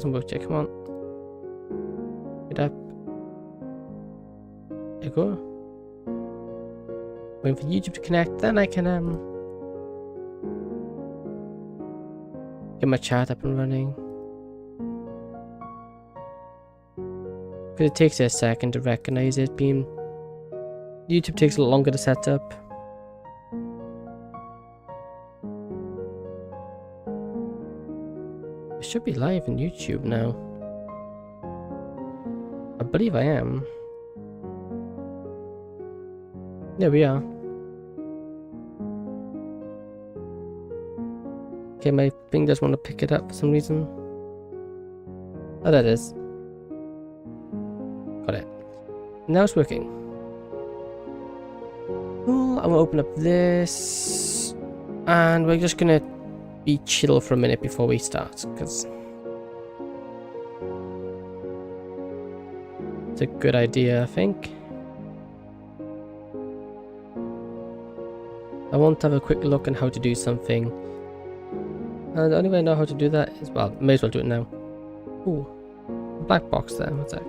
Doesn't work, Jake. Come on. Get up. There you go. Waiting for YouTube to connect, then I can get my chat up and running. Because it takes a second to recognize it being... YouTube takes a lot longer to set up. I should be live on YouTube now. I believe I am. There we are. Okay, my thing doesn't want to pick it up for some reason. Oh, that is. Got it. Now it's working. Cool, I'm gonna open up this. And we're just gonna be chill for a minute before we start, because it's a good idea, I think. I want to have a quick look on how to do something. And the only way I know how to do that is, well, may as well do it now. Ooh, black box there, what's that?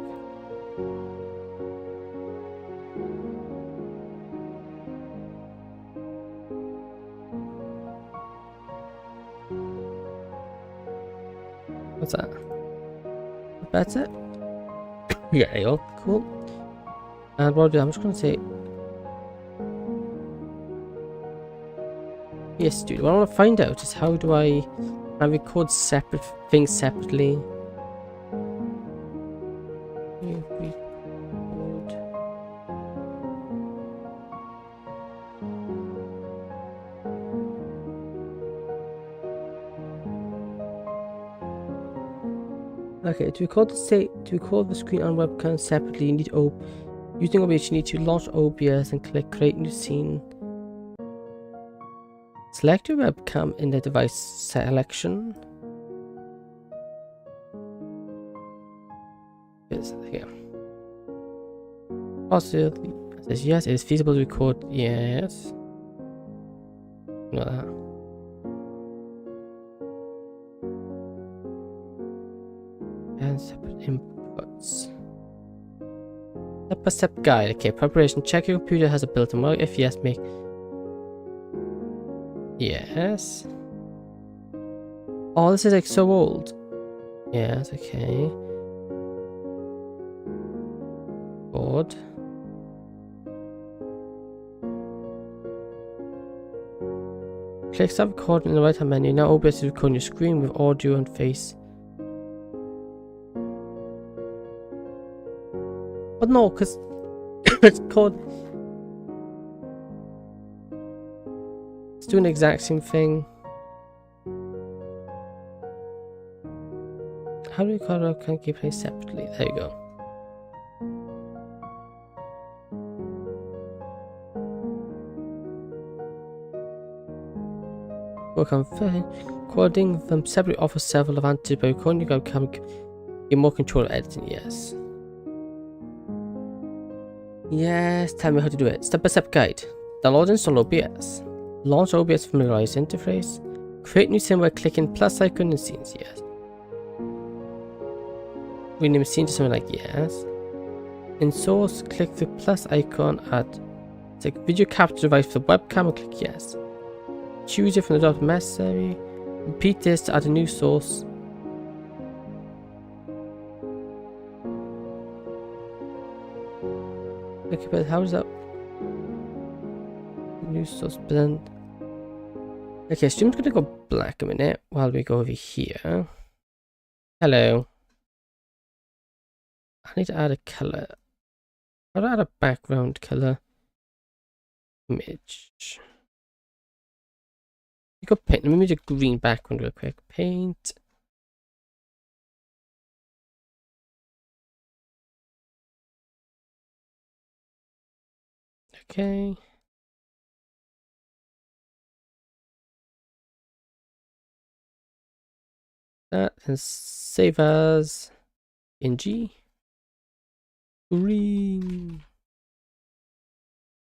What's that? That's it? Yeah, there you go. Cool. And what I'll do, I'm just going to say... Yes, dude, what I want to find out is how do I record separate things separately. Record. Okay, to record the screen on webcam separately, you need using OBS, you need to launch OBS and click create new scene. Select your webcam in the device selection. Yes, here. Also, it says yes, it is feasible to record. Yes. Not that. And separate inputs. Step-by-step guide. Okay, preparation. Check your computer has a built-in work. If yes, make. Yes. Oh, this is like so old. Yes, okay. Board. Click start recording in the right hand menu. Now OBS is recording your screen with audio and face. But no, because it's called. It's doing the exact same thing. How do you call it? Can keep playing separately? There you go. Work on recording them separately offers several advantages, but recording you can get more control of editing. Yes. Yes, tell me how to do it. Step-by-step guide. Download and install OBS. Launch OBS familiarize interface. Create new scene by clicking plus icon in scenes. Yes. Rename a scene to something like yes. In source, click the plus icon at the video capture device for the webcam and click yes. Choose it from the document necessary. Repeat this to add a new source. Okay, but how is that? New source, but then. Okay, stream's gonna go black a minute while we go over here. Hello. I need to add a color. How do I add a background color? Image. You got paint. Let me use a green background real quick. Paint. Okay. That and save as NG. Green.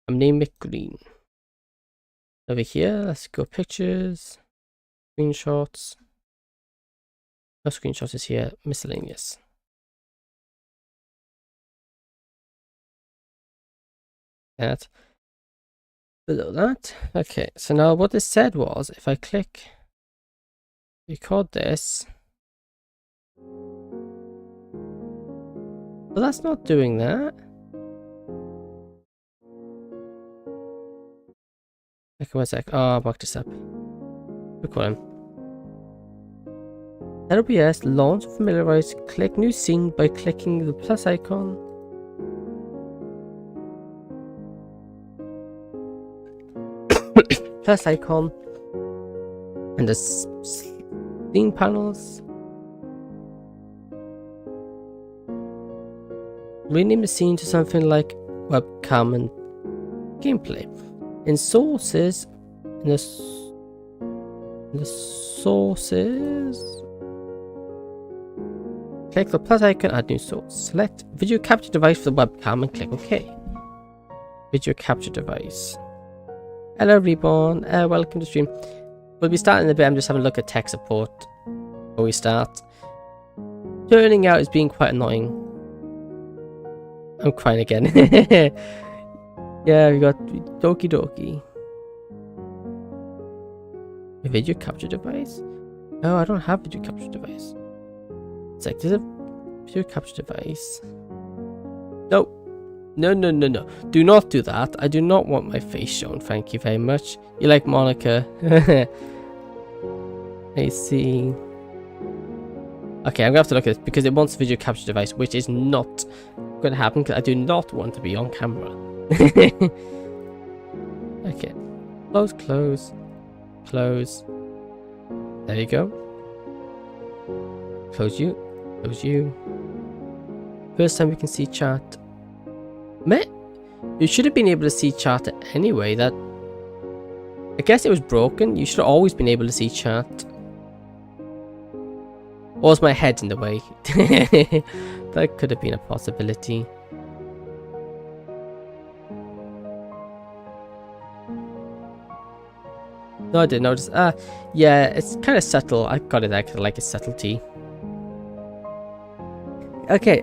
I'm naming it green. Over here, let's go pictures, screenshots. No screenshots is here. Miscellaneous. That. Below that. Okay, so now what this said was, if I click record this. Well, that's not doing that. Okay, 1 sec. Oh, I marked this up. Recording. LBS launch familiarize. Click new scene by clicking the plus icon. Plus icon. And the scene panels. Rename the scene to something like webcam and gameplay. In sources, in the sources, click the plus icon, add new source. Select video capture device for the webcam and click OK. Video capture device. Hello Reborn, welcome to stream. We'll be starting in a bit. I'm just having a look at tech support before we start. Turning out is being quite annoying. I'm crying again. Yeah, we got Doki Doki. A video capture device? Oh, I don't have video capture device. It's like, there's a video capture device. No. No, no, no, no. Do not do that. I do not want my face shown. Thank you very much. You like Monika. I see. Okay, I'm going to have to look at this because it wants a video capture device, which is not going to happen because I do not want to be on camera. Okay. Close, close, close. There you go. Close you. Close you. First time we can see chat. Meh. You should have been able to see chat anyway. That. I guess it was broken. You should have always been able to see chat. Or was my head in the way? That could have been a possibility. No, I didn't notice. Yeah, it's kind of subtle. I got it there because I like its subtlety. Okay,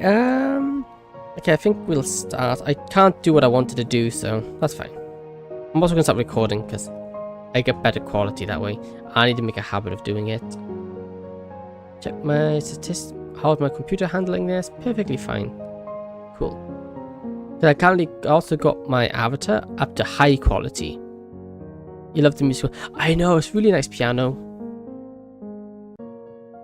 okay, I think we'll start. I can't do what I wanted to do, so that's fine. I'm also going to start recording because I get better quality that way. I need to make a habit of doing it. Check my statistics. How is my computer handling this? Perfectly fine. Cool. I currently also got my avatar up to high quality. You love the musical. I know, it's really nice piano.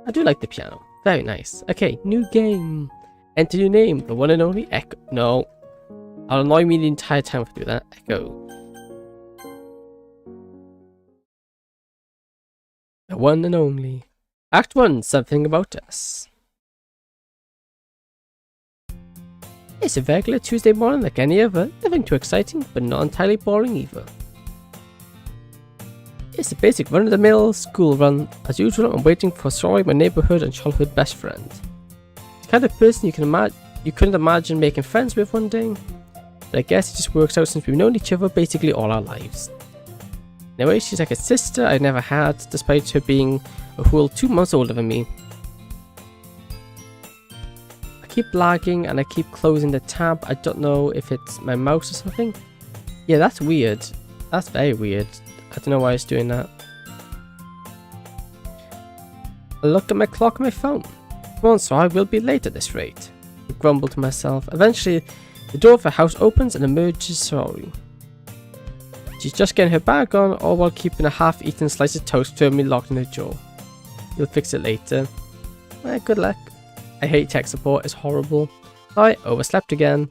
I do like the piano. Very nice. Okay, new game. Enter your name. The one and only Echo. No. I'll annoy me the entire time if I do that. Echo. The one and only. Act 1. Something about us. It's a regular Tuesday morning like any other. Nothing too exciting, but not entirely boring either. It's a basic run-of-the-mill school run. As usual, I'm waiting for Sorry, my neighborhood and childhood best friend. The kind of person you couldn't imagine making friends with one day. But I guess it just works out since we've known each other basically all our lives. Anyway, she's like a sister I never had, despite her being a whole 2 months older than me. I keep lagging and I keep closing the tab. I don't know if it's my mouse or something. Yeah, that's weird. That's very weird. I don't know why it's doing that. I look at my clock on my phone. Come on, so I will be late at this rate. I grumble to myself. Eventually, the door of the house opens and emerges Sorry. She's just getting her bag on, all while keeping a half-eaten slice of toast firmly locked in her jaw. You'll fix it later. Good luck. I hate tech support, it's horrible. I overslept again.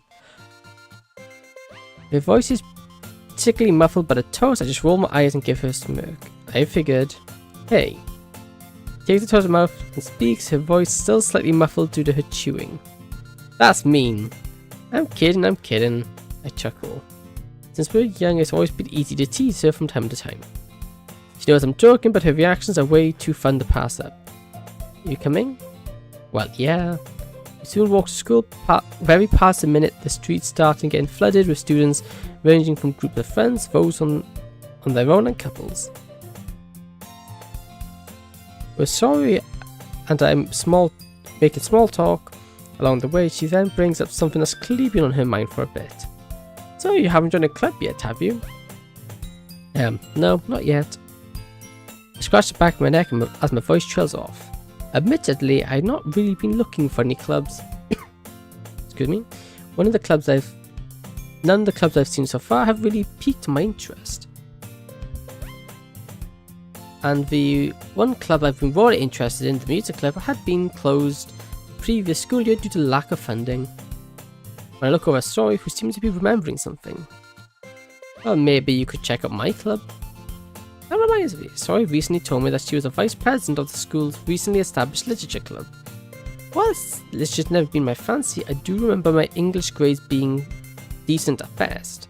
Her voice is particularly muffled by the toast. I just roll my eyes and give her a smirk. I figured, hey. She takes the toast in her mouth and speaks, her voice still slightly muffled due to her chewing. That's mean. I'm kidding, I'm kidding. I chuckle. Since we're young, it's always been easy to tease her from time to time. She knows I'm joking, but her reactions are way too fun to pass up. You coming? Well, yeah. We soon walk to school. Very past a minute, the streets starting getting flooded with students ranging from groups of friends, those on their own, and couples. We're sorry and I'm making small talk along the way. She then brings up something that's clearly been on her mind for a bit. So you haven't joined a club yet, have you? No, not yet. I scratch the back of my neck as my voice trails off. Admittedly, I've not really been looking for any clubs. Excuse me. None of the clubs I've seen so far have really piqued my interest. And the one club I've been really interested in, the music club, had been closed the previous school year due to lack of funding. When I look over at Story, who seems to be remembering something. Well, maybe you could check out my club. That reminds me, Story recently told me that she was a vice president of the school's recently established literature club. Whilst literature's never been my fancy, I do remember my English grades being decent at best.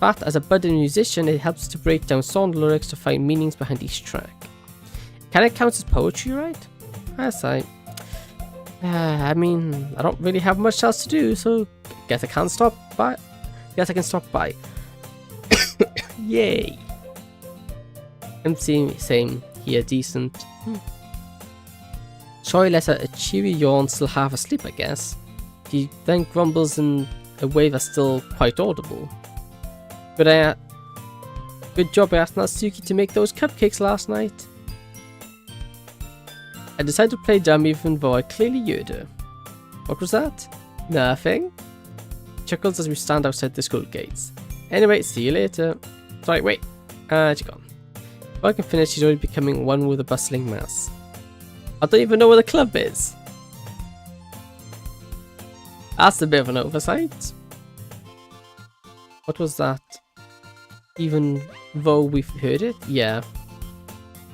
But as a budding musician, it helps to break down song lyrics to find meanings behind each track. Can it count as poetry, right? Yes, I mean, I don't really have much else to do, so guess I can stop by. Yay! I'm same here, decent. Troy lets out a cheery yawn, still half asleep, I guess. He then grumbles in a way that's still quite audible. Good job by asking Natsuki to make those cupcakes last night. I decided to play dumb even though I clearly heard her. What was that? Nothing. Chuckles as we stand outside the school gates. Anyway, see you later. Sorry, wait. She's gone. Before I can finish, she's already becoming one with a bustling mass. I don't even know where the club is. That's a bit of an oversight. What was that? Even though we've heard it? Yeah.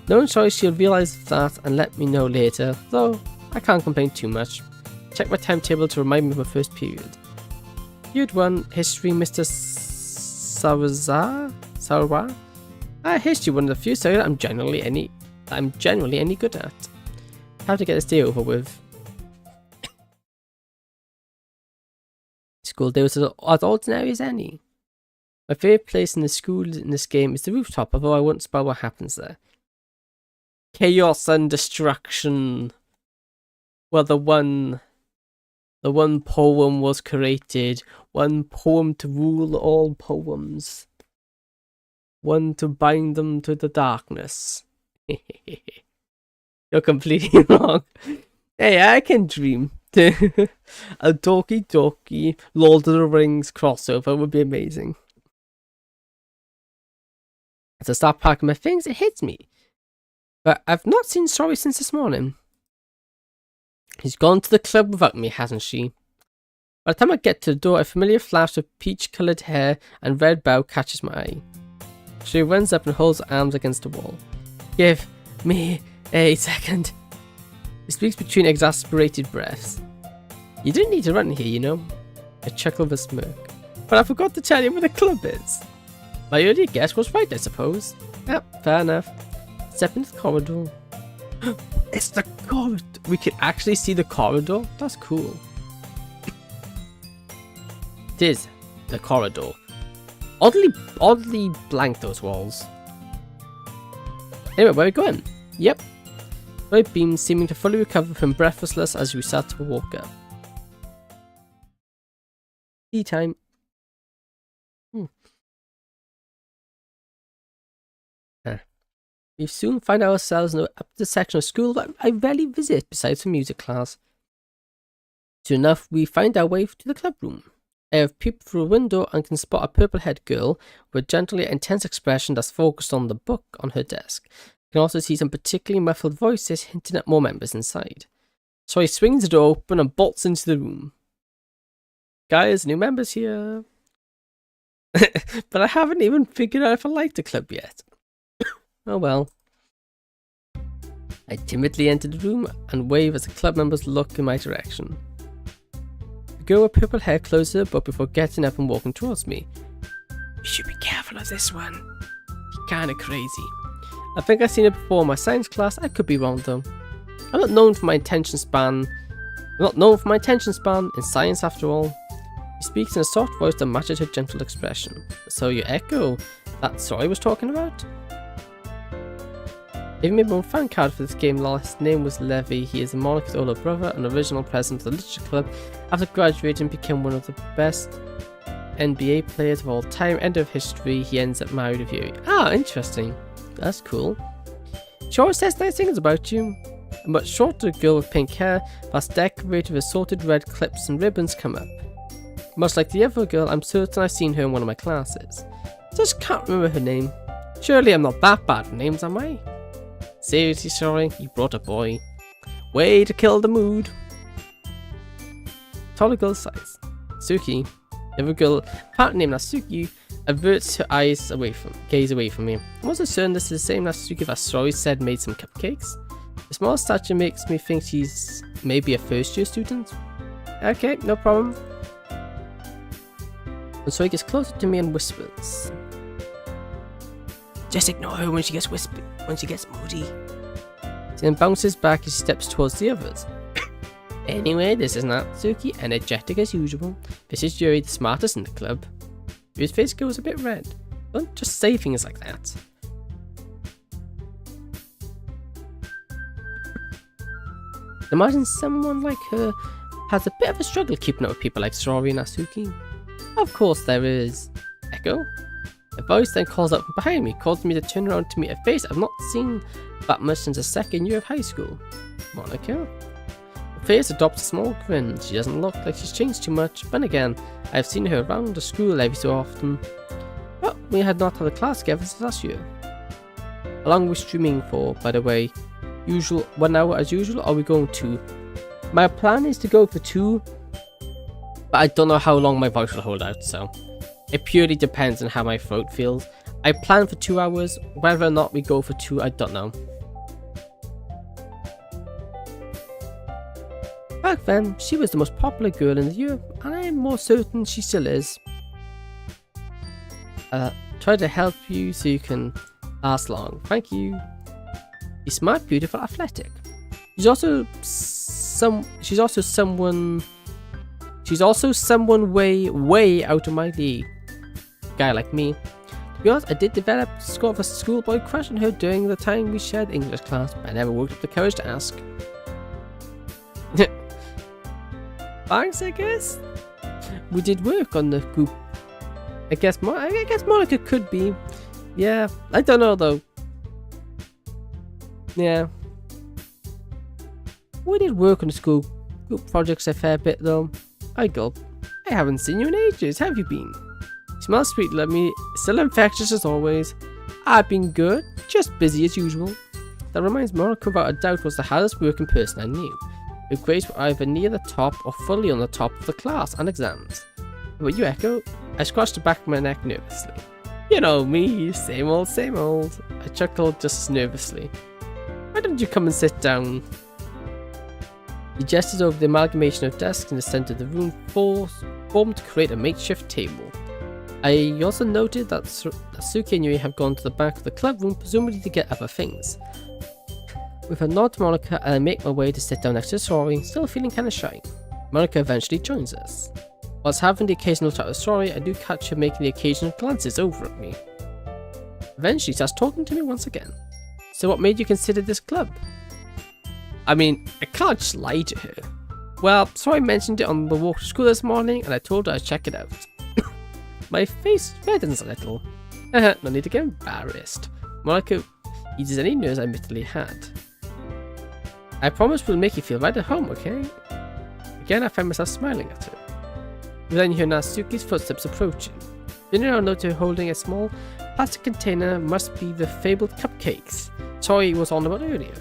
No choice, she'll realise that and let me know later, though I can't complain too much. Check my timetable to remind me of my first period. Period 1, History, Mr. Sarwa? History, one of the few subjects I'm generally any good at. Have to get this day over with. School day was as ordinary as any. My favourite place in the school in this game is the rooftop, although I won't spoil what happens there. Chaos and destruction. Well, the one poem was created. One poem to rule all poems. One to bind them to the darkness. You're completely wrong. Hey, I can dream. A Doki Doki Lord of the Rings crossover would be amazing. As I start packing my things, it hits me. But I've not seen Sorry since this morning. She's gone to the club without me, hasn't she? By the time I get to the door, a familiar flash of peach-coloured hair and red bow catches my eye. She runs up and holds her arms against the wall. Give me a second. He speaks between exasperated breaths. You didn't need to run here, you know. I chuckle with a smirk. But I forgot to tell you where the club is. My earlier guess was right, I suppose. Yep, fair enough. Step into the corridor. It's the corridor. We can actually see the corridor? That's cool. It is the corridor. Oddly blank, those walls. Anyway, where are we going? Yep. Bright beams seeming to fully recover from breathlessness as we start to walk up. Tea time. We soon find ourselves in the section of school that I rarely visit besides for music class. Soon enough, we find our way to the club room. I have peeped through a window and can spot a purple-haired girl with a gently intense expression that's focused on the book on her desk. I can also see some particularly muffled voices hinting at more members inside. So he swings the door open and bolts into the room. Guys, new members here. But I haven't even figured out if I like the club yet. Oh well. I timidly enter the room and wave as the club members look in my direction. The girl with purple hair closes her book before getting up and walking towards me. You should be careful of this one. She's kinda crazy. I think I've seen her before in my science class. I could be wrong though. I'm not known for my attention span in science after all. She speaks in a soft voice that matches her gentle expression. So you echo that Sorry was talking about? Even made my own fan card for this game. His name was Levi. He is Monika's older brother, an original president of the Literature Club. After graduating, became one of the best NBA players of all time. End of history. He ends up married with you. Ah, interesting. That's cool. She always says nice things about you. A much shorter girl with pink hair, plus decorated with assorted red clips and ribbons, come up. Much like the other girl, I'm certain I've seen her in one of my classes. Just can't remember her name. Surely I'm not that bad with names, am I? Seriously, sorry, you brought a boy. Way to kill the mood. Taller girl size. Suki. The other girl, apparently named Natsuki, averts her gaze away from me. I'm also certain this is the same Natsuki that Sorry said made some cupcakes. The small stature makes me think she's maybe a first year student. Okay, no problem. And so he gets closer to me and whispers. Just ignore her when she gets moody. She then bounces back as she steps towards the others. Anyway, this is Natsuki, energetic as usual. This is Yuri, the smartest in the club. Yuri's face goes a bit red. Don't just say things like that. Imagine someone like her has a bit of a struggle keeping up with people like Sorori and Natsuki. Of course there is. Echo? A voice then calls out from behind me, calls me to turn around to meet a face I've not seen that much since the second year of high school. Monika? Her face adopts a small grin. She doesn't look like she's changed too much, but then again, I've seen her around the school every so often. But we had not had a class together since last year. How long are we streaming for, by the way? 1 hour as usual, or are we going to? My plan is to go for 2, but I don't know how long my voice will hold out, so it purely depends on how my throat feels. I plan for 2 hours, whether or not we go for 2, I don't know. Back then, she was the most popular girl in the year, and I am more certain she still is. Try to help you so you can last long. Thank you. She's smart, beautiful, athletic. She's also someone way out of my league. Guy like me. To be honest, I did develop sort of a schoolboy crush on her during the time we shared English class, but I never worked up the courage to ask. Thanks, I guess. We did work on the group. I guess Monika could be. Yeah, I don't know though. Yeah. We did work on the school group projects a fair bit though. I gulp. I haven't seen you in ages, have you been? You smell sweet, love me. Still infectious as always. I've been good, just busy as usual. That reminds Monika, without a doubt, was the hardest working person I knew. Her grades were either near the top or fully on the top of the class and exams. How about you, Echo? I scratched the back of my neck nervously. You know me, same old, same old. I chuckled just as nervously. Why don't you come and sit down? He gestures over the amalgamation of desks in the centre of the room, formed to create a makeshift table. I also noted that Suki and Yuri have gone to the back of the club room, presumably to get other things. With a nod to Monika, I make my way to sit down next to Sorori, still feeling kinda shy. Monika eventually joins us. Whilst having the occasional chat with Sorori, I do catch her making the occasional glances over at me. Eventually, she starts talking to me once again. So what made you consider this club? I mean, I can't just lie to her. Well, Sorori mentioned it on the walk to school this morning, and I told her I'd check it out. My face reddens a little. No need to get embarrassed. Monika eases any nerves I admittedly had. I promise we'll make you feel right at home, okay? Again, I find myself smiling at her. We then hear Natsuki's footsteps approaching. Then I note her holding a small plastic container, must be the fabled cupcakes Sorori was on about earlier.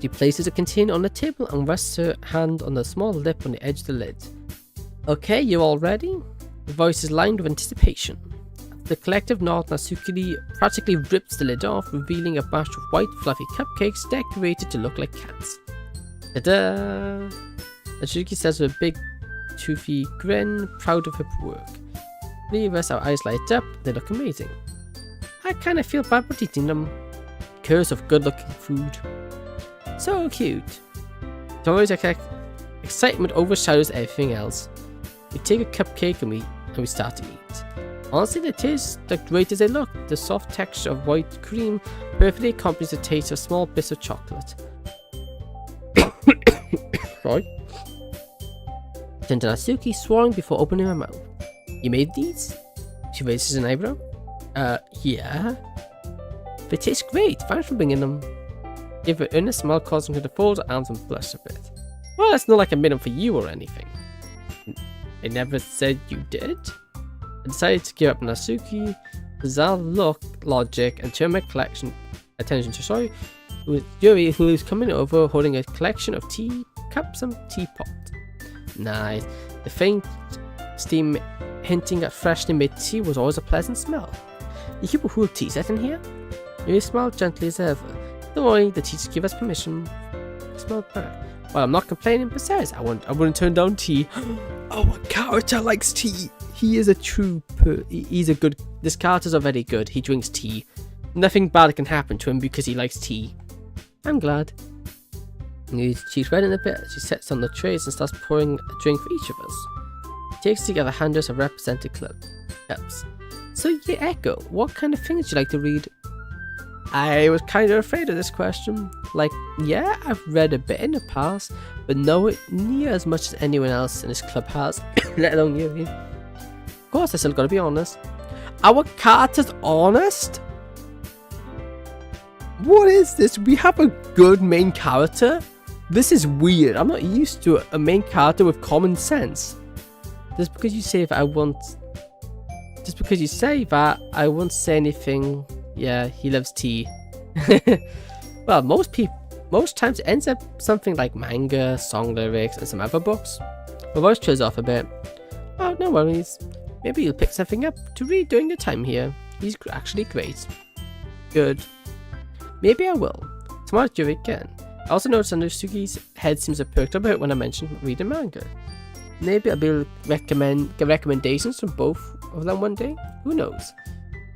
She places a container on the table and rests her hand on the small lip on the edge of the lid. Okay, you all ready? The voice is lined with anticipation. The collective nod, Natsuki practically rips the lid off, revealing a batch of white fluffy cupcakes decorated to look like cats. Ta-da! Natsuki says with a big toothy grin, proud of her work. Three of us, our eyes light up, they look amazing. I kinda feel bad about eating them. Curse of good looking food. So cute. Tori's excitement overshadows everything else. We take a cupcake and we start to eat. Honestly, they taste as great as they look. The soft texture of white cream perfectly accompanies the taste of small bits of chocolate. Sorry. Turned to Natsuki, swallowing before opening her mouth. You made these? She raises an eyebrow. Yeah. They taste great. Thanks for bringing them. Give her earnest smile, causing her to fold her arms and blush a bit. Well, it's not like I made them for you or anything. I never said you did. I decided to give up Natsuki, bizarre logic, and turn my attention to Yuri, who is coming over holding a collection of tea cups and teapot. Nice. The faint steam hinting at freshly made tea was always a pleasant smell. You keep a whole tea set in here? Yuri smiled gently as ever. Don't worry, the teachers give us permission. I smiled back. Well, I'm not complaining. Besides, I wouldn't turn down tea. Our character likes tea. He is a true he's a good. This character's already good. He drinks tea. Nothing bad can happen to him because he likes tea. I'm glad. She's reddened a bit. She sets on the trays and starts pouring a drink for each of us. She takes together handles of represented cups. So, yeah, Echo, what kind of things do you like to read? I was kind of afraid of this question. Like, yeah, I've read a bit in the past, but not near as much as anyone else in this club has, let alone you. Of course, I still gotta be honest. Our character's honest? What is this? We have a good main character? This is weird. I'm not used to a main character with common sense. Just because you say that I won't say anything. Yeah, he loves tea. Well, most times it ends up something like manga, song lyrics, and some other books. My voice trails off a bit. Oh, no worries. Maybe you'll pick something up to read during your time here. He's actually great. Good. Maybe I will. Tomorrow do it again. I also noticed Natsuki's head seems to perked up a bit when I mentioned reading manga. Maybe I'll be able to get recommendations from both of them one day. Who knows?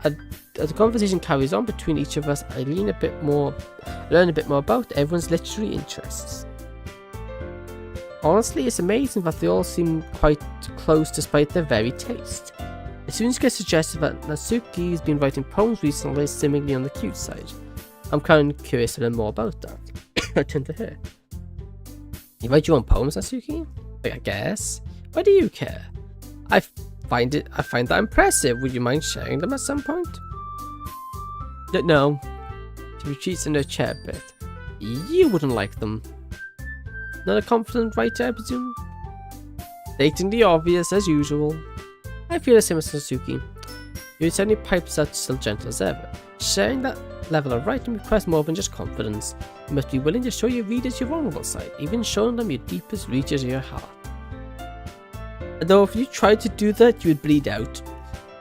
As the conversation carries on between each of us, I learn a bit more about everyone's literary interests. Honestly, it's amazing that they all seem quite close despite their varied taste. As soon as it gets suggested that Natsuki's been writing poems recently, seemingly on the cute side. I'm kind of curious to learn more about that. I turn to her. You write your own poems, Natsuki? I guess. Why do you care? I find that impressive. Would you mind sharing them at some point? No. She retreats in her chair a bit. You wouldn't like them. Not a confident writer, I presume? Stating the obvious, as usual. I feel the same as Natsuki. You certainly pipes out still gentle as ever. Sharing that level of writing requires more than just confidence. You must be willing to show your readers your vulnerable side, even showing them your deepest reaches of your heart. Though if you tried to do that, you would bleed out.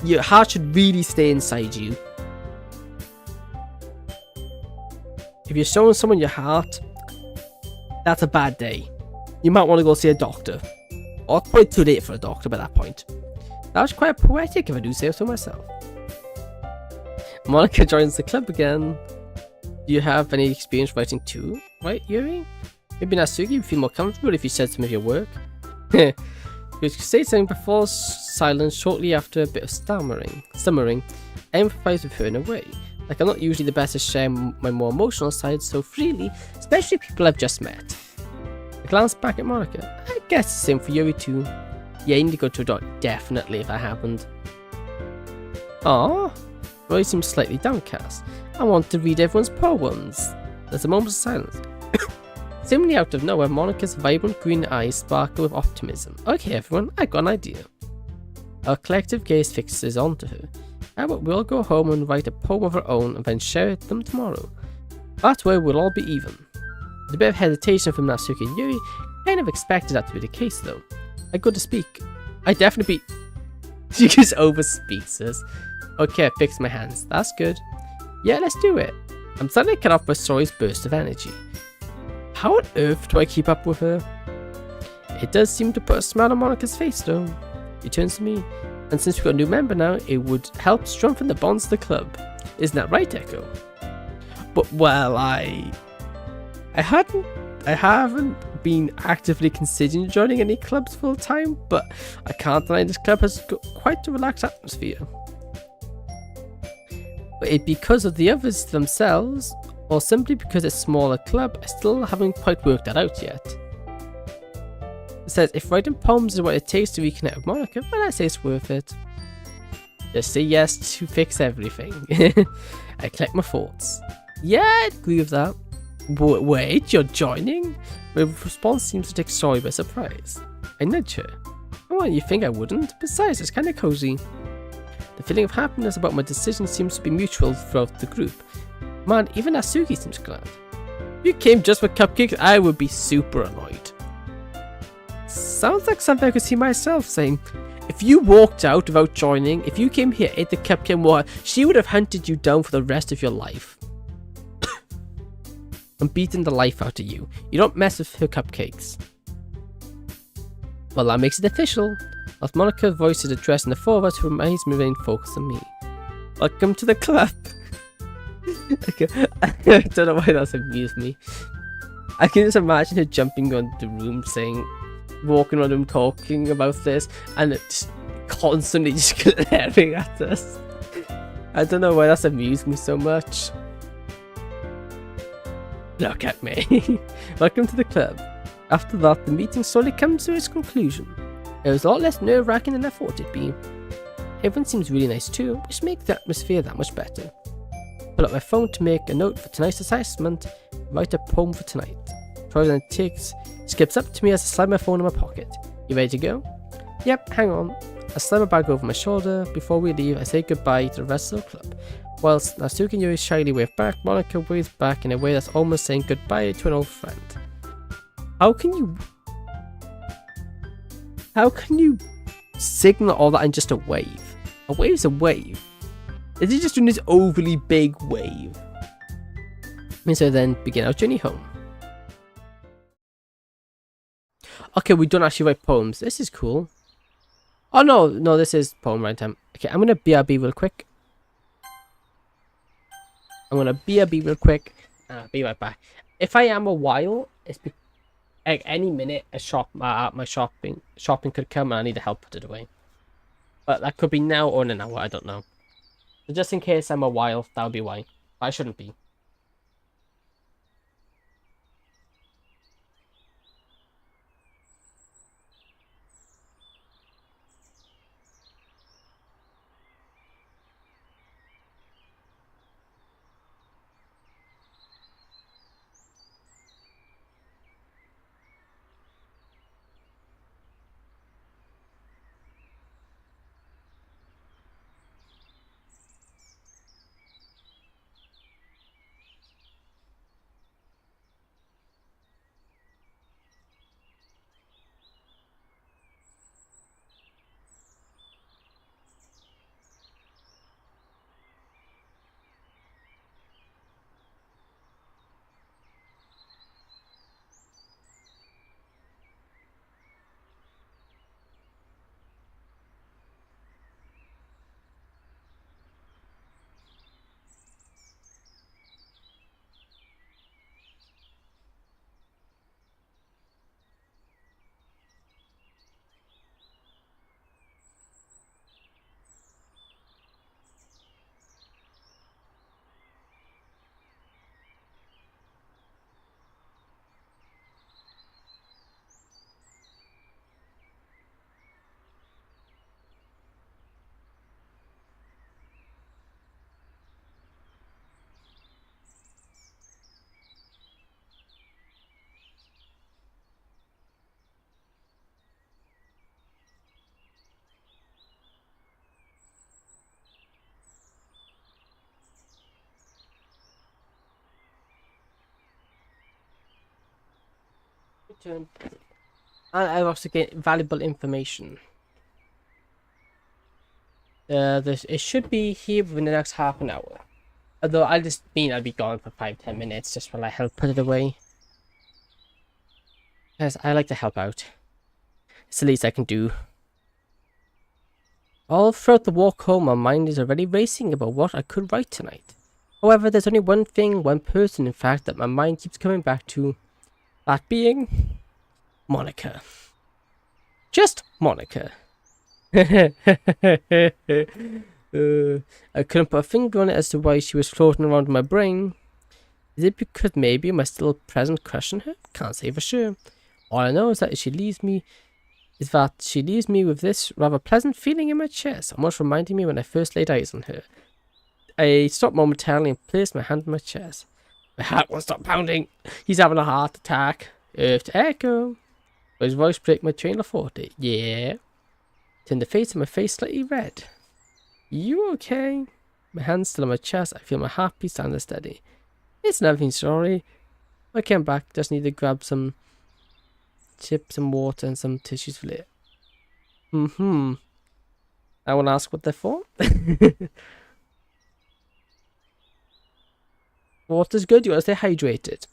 Your heart should really stay inside you. If you're showing someone your heart, that's a bad day. You might want to go see a doctor. Or it's probably too late for a doctor by that point. That was quite poetic if I do say so myself. Monika joins the club again. Do you have any experience writing too, right, Yuri? Maybe Natsuki would feel more comfortable if you said some of your work. You could say something before silence shortly after a bit of stammering. I empathize with her in a way. Like I'm not usually the best at sharing my more emotional side so freely, especially people I've just met. I glance back at Monika. I guess the same for Yuri too. Yeah, you need to go to a doctor, definitely, if that happened. Aww. Roy seems slightly downcast. I want to read everyone's poems. There's a moment of silence. Seemingly out of nowhere, Monika's vibrant green eyes sparkle with optimism. Okay everyone, I got an idea. Our collective gaze fixes onto her. How about we'll go home and write a poem of our own and then share them tomorrow. That way we'll all be even. With a bit of hesitation from Natsuki and Yuri, kind of expected that to be the case though. I go to speak. I definitely She just overspeaks us. Okay, I fixed my hands. That's good. Yeah, let's do it. I'm suddenly cut off by Sori's burst of energy. How on earth do I keep up with her? It does seem to put a smile on Monika's face though. He turns to me. And since we've got a new member now, it would help strengthen the bonds of the club. Isn't that right, Echo? But, well, I haven't been actively considering joining any clubs full time, but I can't deny this club has got quite a relaxed atmosphere. But it because of the others themselves, or simply because it's a smaller club, I still haven't quite worked that out yet. It says, if writing poems is what it takes to reconnect with Monika, well, I say it's worth it. Just say yes to fix everything. I collect my thoughts. Yeah, I'd agree with that. Wait, you're joining? My response seems to take Sorry by surprise. I nudge her. Oh, you think I wouldn't? Besides, it's kinda cozy. The feeling of happiness about my decision seems to be mutual throughout the group. Man, even Asuki seems glad. If you came just for cupcakes, I would be super annoyed. Sounds like something I could see myself saying. If you walked out without joining, if you came here, ate the cupcake and water, she would have hunted you down for the rest of your life. And beaten the life out of you. You don't mess with her cupcakes. Well, that makes it official. As Monika's voice is addressing the four of us who remain focused on me. Welcome to the club. Okay. I don't know why that's amused me. I can just imagine her jumping on the room saying, walking around the room talking about this, and just constantly just glaring at us. I don't know why that's amused me so much. Look at me. Welcome to the club. After that, the meeting slowly comes to its conclusion. It was a lot less nerve-wracking than I thought it'd be. Everyone seems really nice too, which makes the atmosphere that much better. Pull up my phone to make a note for tonight's assessment, write a poem for tonight. Troy skips up to me as I slide my phone in my pocket. You ready to go? Yep, hang on. I slide my bag over my shoulder. Before we leave, I say goodbye to the rest of the club. Whilst Nasuki and Yuri shyly wave back, Monika waves back in a way that's almost saying goodbye to an old friend. How can you signal all that in just a wave? A wave's a wave. Is he just doing this overly big wave? And so then begin our journey home. Okay, we don't actually write poems. This is cool. Oh no, this is poem right time. Okay, I'm gonna BRB real quick. And I'll be right back. If I am a while, it's like any minute my shopping could come and I need to help put it away. But that could be now or in an hour, I don't know. So just in case I'm a while, that'll be why. But I shouldn't be. And I also get valuable information. It should be here within the next half an hour. Although I'll be gone for 5-10 minutes just while I help put it away. Because I like to help out. It's the least I can do. All throughout the walk home, my mind is already racing about what I could write tonight. However, there's only one person in fact, that my mind keeps coming back to. That being Monika. Just Monika. I couldn't put a finger on it as to why she was floating around in my brain. Is it because maybe my still present crush on her? Can't say for sure. All I know is that she leaves me with this rather pleasant feeling in my chest, almost reminding me when I first laid eyes on her. I stopped momentarily and placed my hand on my chest. My heart won't stop pounding. He's having a heart attack. Earth to echo. His voice broke my train of thought. Yeah. Turned the face of my face slightly red. You okay? My hand's still on my chest. I feel my heartbeat stand steady. It's nothing, sorry. I came back. Just need to grab some chips and water and some tissues for later. I won't ask what they're for. Water's good. You want to stay hydrated.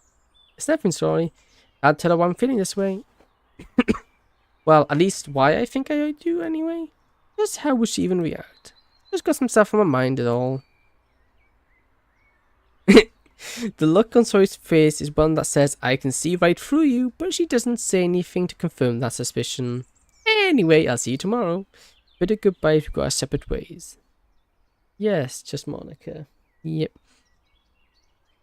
It's nothing, sorry. I'll tell her why I'm feeling this way. Well, at least why I think I do anyway. Just how would she even react? Just got some stuff on my mind at all. The look on Zoe's face is one that says, I can see right through you, but she doesn't say anything to confirm that suspicion. Anyway, I'll see you tomorrow. Bid a goodbye if we go our separate ways. Yes, just Monika. Yep.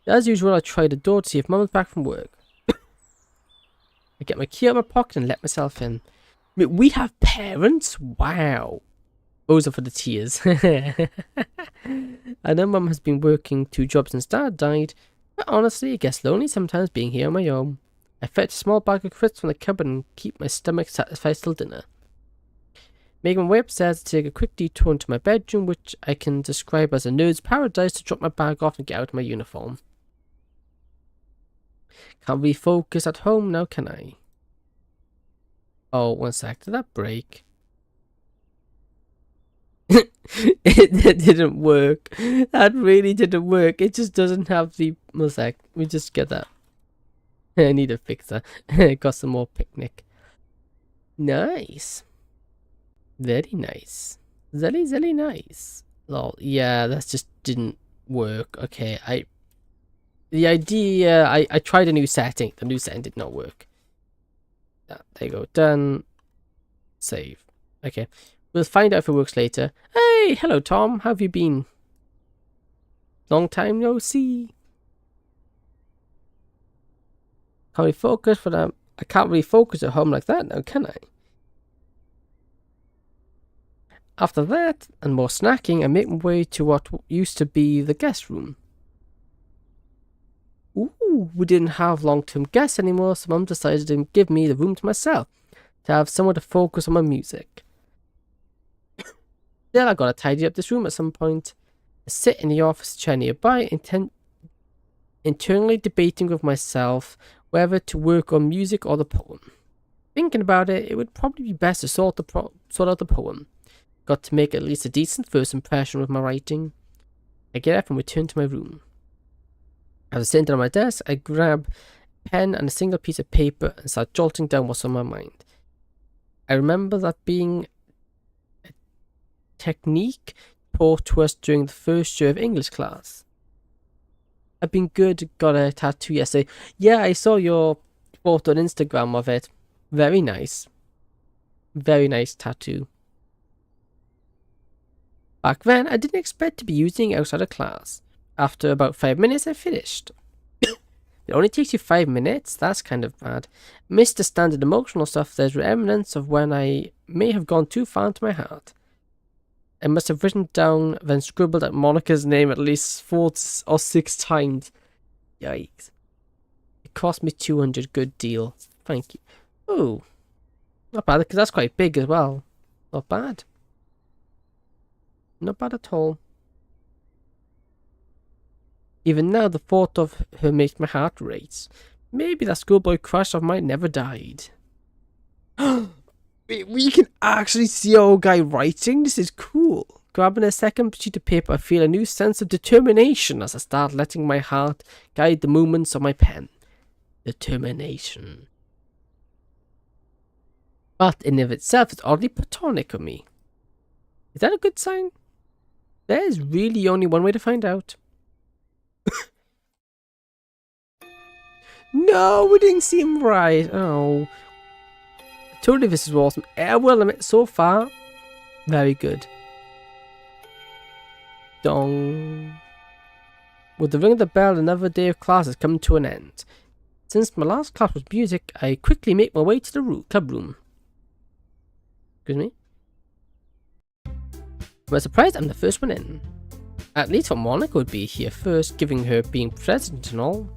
As usual, I try the door to see if Mum is back from work. I get my key out of my pocket and let myself in. Wait, we have parents? Wow. Those are for the tears. I know Mum has been working 2 jobs since Dad died, but honestly, it gets lonely sometimes being here on my own. I fetch a small bag of crisps from the cupboard and keep my stomach satisfied till dinner. Making my way upstairs to take a quick detour into my bedroom, which I can describe as a nerd's paradise to drop my bag off and get out of my uniform. Can't really focus at home now, can I? Oh, 1 sec, did that break? It didn't work. That really didn't work. It just doesn't have the... 1 sec, we just get that. I need a fixer. Got some more picnic. Nice. Very nice. Very nice. Lol, yeah, that just didn't work. Okay, the idea, I tried a new setting. The new setting did not work. There you go. Done. Save. Okay. We'll find out if it works later. Hey, hello Tom. How have you been? Long time no see. Can't really focus for them. I can't really focus at home like that now, can I? After that, and more snacking, I make my way to what used to be the guest room. Ooh, we didn't have long-term guests anymore, so Mum decided to give me the room to myself, to have somewhere to focus on my music. Then I gotta tidy up this room at some point. I sit in the office chair nearby, internally debating with myself whether to work on music or the poem. Thinking about it, it would probably be best to sort out the poem. Got to make at least a decent first impression with my writing. I get up and return to my room. As I sit down on my desk, I grab a pen and a single piece of paper and start jotting down what's on my mind. I remember that being a technique taught to us during the first year of English class. I've been good, got a tattoo yesterday. Yeah, I saw your photo on Instagram of it. Very nice. Very nice tattoo. Back then, I didn't expect to be using it outside of class. After about 5 minutes, I finished. It only takes you 5 minutes? That's kind of bad. Missed the standard emotional stuff. There's remnants of when I may have gone too far into my heart. I must have written down, then scribbled out Monika's name at least 4 or 6 times. Yikes. It cost me 200. Good deal. Thank you. Oh, not bad, because that's quite big as well. Not bad. Not bad at all. Even now, the thought of her makes my heart race. Maybe that schoolboy crush of mine never died. We can actually see our guy writing. This is cool. Grabbing a second sheet of paper, I feel a new sense of determination as I start letting my heart guide the movements of my pen. Determination. But in and of itself, it's oddly platonic of me. Is that a good sign? There's really only one way to find out. No, we didn't seem right. Oh. Totally, this is awesome. I will admit, so far, very good. dong. With the ring of the bell, another day of class has come to an end. Since my last class was music, I quickly make my way to the club room. Excuse me? I'm surprised I'm the first one in. At least for Monika would be here first, giving her being present and all.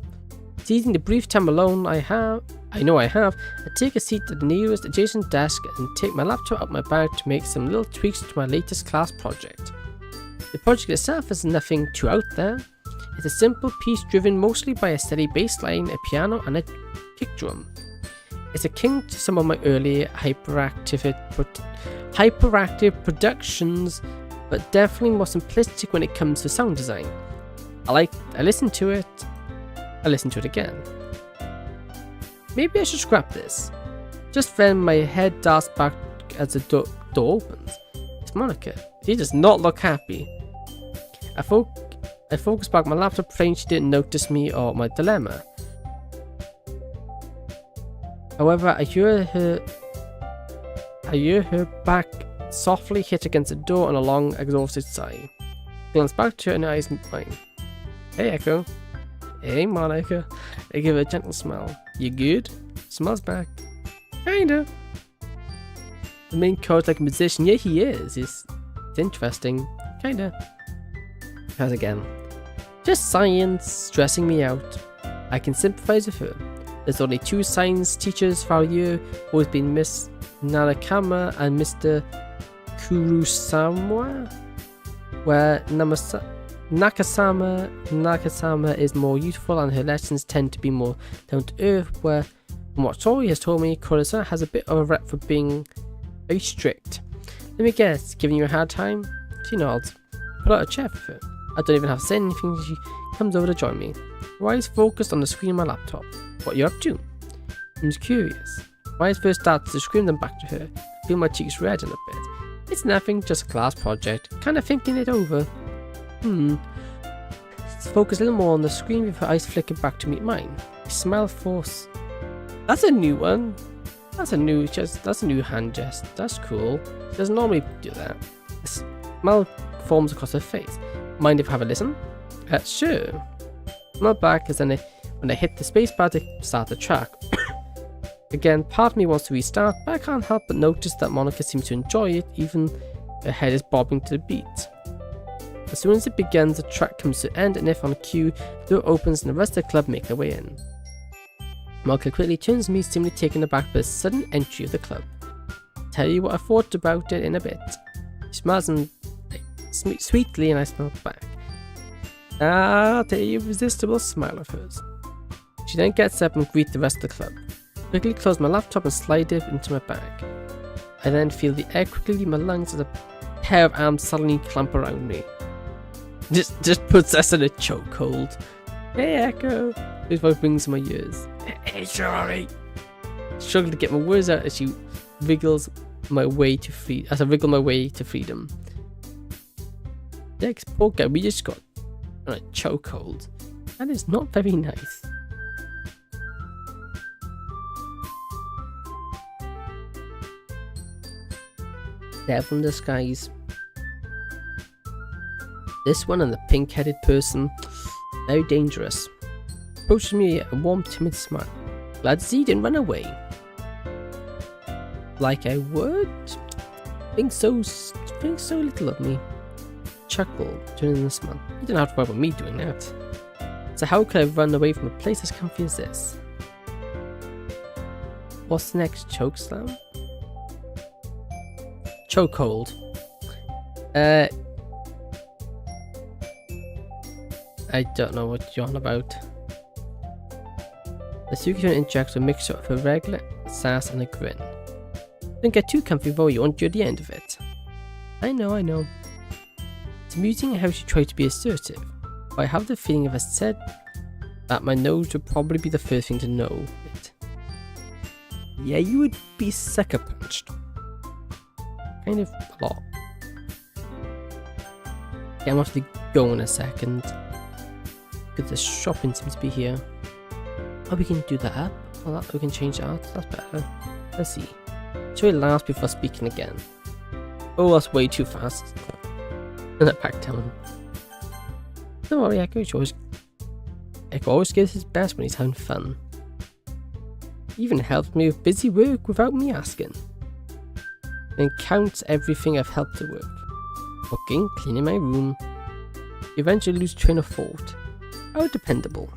Seizing the brief time alone I take a seat at the nearest adjacent desk and take my laptop out my bag to make some little tweaks to my latest class project. The project itself is nothing too out there. It's a simple piece driven mostly by a steady bass line, a piano and a kick drum. It's akin to some of my earlier hyperactive productions, but definitely more simplistic when it comes to sound design. I listen to it again. Maybe I should scrap this. Just then my head darts back as the door opens. It's Monika. She does not look happy. I focus back my laptop, praying she didn't notice me or my dilemma. However, I hear her back softly hit against the door and a long, exhausted sigh. I glance back to her and her eyes meet mine. Hey, Echo. Hey, Monika. I give her a gentle smile. You good? Smiles back. Kinda. The main character like a musician. Yeah, he is. It's interesting. Kinda. How's again? Just science stressing me out. I can sympathize with her. There's only 2 science teachers for our year, both being Miss Nanakama and Mr. Kurusawa, where Nakasama is more youthful and her lessons tend to be more down to earth, where from what Tori has told me, Kurusawa has a bit of a rep for being very strict. Let me guess, giving you a hard time? She nods. Put out a chair for her. I don't even have to say anything, she comes over to join me. Her eyes focused on the screen of my laptop. What are you up to? I'm just curious. My eyes first started to scream them back to her. I feel my cheeks redden a bit. It's nothing, just a class project. Kinda thinking it over. Focus a little more on the screen with her eyes flicking back to meet mine. I smile force. That's a new one. That's a new hand gest. That's cool. She doesn't normally do that. A smile forms across her face. Mind if I have a listen? Sure. Smile back as when I hit the spacebar to start the track. Again, part of me wants to restart, but I can't help but notice that Monika seems to enjoy it, even her head is bobbing to the beat. As soon as it begins, the track comes to an end, and if on cue, the door opens and the rest of the club make their way in. Monika quickly turns to me, seemingly taken aback by the sudden entry of the club. Tell you what I thought about it in a bit. She smiles sweetly, and I smile back. The irresistible smile of hers. She then gets up and greets the rest of the club. Quickly close my laptop and slide it into my bag. I then feel the air quickly leave my lungs as a pair of arms suddenly clamp around me. Just puts us in a chokehold. Hey, Echo. His voice rings in my ears. Hey, sorry. Struggle to get my words out as she wriggles my way to freedom. Next, poor guy, we just got on a chokehold. That is not very nice. Devil in disguise. This one and the pink-headed person, very dangerous. Approaches me a warm, timid smile. Glad to see you didn't run away. Like I would? Think so little of me. Chuckle, turning the smile. You don't have to worry about me doing that. So how could I run away from a place as comfy as this? What's the next chokeslam? Chokehold. I don't know what you're on about. The Suki injects a mixture of a regular sass and a grin. Don't get too comfy though, you won't do the end of it. I know. It's amusing how she tried to be assertive, but I have the feeling if I said that my nose would probably be the first thing to know it. Yeah, you would be sucker punched. Kind of a lot. Yeah, I'm actually going in a second. Because the shopping seems to be here. Oh, we can do that up. Oh, we can change that. That's better. Let's see. Should we last before speaking again? Oh, that's way too fast. And that back down. Don't worry, Echo always gives his best when he's having fun. He even helps me with busy work without me asking. Then counts everything I've helped her with. Cooking, cleaning my room. You eventually lose train of thought. How dependable.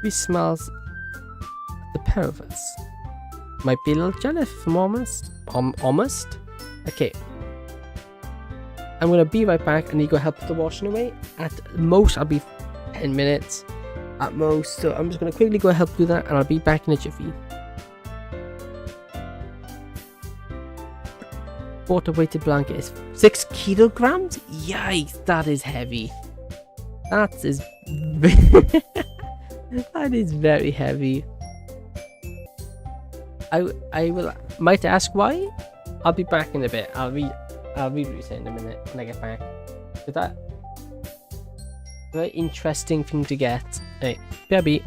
He smiles at the pair of us. Might be a little jealous from almost. Okay. I'm gonna be right back. I need to go help with the washing away. At most, I'll be 10 minutes. At most. So I'm just gonna quickly go help do that and I'll be back in a jiffy. Water weighted blanket is 6 kilograms? Yikes, that is heavy. That is that is very heavy. Might ask why? I'll be back in a bit. I'll read what you say in a minute when I get back. Is that a very interesting thing to get? Hey, baby.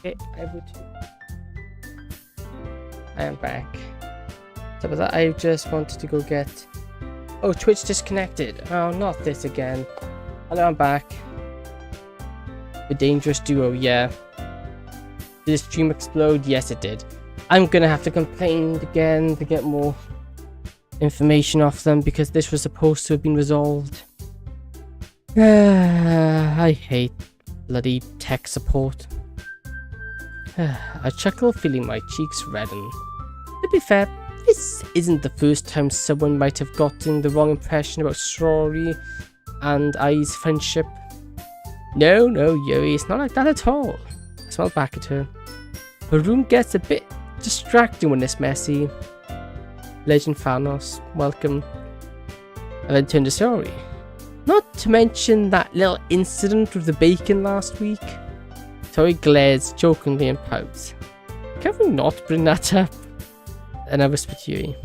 Okay, I am back. So with that, I just wanted to go get... Oh, Twitch disconnected. Oh, not this again. Hello, I'm back. The dangerous duo, yeah. Did the stream explode? Yes, it did. I'm gonna have to complain again to get more information off them because this was supposed to have been resolved. I hate bloody tech support. I chuckle, feeling my cheeks redden. To be fair, this isn't the first time someone might have gotten the wrong impression about Sorry and I's friendship. No, Yuri, it's not like that at all. I smiled back at her. Her room gets a bit distracting when it's messy. Legend Thanos, welcome. I then turned to Sorry. Not to mention that little incident with the bacon last week. Tori glares jokingly and pouts. Can we not bring that up? And I whispered to Yuri.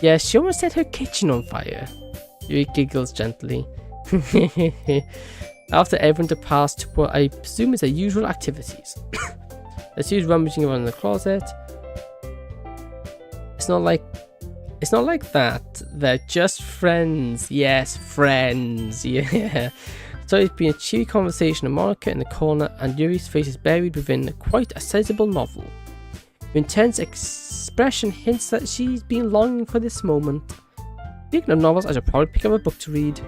Yeah, she almost set her kitchen on fire. Yuri giggles gently. After everyone departs to what I presume is their usual activities. Let's use rummaging around in the closet. It's not like that. They're just friends. Yes, friends. Yeah. So it's been a cheery conversation of Monika in the corner, and Yuri's face is buried within quite a sizable novel. Her intense expression hints that she's been longing for this moment. Speaking of novels, I should probably pick up a book to read.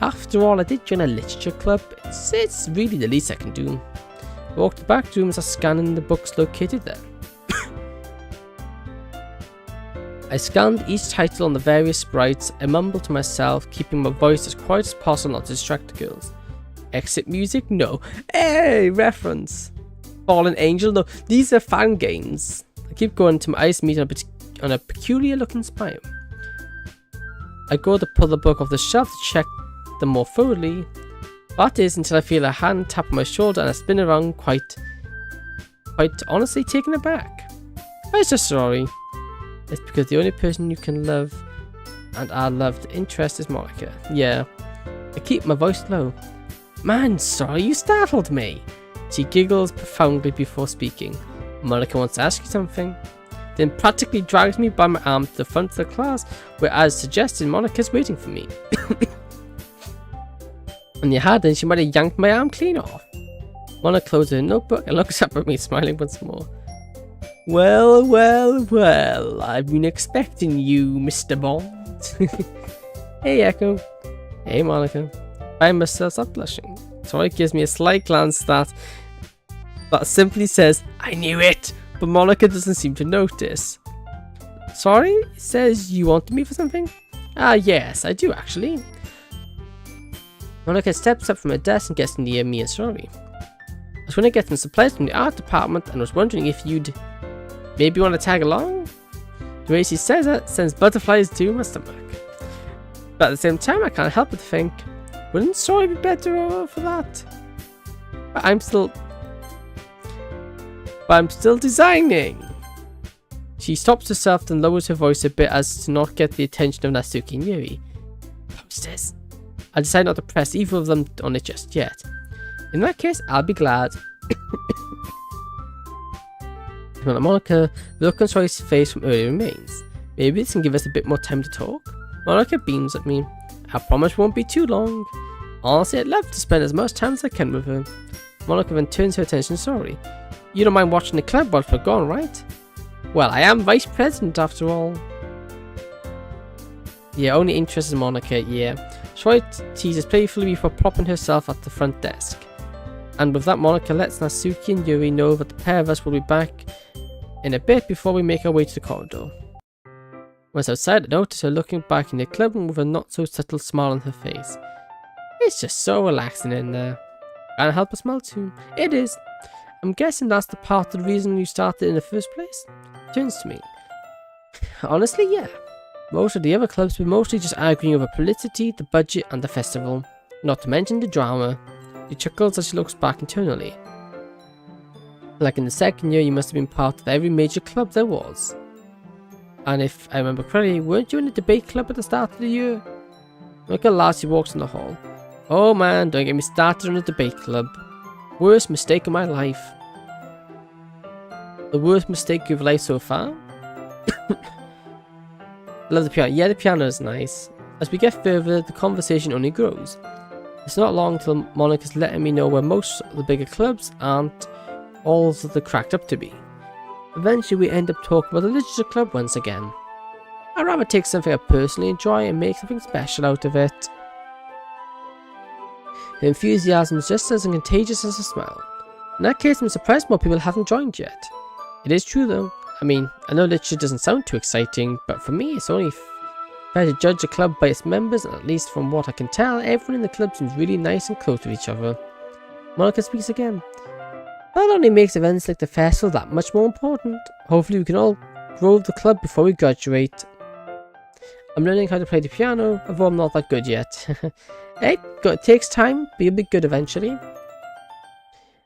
After all, I did join a literature club. It's really the least I can do. I walked to the back room as I scanned the books located there. I scanned each title on the various sprites. I mumbled to myself, keeping my voice as quiet as possible not to distract the girls. Exit music? No. Hey, reference. Fallen Angel? No. These are fan games. I keep going to my eyes meet on a peculiar looking spire. I go to pull the book off the shelf to check them more thoroughly. That is until I feel a hand tap on my shoulder and I spin around quite honestly taken aback. I'm so sorry. It's because the only person you can love and are loved interest is Monika. Yeah. I keep my voice low. Man, sorry, you startled me. She giggles profoundly before speaking. Monika wants to ask you something. Then practically drags me by my arm to the front of the class, where as suggested Monika's waiting for me. On the other hand, she might have yanked my arm clean off. Monika closes her notebook and looks up at me, smiling once more. Well, I've been expecting you, Mr. Bond. Hey, Echo. Hey, Monika. I myself stop blushing. Tori gives me a slight glance that simply says, I knew it, but Monika doesn't seem to notice. Sorry? Says you wanted me for something? Ah, yes, I do actually. Monika steps up from her desk and gets near me and Sorry. I was going to get some supplies from the art department and was wondering if you'd maybe want to tag along? The way she says it sends butterflies to my stomach. But at the same time, I can't help but think, wouldn't Sorry be better for that? But I'm still designing. She stops herself and lowers her voice a bit as to not get the attention of Natsuki and Yuri. Posters. I decide not to press either of them on it just yet. In that case, I'll be glad. Monika, the look on Sorry's face from earlier remains. Maybe this can give us a bit more time to talk? Monika beams at me. I promise won't be too long. Honestly, I'd love to spend as much time as I can with her. Monika then turns her attention to Sorry. You don't mind watching the club while we're gone, right? Well, I am vice president after all. Yeah, only interest in Monika, yeah. Sorry teases playfully before plopping herself at the front desk. And with that, Monika lets Natsuki and Yuri know that the pair of us will be back in a bit before we make our way to the corridor. Once outside, I notice her looking back in the clubroom with a not so subtle smile on her face. It's just so relaxing in there. Can't help but smile too. It is. I'm guessing that's the part of the reason you started in the first place? Turns to me. Honestly, yeah. Most of the other clubs were mostly just arguing over politicity, the budget, and the festival. Not to mention the drama. She chuckles as she looks back internally. Like in the second year, you must have been part of every major club there was. And if I remember correctly, weren't you in the debate club at the start of the year? Look at Lassie walks in the hall. Oh man, don't get me started on the debate club. Worst mistake of my life. The worst mistake you've life so far? Love the piano. Yeah, the piano is nice. As we get further, the conversation only grows. It's not long till Monika's letting me know where most of the bigger clubs aren't all that they're cracked up to be. Eventually we end up talking about the literature club once again. I'd rather take something I personally enjoy and make something special out of it. Her enthusiasm is just as contagious as a smile. In that case, I'm surprised more people haven't joined yet. It is true though. I mean, I know literature doesn't sound too exciting, but for me it's only fair to judge a club by its members, and at least from what I can tell, everyone in the club seems really nice and close with each other. Monika speaks again. That only makes events like the festival that much more important. Hopefully we can all grow the club before we graduate. I'm learning how to play the piano, although I'm not that good yet. It takes time, but you'll be good eventually.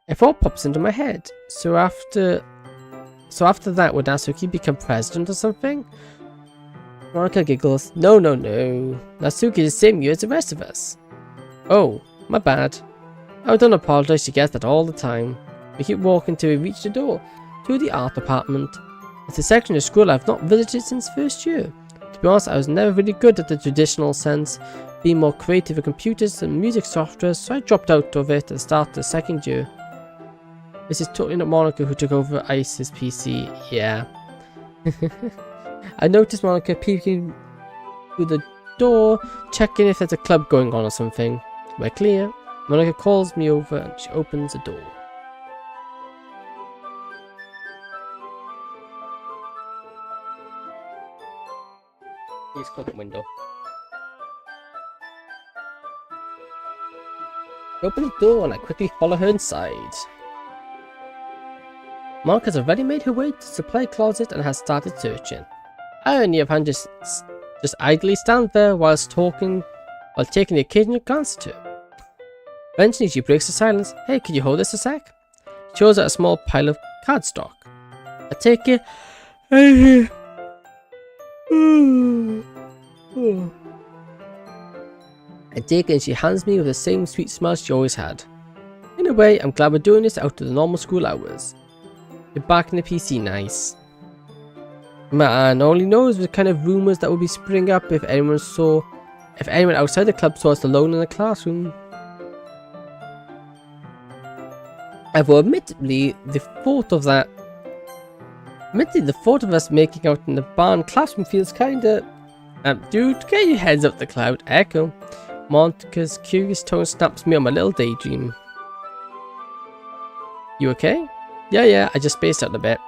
A thought pops into my head. So after that, would Natsuki become president or something? Monika giggles. No. Natsuki is the same year as the rest of us. Oh, my bad. I don't apologize, she gets that all the time. We keep walking till we reach the door to the art department. It's a section of school I've not visited since first year. To be honest, I was never really good at the traditional sense, being more creative with computers and music software, so I dropped out of it at the start of the second year. This is totally not Monika who took over Ice's PC, yeah. I noticed Monika peeking through the door, checking if there's a club going on or something. We're clear. Monika calls me over and she opens the door. Please close the window. She opens the door and I quickly follow her inside. Monika's already made her way to the supply closet and has started searching. I, on the other hand, just idly stand there whilst talking, while taking the occasional glance at her. Eventually she breaks the silence. Hey, can you hold this a sec? She shows out a small pile of cardstock. I take it. I take it and she hands me with the same sweet smile she always had. In a way, I'm glad we're doing this out of the normal school hours. You're back in the PC, nice. Man, only knows the kind of rumours that would be springing up if anyone outside the club saw us alone in the classroom. Although admittedly, the thought of us making out in the barn classroom feels kinda... dude, get your heads up the cloud. Echo. Monika's curious tone snaps me on my little daydream. You okay? Yeah, I just spaced out a bit.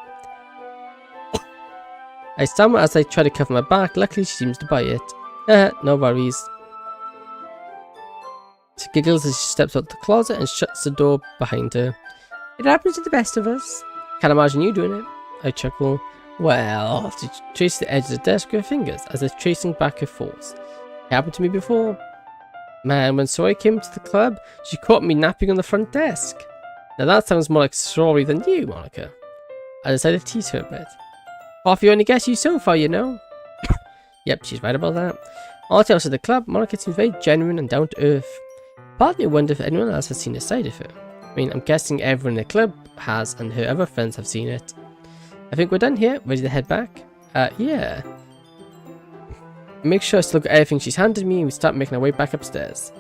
I stammer as I try to cover my back. Luckily she seems to buy it. No worries. She giggles as she steps out the closet and shuts the door behind her. It happens to the best of us. Can't imagine you doing it. I chuckle. Well, she traces the edge of the desk with her fingers as if tracing back her thoughts. It happened to me before. Man, when Sori came to the club, she caught me napping on the front desk. Now that sounds more like Sori than you, Monika. I decided to tease her a bit. Half you only guess you so far, you know. Yep, she's right about that. All else at the club, Monika seems very genuine and down to earth. Part of me wonders if anyone else has seen a side of her. I mean, I'm guessing everyone in the club has, and her other friends have seen it. I think we're done here. Ready to head back? Yeah. Make sure I still got everything she's handed me and we start making our way back upstairs.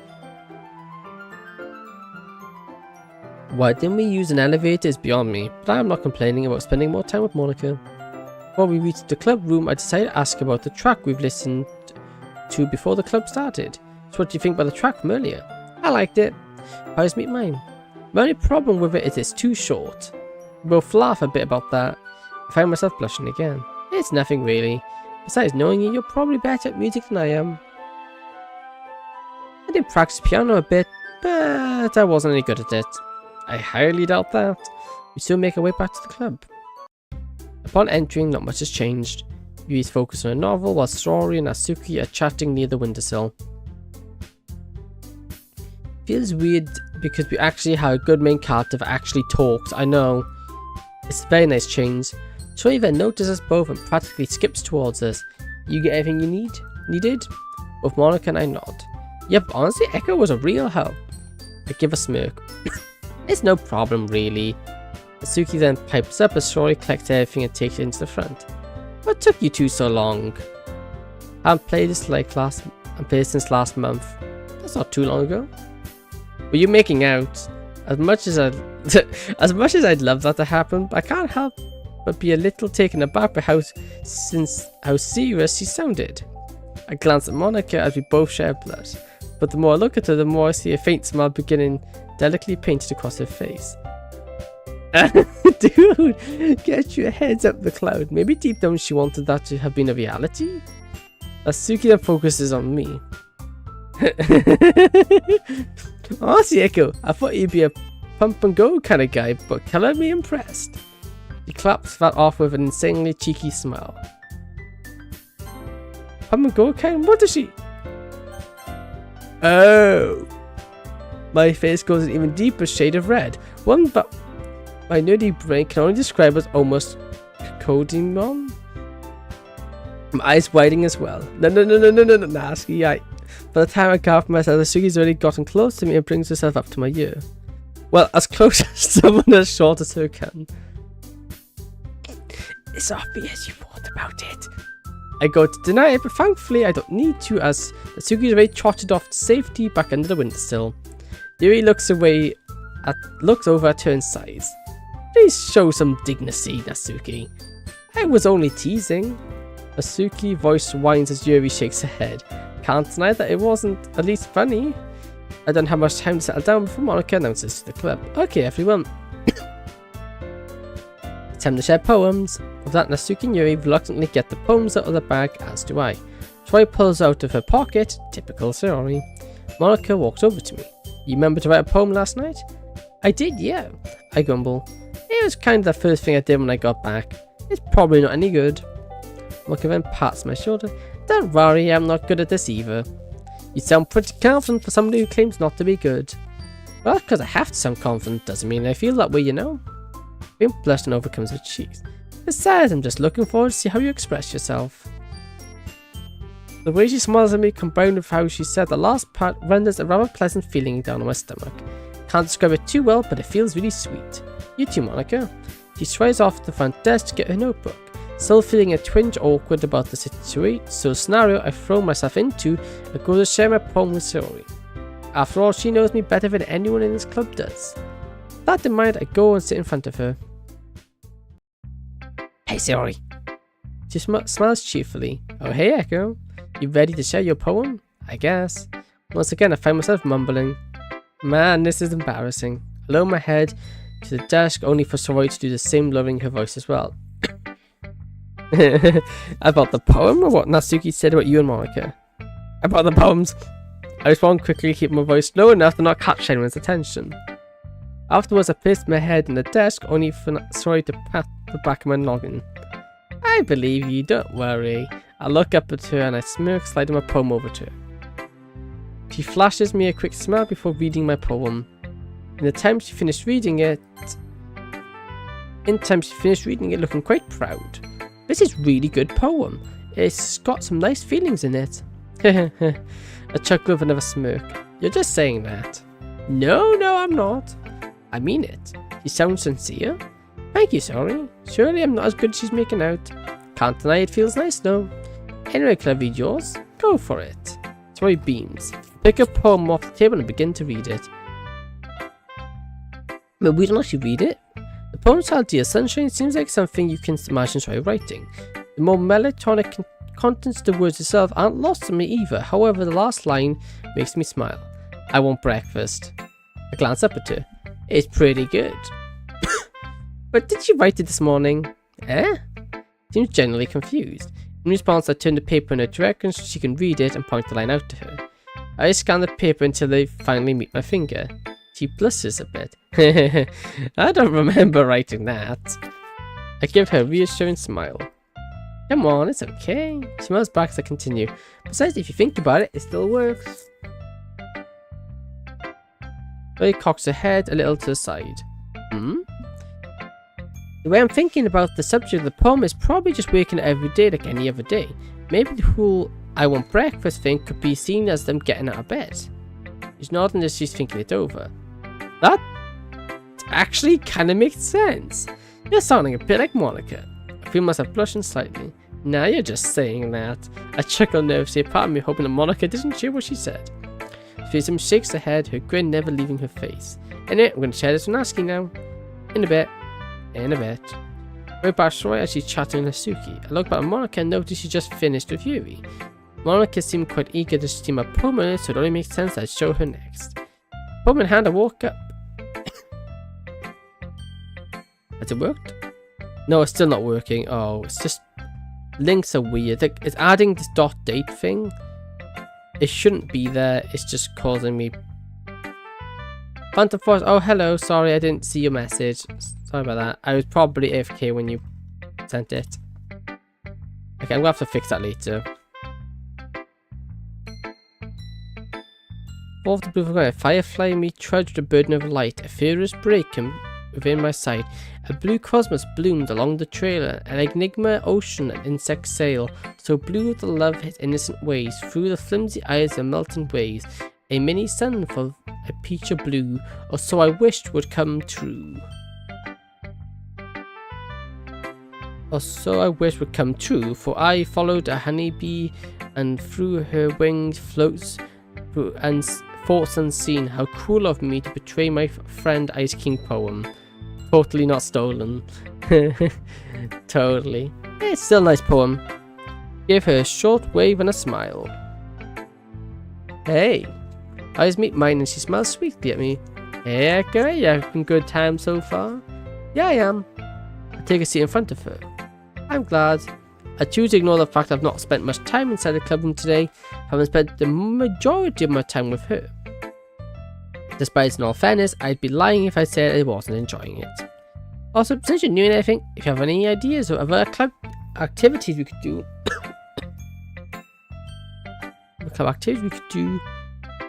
Why didn't we use an elevator is beyond me, but I am not complaining about spending more time with Monika. Before we reached the club room, I decided to ask about the track we've listened to before the club started. So what do you think about the track from earlier? I liked it. How's meet mine? My only problem with it is it's too short. We both laugh a bit about that. I find myself blushing again. It's nothing really. Besides, knowing you, you're probably better at music than I am. I did practice piano a bit, but I wasn't any good at it. I highly doubt that. We still make our way back to the club. Upon entering, not much has changed. Yui's focused on a novel while Sori and Natsuki are chatting near the windowsill. Feels weird because we actually have a good main character that actually talks, I know. It's a very nice change. Sori then notices us both and practically skips towards us. You get everything you needed? Both Monika and I nod. Yep, honestly, Echo was a real help. I give a smirk. It's no problem really. Suki then pipes up as Saori collects everything and takes it into the front. What took you two so long? I haven't played this since last month. That's not too long ago. Were you making out? As much as I'd love that to happen, I can't help but be a little taken aback by how serious she sounded. I glanced at Monika as we both shared blood, but the more I look at her, the more I see a faint smile beginning delicately painted across her face. Dude, get your heads up the cloud. Maybe deep down she wanted that to have been a reality? As Suki then focuses on me. Honestly, Echo, I thought you'd be a pump and go kind of guy, but color me impressed. He claps that off with an insanely cheeky smile. Pump and go kind? What is she? Oh. My face goes an even deeper shade of red. One but my nerdy brain can only describe as almost coding mom. My eyes widening as well. No, nasty. By the time I gather myself, Suki's already gotten close to me and brings herself up to my ear. Well, as close as someone as short as her can. It's obvious you thought about it. I go to deny it, but thankfully I don't need to, as Suki's already trotted off to safety back under the windowsill. Yuri looks over at her and sighs. Please show some dignity, Natsuki. I was only teasing. Natsuki's voice whines as Yuri shakes her head. Can't deny that it wasn't at least funny. I don't have much time to settle down before Monika announces to the club. Okay, everyone. Time to share poems. With that, Natsuki and Yuri reluctantly get the poems out of the bag, as do I. Troy pulls out of her pocket, typical Saori. Monika walks over to me. You remember to write a poem last night? I did, yeah. I grumble. It was kind of the first thing I did when I got back. It's probably not any good. Monika then pats my shoulder. Don't worry, I'm not good at this either. You sound pretty confident for somebody who claims not to be good. Well, because I have to sound confident doesn't mean I feel that way, you know. Being blushed and overcomes her cheeks. Besides, I'm just looking forward to see how you express yourself. The way she smiles at me combined with how she said the last part renders a rather pleasant feeling down on my stomach. Can't describe it too well, but it feels really sweet. You too, Monika. She strides off to the front desk to get her notebook. Still feeling a twinge awkward about the scenario I've thrown myself into, I go to share my poem with Saori. After all, she knows me better than anyone in this club does. That in mind, I go and sit in front of her. Hey Saori. She smiles cheerfully. Oh hey Echo. You ready to share your poem? I guess. Once again, I find myself mumbling. Man, this is embarrassing. I lower my head to the desk only for Saori to do the same, lowering her voice as well. About the poem or what Natsuki said about you and Monika? About the poems. I respond quickly, keep my voice low enough to not catch anyone's attention. Afterwards, I placed my head on the desk only for Saori to pat the back of my noggin. I believe you, don't worry. I look up at her and I smirk, sliding my poem over to her. She flashes me a quick smile before reading my poem. In the time she finished reading it, looking quite proud. This is really good poem. It's got some nice feelings in it. A chuckle with another smirk. You're just saying that. No, I'm not. I mean it. You sound sincere. Thank you, Saori. Surely I'm not as good as she's making out. Can't deny it feels nice though. Anyway, can I read yours? Go for it. Saori beams. Pick a poem off the table and begin to read it. But we don't actually read it. The poem titled Dear Sunshine seems like something you can imagine Saori writing. The more melancholic contents of the words itself aren't lost to me either. However, the last line makes me smile. I want breakfast. I glance up at her. It's pretty good. But did she write it this morning? Seems genuinely confused. In response, I turn the paper in her direction so she can read it and point the line out to her. I scan the paper until they finally meet my finger. She blushes a bit. I don't remember writing that. I give her a reassuring smile. Come on, it's okay. She smiles back as I continue. Besides, if you think about it, it still works. Ray cocks her head a little to the side. The way I'm thinking about the subject of the poem is probably just waking up every day like any other day. Maybe the whole I want breakfast thing could be seen as them getting out of bed. She's nodding as she's thinking it over. That actually kind of makes sense. You're sounding a bit like Monika. I feel myself blushing slightly. Now you're just saying that. I chuckle nervously, part of me hoping that Monika didn't hear what she said. Fearsome shakes her head, her grin never leaving her face. Anyway, I'm going to share this one asking now. In a bit. We're back right as she's chatting with Suki. I look back at Monika and notice she just finished with Yuri. Monika seemed quite eager to see my poem on it, so it only makes sense I'd show her next. Poem in hand, I walk up. Has it worked? No, it's still not working. Oh, it's just... links are weird. It's adding this dot date thing. It shouldn't be there. It's just causing me... Phantom Force. Oh, hello. Sorry, I didn't see your message. Sorry about that. I was probably AFK when you sent it. Okay, I'm gonna have to fix that later. Off the blue sky, a firefly and me trudge the burden of light. A furious break within my sight. A blue cosmos bloomed along the trailer. An enigma ocean and insects sail. So blue the love his innocent ways. Through the flimsy eyes of melting waves. A mini sun for a peach of blue. Or so I wished would come true. Or so I wished would come true. For I followed a honeybee. And through her wings floats through and thoughts unseen. How cruel of me to betray my friend Ice King poem. Totally not stolen. Totally. It's still a nice poem. Give her a short wave and a smile. Hey. Eyes meet mine and she smiles sweetly at me. Hey, girl, you having a good time so far? Yeah, I am. I take a seat in front of her. I'm glad. I choose to ignore the fact I've not spent much time inside the club room today, having spent the majority of my time with her. Despite in all fairness, I'd be lying if I said I wasn't enjoying it. Also, since you're new and everything, if you have any ideas of other club activities we could do,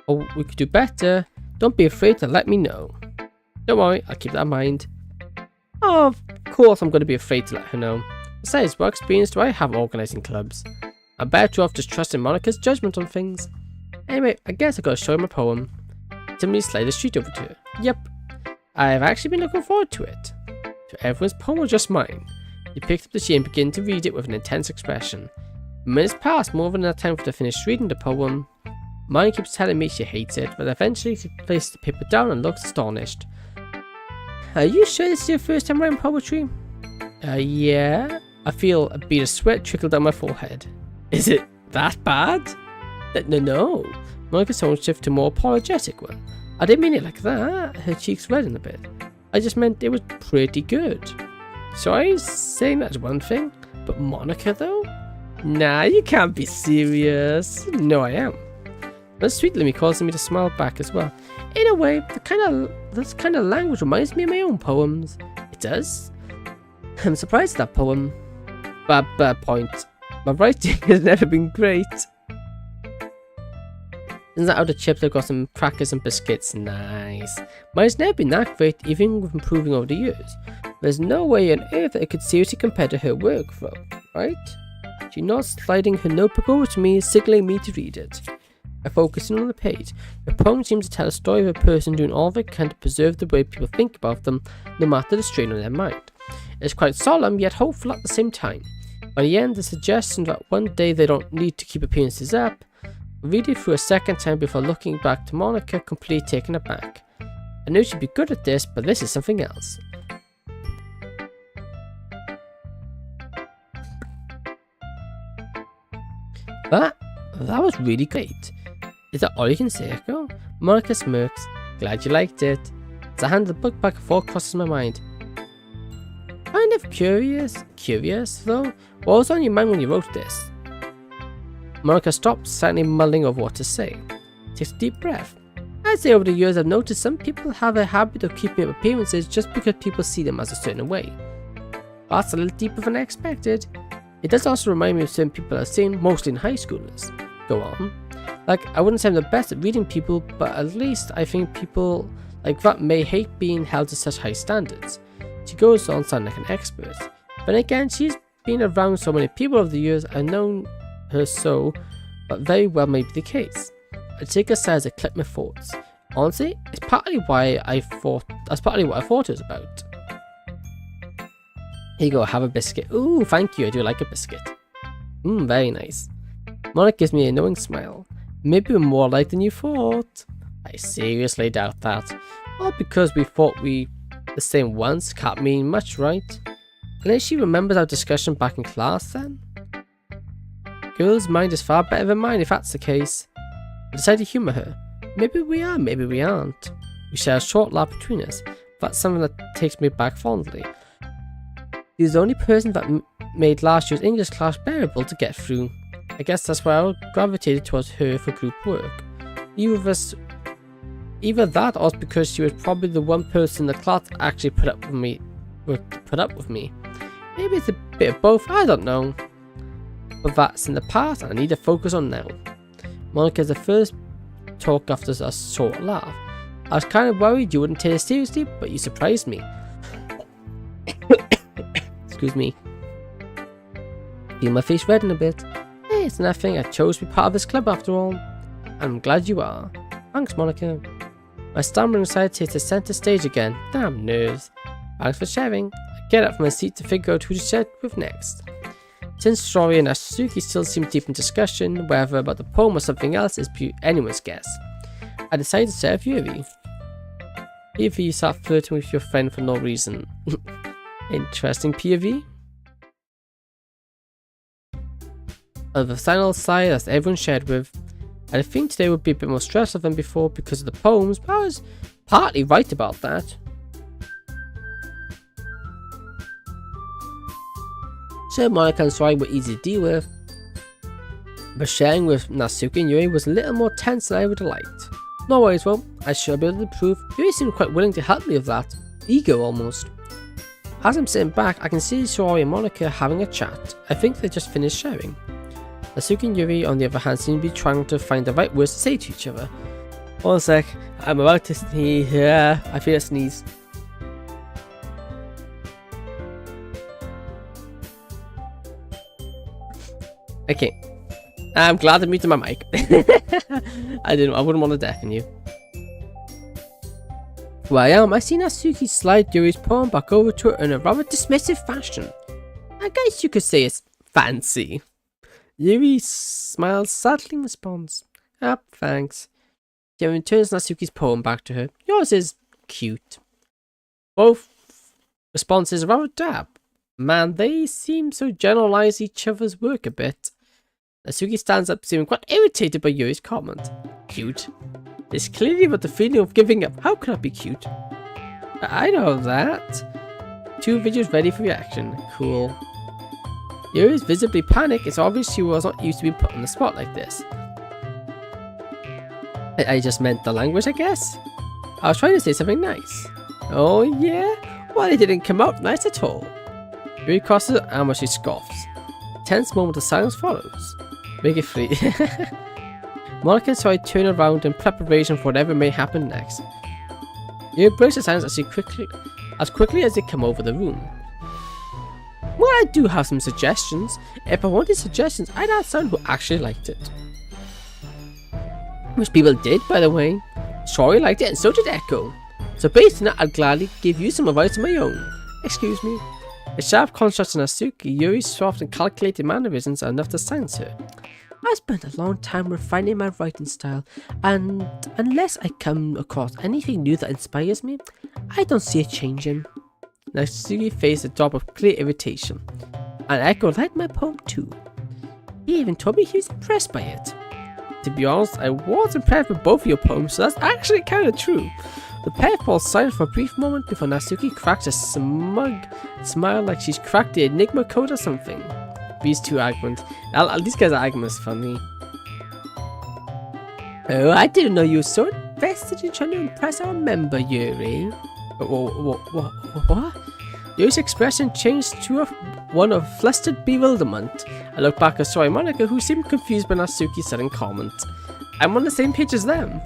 or we could do better, don't be afraid to let me know. Don't worry, I'll keep that in mind. Oh, of course I'm going to be afraid to let her know. Besides, what experience do I have organising clubs? I'm better off just trusting Monika's judgment on things. Anyway, I guess I gotta show her my poem. Timidly slide the street over to her. Yep, I've actually been looking forward to it. So everyone's poem was just mine. He picked up the sheet and began to read it with an intense expression. Minutes passed, more than enough time for her to finish reading the poem. Mine keeps telling me she hates it, but eventually she places the paper down and looks astonished. Are you sure this is your first time writing poetry? Yeah. I feel a bead of sweat trickle down my forehead. Is it that bad? No. Monika's tone shifted to a more apologetic one. I didn't mean it like that. Her cheeks reddened a bit. I just meant it was pretty good. Sorry, saying that's one thing, but Monika though? Nah, you can't be serious. No, I am. That's sweetly me causing me to smile back as well. In a way, this kind of language reminds me of my own poems. It does. I'm surprised at that poem. Bad point. My writing has never been great. Isn't that out of chips? I've got some crackers and biscuits. Nice. Mine's never been that great, even with improving over the years. There's no way on earth that it could seriously compare to her work, though, right? She nods, sliding her notebook over to me, signaling me to read it. I focus in on the page. The poem seems to tell a story of a person doing all they can to preserve the way people think about them, no matter the strain on their mind. It's quite solemn, yet hopeful at the same time. By the end, the suggestion that one day they don't need to keep appearances up. Read it through a second time before looking back to Monika, completely taken aback. I knew she'd be good at this, but this is something else. That was really great. Is that all you can say, Echo? Monika smirks. Glad you liked it. As I hand the book back, a thought crosses my mind. Kind of curious though. What was on your mind when you wrote this? Monika stops, silently mumbling over what to say. Takes a deep breath. I'd say over the years I've noticed some people have a habit of keeping up appearances just because people see them as a certain way. That's a little deeper than I expected. It does also remind me of certain people I've seen, mostly in high schoolers. Go on. Like, I wouldn't say I'm the best at reading people, but at least I think people like that may hate being held to such high standards. She goes on sounding like an expert. But again, she's been around so many people over the years, I've known her so, but very well may be the case. I take a sigh as I collect my thoughts. Honestly, it's partly why I thought that's partly what I thought it was about. Here you go, have a biscuit. Ooh, thank you, I do like a biscuit. Very nice. Monika gives me a knowing smile. Maybe we're more alike than you thought. I seriously doubt that. All because we thought we the same once can't mean much, right? Unless she remembers our discussion back in class then? Girl's mind is far better than mine if that's the case. I decided to humour her. Maybe we are, maybe we aren't. We share a short laugh between us. That's something that takes me back fondly. She was the only person that made last year's English class bearable to get through. I guess that's why I gravitated towards her for group work. Either that or it's because she was probably the one person in the class that actually put up with me. Maybe it's a bit of both, I don't know. But that's in the past and I need to focus on now. Monika's the first talk after a short laugh. I was kind of worried you wouldn't take it seriously, but you surprised me. Excuse me. Feel my face redden a bit. Hey, it's nothing, I chose to be part of this club after all. I'm glad you are. Thanks, Monika. My stammering side takes the centre stage again. Damn nerves. Thanks for sharing. I get up from my seat to figure out who to chat with next. Since Shori and Natsuki still seem deep in discussion, whether about the poem or something else is anyone's guess, I decided to serve Yuri. Either you start flirting with your friend for no reason. Interesting POV. On the final side, as everyone shared with, I think today would be a bit more stressful than before because of the poems, but I was partly right about that. Sure, Monika and Sori were easy to deal with, but sharing with Natsuki and Yuri was a little more tense than I would have liked. No worries, well, I should be able to prove Yuri seemed quite willing to help me with that. Ego almost. As I'm sitting back, I can see Sori and Monika having a chat. I think they just finished sharing. Natsuki and Yuri, on the other hand, seem to be trying to find the right words to say to each other. One sec, I'm about to sneeze. Yeah, I feel a sneeze. Okay, I'm glad I muted my mic. I wouldn't want to deafen you. Well, I see Natsuki slide Yuri's poem back over to her in a rather dismissive fashion. I guess you could say it's fancy. Yuri smiles sadly in response. Thanks. Yuri turns Natsuki's poem back to her. Yours is cute. Both responses are rather dab. Man, they seem to generalize each other's work a bit. Natsuki stands up, seeming quite irritated by Yuri's comment. Cute. It's clearly about the feeling of giving up. How could I be cute? I know that. 2 videos ready for reaction. Cool. Yuri is visibly panicked. It's obvious she was not used to being put on the spot like this. I just meant the language, I guess? I was trying to say something nice. Oh yeah? Well, it didn't come out nice at all. Yuri crosses her arm as she scoffs. A tense moment of silence follows. Make it free. Monika and Sori turn around in preparation for whatever may happen next. Yuri breaks the silence as quickly as they come over the room. Well, I do have some suggestions. If I wanted suggestions, I'd ask someone who actually liked it. Which people did, by the way. Sori liked it and so did Echo. So based on that, I'd gladly give you some advice of my own. Excuse me. A sharp contrast to Natsuki, Yuri's soft and calculated mannerisms are enough to silence her. I spent a long time refining my writing style, and unless I come across anything new that inspires me, I don't see it changing. Natsuki faced a drop of clear irritation, and Echo liked my poem too. He even told me he was impressed by it. To be honest, I was impressed with both of your poems, so that's actually kind of true. The pair fall silent for a brief moment before Natsuki cracks a smug smile like she's cracked the Enigma code or something. These two arguments. These guys' arguments funny. Oh, I didn't know you were so invested in trying to impress our member, Yuri. What? Yuri's expression changed to one of flustered bewilderment. I looked back at Sori and Monika, who seemed confused by Natsuki's sudden comment. I'm on the same page as them.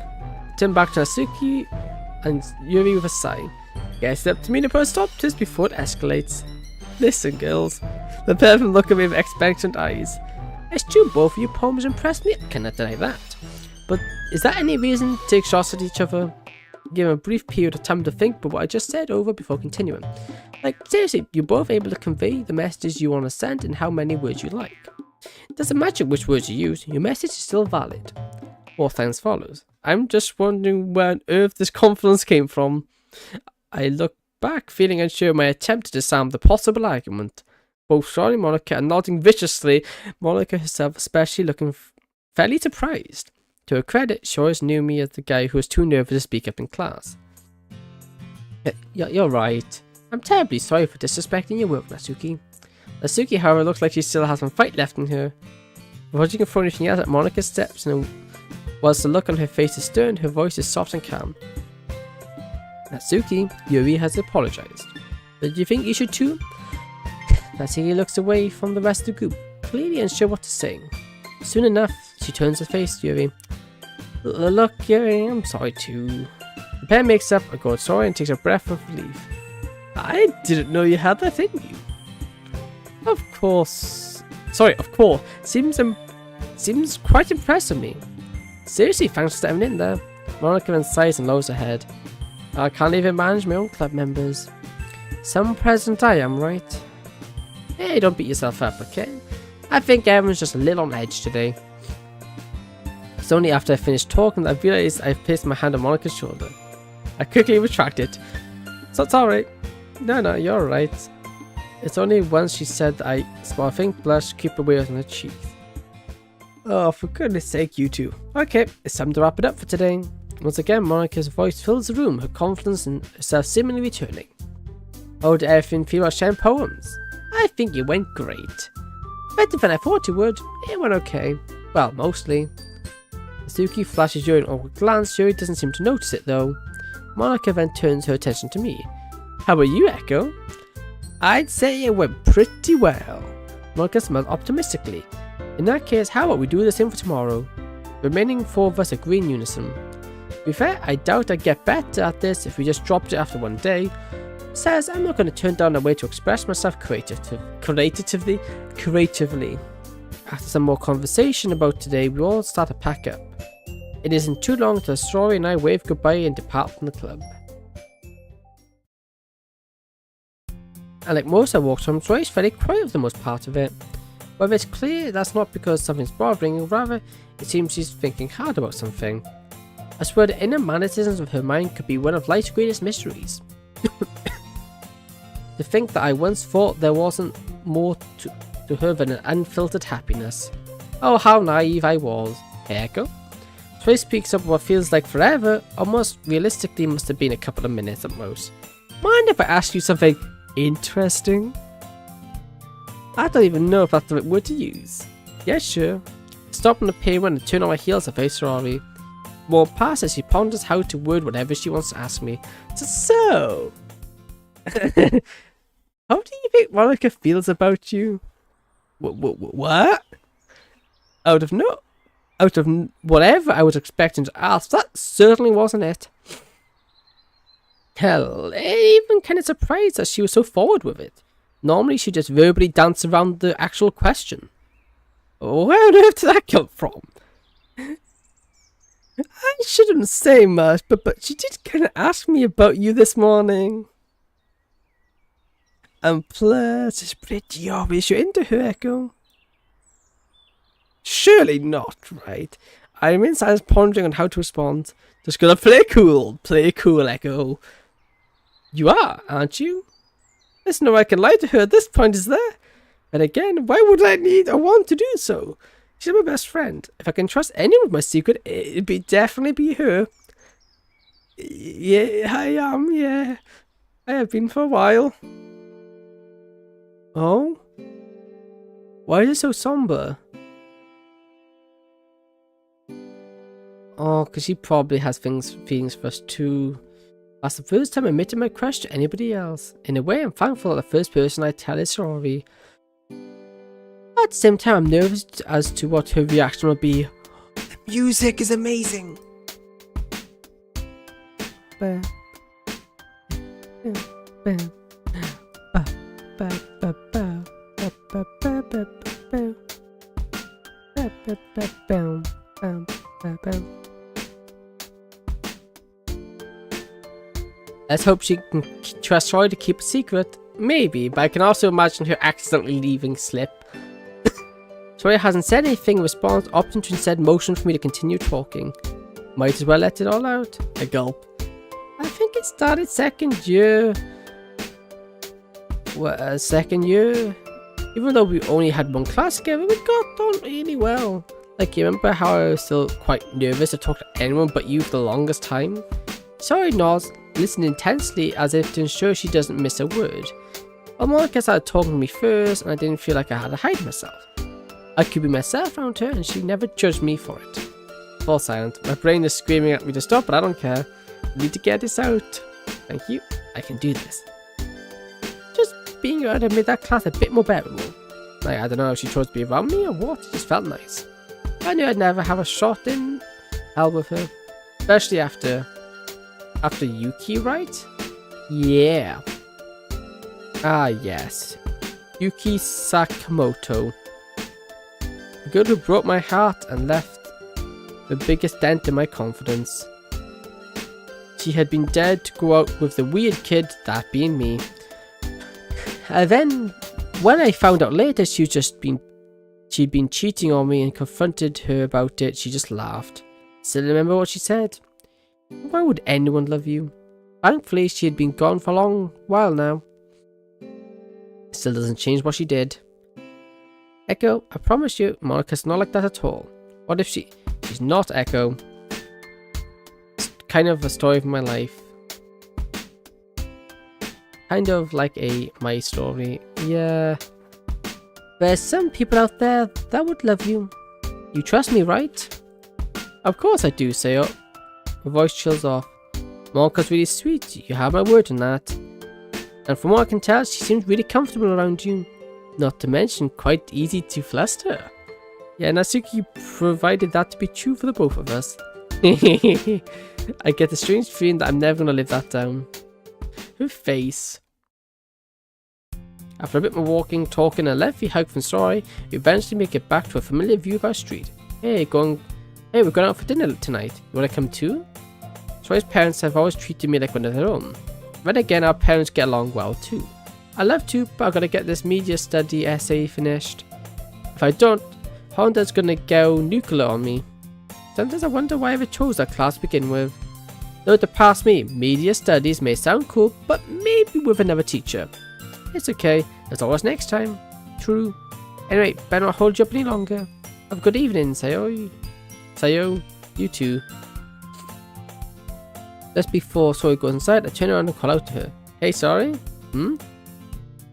Turn back to Natsuki and Yuri with a sigh. Guess it's up to me to put a stop to this before it escalates. Listen, girls. The pair of them look at me with expectant eyes. It's true, both of your poems impressed me, I cannot deny that. But is that any reason to take shots at each other? Give him a brief period of time to think about what I just said over before continuing. Like, seriously, you're both able to convey the messages you want to send in how many words you like. It doesn't matter which words you use, your message is still valid. More thanks follows. I'm just wondering where on earth this confidence came from. I look back, feeling unsure my attempt to disarm the possible argument. Both Sean and Monika are nodding viciously, Monika herself especially looking fairly surprised. To her credit, she always knew me as the guy who was too nervous to speak up in class. You're right. I'm terribly sorry for disrespecting your work, Natsuki. Natsuki, however, looks like she still has some fight left in her. Before she can throw anything else at Monika's steps, and whilst the look on her face is stern, her voice is soft and calm. Natsuki, Yuri has apologized. But do you think you should too? Natsuki looks away from the rest of the group, clearly unsure what to say. Soon enough, she turns her face to Yuri. Look, Yuri, I'm sorry too. The pair makes up a good sorry and takes a breath of relief. I didn't know you had that in you. Of course. Seems quite impressed with me. Seriously, thanks for stepping in there. Monika then sighs and lowers her head. I can't even manage my own club members. Some president I am, right? Hey, don't beat yourself up, okay? I think everyone's just a little on edge today. It's only after I finished talking that I realized I've placed my hand on Monika's shoulder. I quickly retract it. So it's alright. No, you're alright. It's only once she said that I saw a faint blush creep away on her cheek. Oh, for goodness sake, you two. Okay, it's time to wrap it up for today. Once again, Monika's voice fills the room, her confidence in herself seemingly returning. How did everything feel about sharing poems? I think it went great. Better than I thought it would. It went okay. Well, mostly. Natsuki flashes Yuri an awkward glance. Yuri doesn't seem to notice it though. Monika then turns her attention to me. How about you, Echo? I'd say it went pretty well. Monika smiled optimistically. In that case, how about we do the same for tomorrow? The remaining four of us agree in unison. To be fair, I doubt I'd get better at this if we just dropped it after one day. Says I'm not going to turn down a way to express myself creatively. After some more conversation about today, we all start to pack up. It isn't too long till Story and I wave goodbye and depart from the club. And like most, I walked home, so I was fairly quiet for the most part of it. But it's clear that's not because something's bothering, rather it seems she's thinking hard about something. I swear the inner mannerisms of her mind could be one of life's greatest mysteries. To think that I once thought there wasn't more to her than an unfiltered happiness. Oh, how naive I was. Hey, Echo? Sway speaks up what feels like forever, almost realistically must have been a couple of minutes at most. Mind if I ask you something interesting? I don't even know if that's the right word to use. Yeah, sure. Stop on the pavement and turn on my heels and face Rory. More past as she ponders how to word whatever she wants to ask me. So how do you think Monika feels about you? What? Out of whatever I was expecting to ask, that certainly wasn't it. Hell, even kind of surprised that she was so forward with it. Normally she just verbally dances around the actual question. Where on earth did that come from? I shouldn't say much, but she did kind of ask me about you this morning. And plus, it's pretty obvious you're into her, Echo. Surely not, right? I'm in silence pondering on how to respond. Just gonna play cool, Echo. You are, aren't you? There's no way I can lie to her at this point, is there? And again, why would I need or want to do so? She's my best friend. If I can trust anyone with my secret, it'd definitely be her. Yeah, I am, yeah. I have been for a while. Oh? Why is it so somber? Oh, because she probably has feelings for us too. That's the first time I admitted my crush to anybody else. In a way, I'm thankful that the first person I tell is Rory. At the same time, I'm nervous as to what her reaction will be. The music is amazing! Let's hope she can trust Roy to keep a secret. Maybe, but I can also imagine her accidentally leaving slip. Roy hasn't said anything in response, opting to instead motion for me to continue talking. Might as well let it all out. A gulp. I think it started second year. Well, second year? Even though we only had one class together, we got on really well. Like, you remember how I was still quite nervous to talk to anyone but you for the longest time? Sorry, nods, listened intensely as if to ensure she doesn't miss a word. Well, Monika started talking to me first, and I didn't feel like I had to hide myself. I could be myself around her, and she never judged me for it. Full silent. My brain is screaming at me to stop, but I don't care. I need to get this out. Thank you. I can do this. Just being around her made that class a bit more bearable. Like, I don't know if she chose to be around me or what, it just felt nice. I knew I'd never have a shot in hell with her. Especially after Yuki, right? Yeah. Ah, yes. Yuki Sakamoto. The girl who broke my heart and left the biggest dent in my confidence. She had been dared to go out with the weird kid, that being me. And then, when I found out later she'd been cheating on me and confronted her about it, she just laughed. Still remember what she said? Why would anyone love you? Thankfully, she had been gone for a long while now. Still doesn't change what she did. Echo, I promise you, Monika's not like that at all. What if she's not Echo? It's kind of a story of my life. Kind of like my story. Yeah. There's some people out there that would love you. You trust me, right? Of course I do, Sayo. Her voice chills off. Monika's really sweet, you have my word on that. And from what I can tell, she seems really comfortable around you. Not to mention, quite easy to fluster. Yeah, Natsuki provided that to be true for the both of us. I get the strange feeling that I'm never going to live that down. Her face. After a bit more walking, talking, and a lengthy hike from Story, we eventually make it back to a familiar view of our street. Hey, we're going out for dinner tonight. You want to come too? Story's parents have always treated me like one of their own. Then again, our parents get along well too. I love to, but I've got to get this media study essay finished. If I don't, Honda's going to go nuclear on me. Sometimes I wonder why I ever chose that class to begin with. Though to pass me, media studies may sound cool, but maybe with another teacher. It's okay, there's always next time. True. Anyway, better not hold you up any longer. Have a good evening, Sayo. Sayo, you too. Just before Sori goes inside, I turn around and call out to her. Hey, sorry?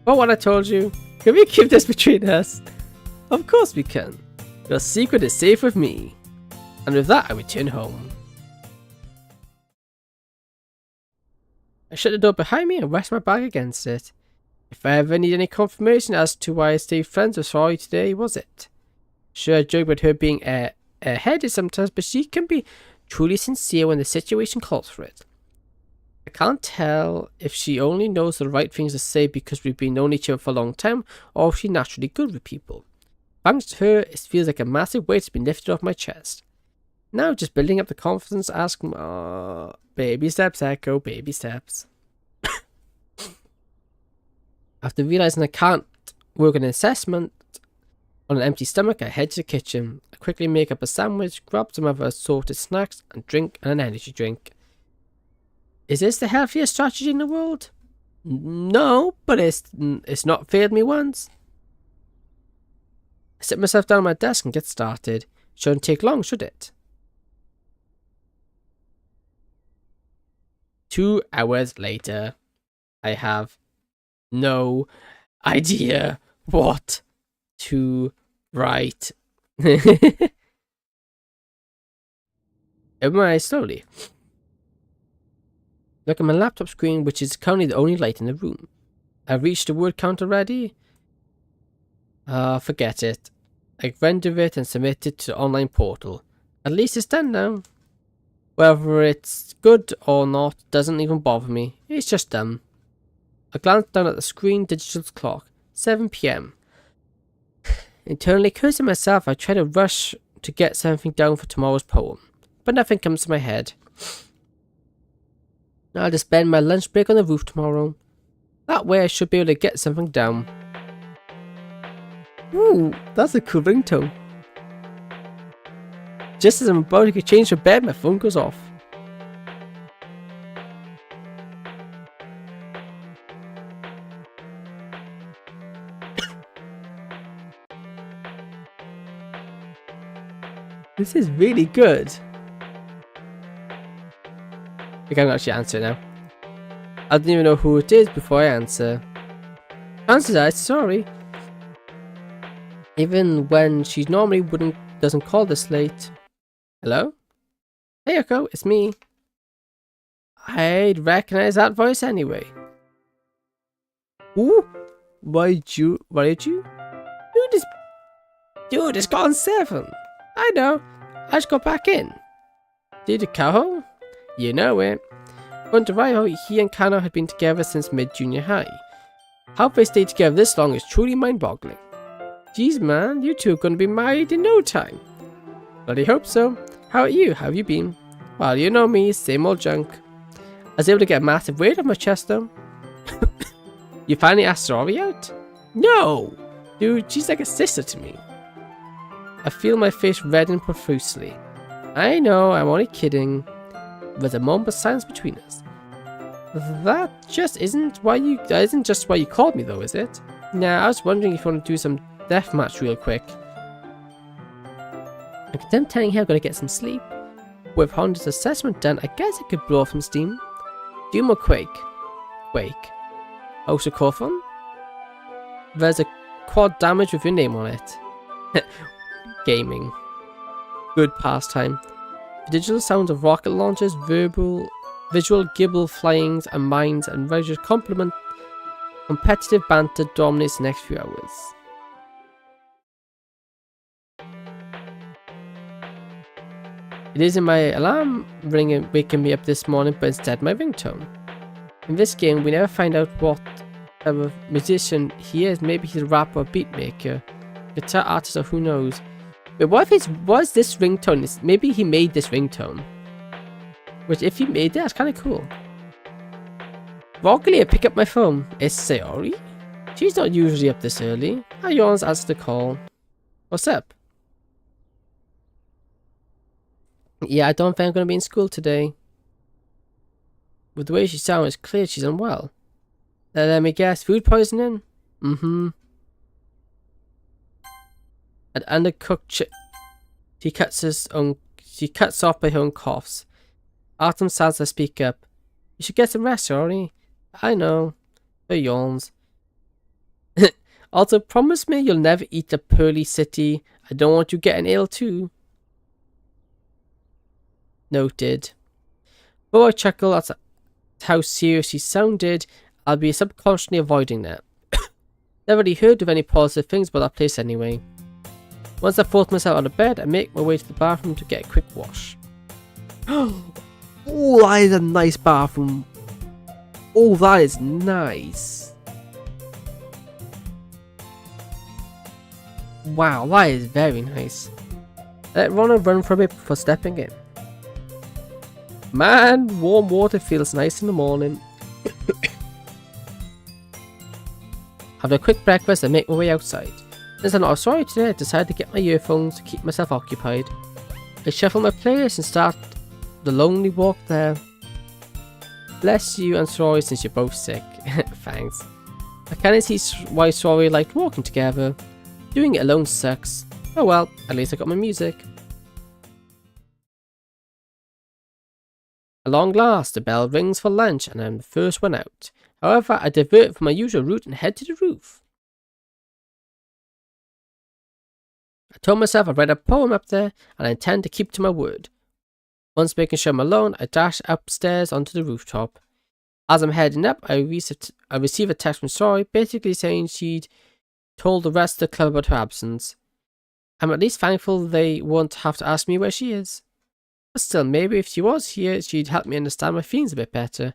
What I told you? Can we keep this between us? Of course we can. Your secret is safe with me. And with that, I return home. I shut the door behind me and rest my bag against it. If I ever need any confirmation as to why I stayed friends with Sori today, was it? Sure, I joke about her being airheaded sometimes, but she can be truly sincere when the situation calls for it. I can't tell if she only knows the right things to say because we've been known each other for a long time, or if she's naturally good with people. Thanks to her, it feels like a massive weight has been lifted off my chest. Now just building up the confidence to ask, baby steps, Echo, baby steps. After realizing I can't work an assessment on an empty stomach, I head to the kitchen. I quickly make up a sandwich, grab some other assorted snacks, and drink an energy drink. Is this the healthiest strategy in the world? No, but it's not failed me once. I sit myself down at my desk and get started. Shouldn't take long, should it? 2 hours later, I have no idea what to write. Open my eyes slowly. Look at my laptop screen, which is currently the only light in the room. I've reached the word count already. Forget it. I render it and submit it to the online portal. At least it's done now. Whether it's good or not doesn't even bother me. It's just done. I glance down at the screen digital clock. 7 PM. Internally cursing myself, I try to rush to get something down for tomorrow's poem. But nothing comes to my head. I'll just spend my lunch break on the roof tomorrow. That way I should be able to get something down. Ooh, that's a cool ringtone. Just as I'm about to change the bed, my phone goes off. This is really good. I can't actually answer now. I don't even know who it is before I answer. Chances are, sorry. Even when she normally doesn't call this late. Hello? Hey Echo, it's me. I'd recognize that voice anyway. Ooh, why did you? Dude, it's gone 7. I know. I just got back in. Did you go home? You know it. According to Ryo, he and Kano had been together since mid-junior high. How they stayed together this long is truly mind-boggling. Jeez man, you two are going to be married in no time. Bloody hope so. How are you? How have you been? Well, you know me, same old junk. I was able to get a massive weight off my chest though. You finally asked Rory out? No! Dude, she's like a sister to me. I feel my face redden profusely. I know, I'm only kidding. There's a moment of silence between us. That isn't just why you called me though, is it? Nah, I was wondering if you want to do some deathmatch real quick. I'm content telling you I've got to get some sleep. With Honda's assessment done, I guess I could blow off some steam. Doom or Quake? Quake. House of Corfun? There's a quad damage with your name on it. Gaming. Good pastime. The digital sounds of rocket launchers, visual gibble flyings and mines and visual competitive banter dominates the next few hours. It isn't my alarm ringing waking me up this morning, but instead my ringtone. In this game, we never find out what type of musician he is. Maybe he's a rapper or beat maker, guitar artist, or who knows. But what if was this ringtone? Maybe he made this ringtone. Which, if he made it, that's kind of cool. Vocally, I pick up my phone. It's Sayori. She's not usually up this early. I yawns answer the call. What's up? Yeah, I don't think I'm going to be in school today. With the way she sounds, it's clear she's unwell. Let me guess, food poisoning? Mm-hmm. An undercooked She cuts off by her own coughs. Autumn sounds to speak up. You should get some rest, Rory. I know. Her yawns. Also, promise me you'll never eat a pearly city. I don't want you getting ill too. Noted. Though I chuckle at how serious she sounded, I'll be subconsciously avoiding that. Never really heard of any positive things about that place anyway. Once I force myself out of bed, I make my way to the bathroom to get a quick wash. Oh, that is a nice bathroom. Oh, that is nice. Wow, that is very nice. Let Rona run for a bit before stepping in. Man, warm water feels nice in the morning. Have a quick breakfast and make my way outside. Since I'm not sorry today, I decided to get my earphones to keep myself occupied. I shuffle my playlist and start the lonely walk there. Bless you and sorry since you're both sick. Thanks. I kinda see why sorry liked walking together. Doing it alone sucks. Oh well, at least I got my music. At long last, the bell rings for lunch and I'm the first one out. However, I divert from my usual route and head to the roof. I told myself I'd write a poem up there and I intend to keep to my word. Once making sure I'm alone, I dash upstairs onto the rooftop. As I'm heading up, I receive a text from Sorry, basically saying she'd told the rest of the club about her absence. I'm at least thankful they won't have to ask me where she is. But still, maybe if she was here, she'd help me understand my feelings a bit better.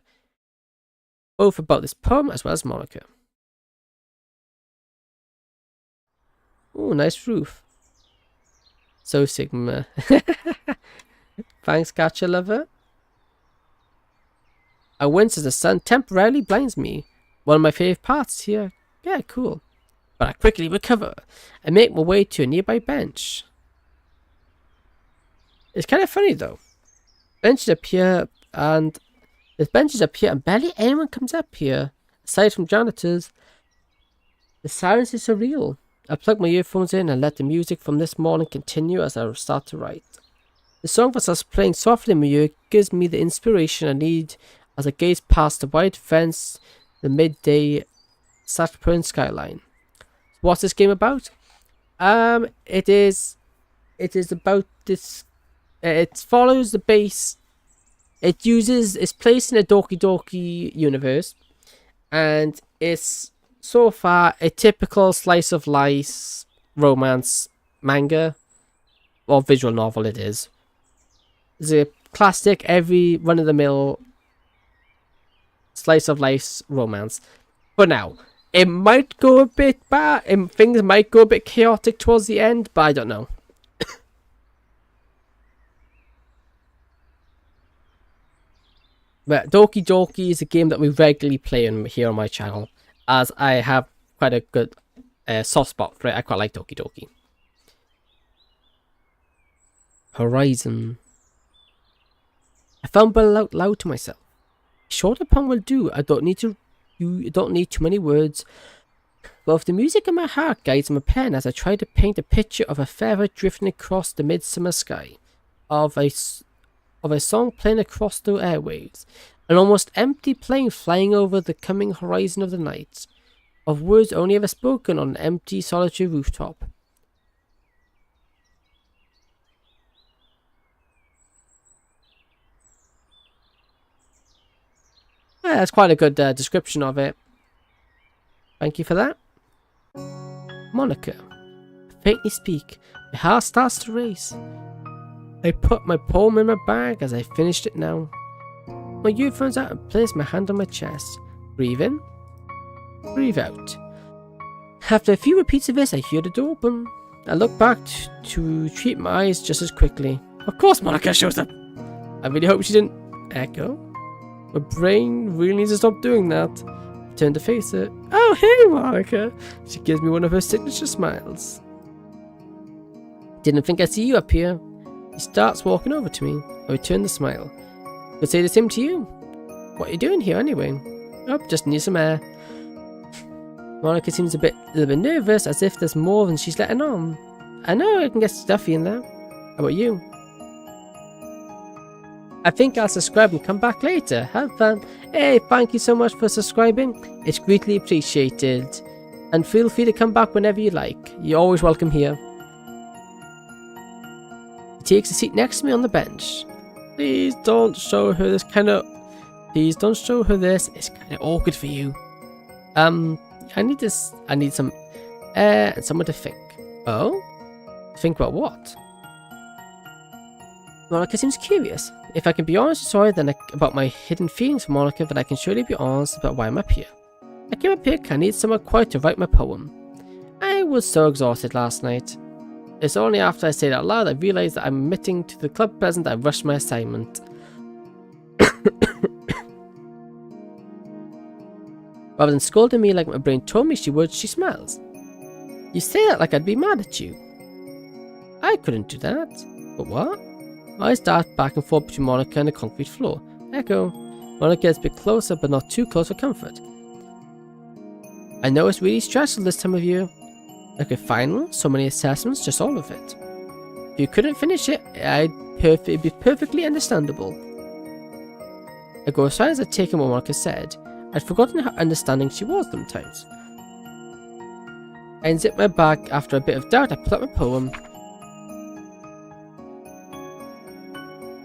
Both about this poem as well as Monika. Ooh, nice roof. So Sigma. Thanks, Gacha Lover. I wince as the sun temporarily blinds me. One of my favorite parts here. Yeah, cool. But I quickly recover and make my way to a nearby bench. It's kind of funny though. Benches appear and there's benches up here and barely anyone comes up here. Aside from janitors, the silence is surreal. I plug my earphones in and let the music from this morning continue as I start to write. The song that starts playing softly in my ear gives me the inspiration I need as I gaze past the white fence, the midday Saturn skyline. What's this game about? It is about this. It follows the base. It's placed in a Doki Doki universe, and it's so far a typical slice of life romance manga or visual novel. It is. It's a classic, every run of the mill slice of life romance. But now, it might go a bit bad, and things might go a bit chaotic towards the end, but I don't know. But Doki Doki is a game that we regularly play here on my channel, as I have quite a good soft spot for it. I quite like Doki Doki. Horizon. I fumble out loud to myself. Short upon will do. You don't need too many words. But if the music in my heart guides my pen as I try to paint a picture of a feather drifting across the midsummer sky, of a song playing across the airwaves, an almost empty plane flying over the coming horizon of the night, of words only ever spoken on an empty, solitary rooftop. Yeah, that's quite a good description of it. Thank you for that. Monika. I faintly speak. My heart starts to race. I put my poem in my bag as I finished it now. My earphones out and place my hand on my chest. Breathe in. Breathe out. After a few repeats of this, I hear the door open. I look back to treat my eyes just as quickly. Of course Monika shows up. I really hope she didn't echo. My brain really needs to stop doing that. I turn to face her. Oh, hey, Monika. She gives me one of her signature smiles. Didn't think I'd see you up here. She starts walking over to me. I return the smile. Could say the same to you. What are you doing here anyway? Oh, just need some air. Monika seems a little bit nervous, as if there's more than she's letting on. I know I can get stuffy in there. How about you? I think I'll subscribe and come back later. Have fun. Hey, thank you so much for subscribing. It's greatly appreciated. And feel free to come back whenever you like. You're always welcome here. He takes a seat next to me on the bench. Please don't show her this Please don't show her this. It's kind of awkward for you. I need this. I need some air and someone to think. Oh? Think about what? Monika seems curious. If I can be honest with her about my hidden feelings for Monika, then I can surely be honest about why I'm up here. I came up here because I need somewhere quiet to write my poem. I was so exhausted last night. It's only after I said it out loud I realised that I'm admitting to the club president that I rushed my assignment. Rather than scolding me like my brain told me she would, she smiles. You say that like I'd be mad at you. I couldn't do that. But what? My eyes dart back and forth between Monika and the concrete floor. Echo. Monika gets a bit closer, but not too close for comfort. I know it's really stressful this time of year. Like a final, so many assessments, just all of it. If you couldn't finish it, it'd be perfectly understandable. I go as far as I'd taken what Monika said. I'd forgotten how understanding she was sometimes. I unzip my bag. After a bit of doubt, I pull out my poem.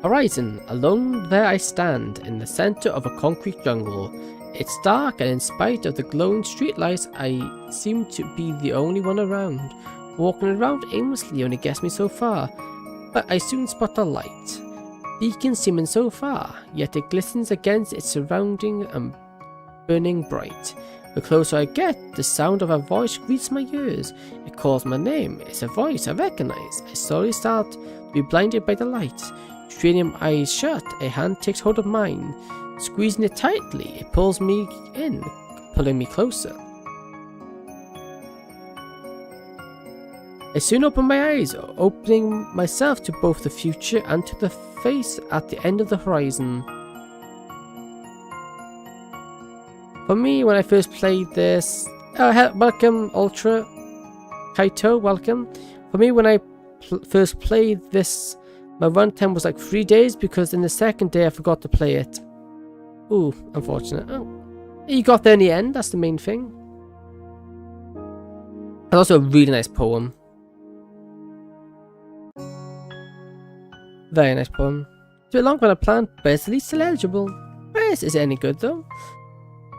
Horizon. Alone there I stand, in the center of a concrete jungle. It's dark, and in spite of the glowing streetlights, I seem to be the only one around. Walking around aimlessly only gets me so far, but I soon spot a light. Beacon seeming so far, yet it glistens against its surrounding and burning bright. The closer I get, the sound of a voice greets my ears. It calls my name. It's a voice I recognize. I slowly start to be blinded by the light. Straining my eyes shut, a hand takes hold of mine. Squeezing it tightly, it pulls me in, pulling me closer. I soon open my eyes, opening myself to both the future and to the face at the end of the horizon. For me, when I first played this... welcome, Ultra. Kaito, welcome. For me, when I first played this, my runtime was like 3 days, because in the second day I forgot to play it. Ooh, unfortunate. Oh, you got there in the end, that's the main thing. It's also a really nice poem. Very nice poem. It's a bit longer than I planned, but it's at least still eligible. Is it any good though?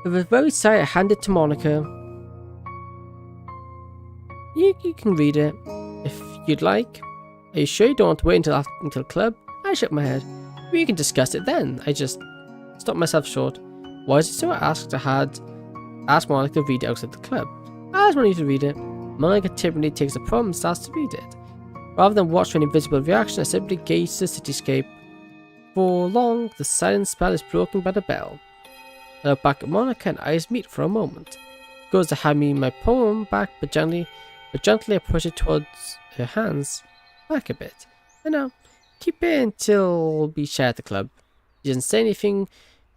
With a very sigh, I hand it to Monika. You can read it, if you'd like. Are you sure you don't want to wait until club? I shook my head. We can discuss it then. I just stopped myself short. Why is it so? I asked Monika to read it outside the club. I asked Monika to read it. Monika typically takes the poem and starts to read it. Rather than watch for any visible reaction, I simply gaze to the cityscape. For long, the silent spell is broken by the bell. I look back at Monika and eyes meet for a moment. She goes to hand me my poem back, but gently I push it towards her hands. Back a bit. I know. Keep it until we share at the club. She doesn't say anything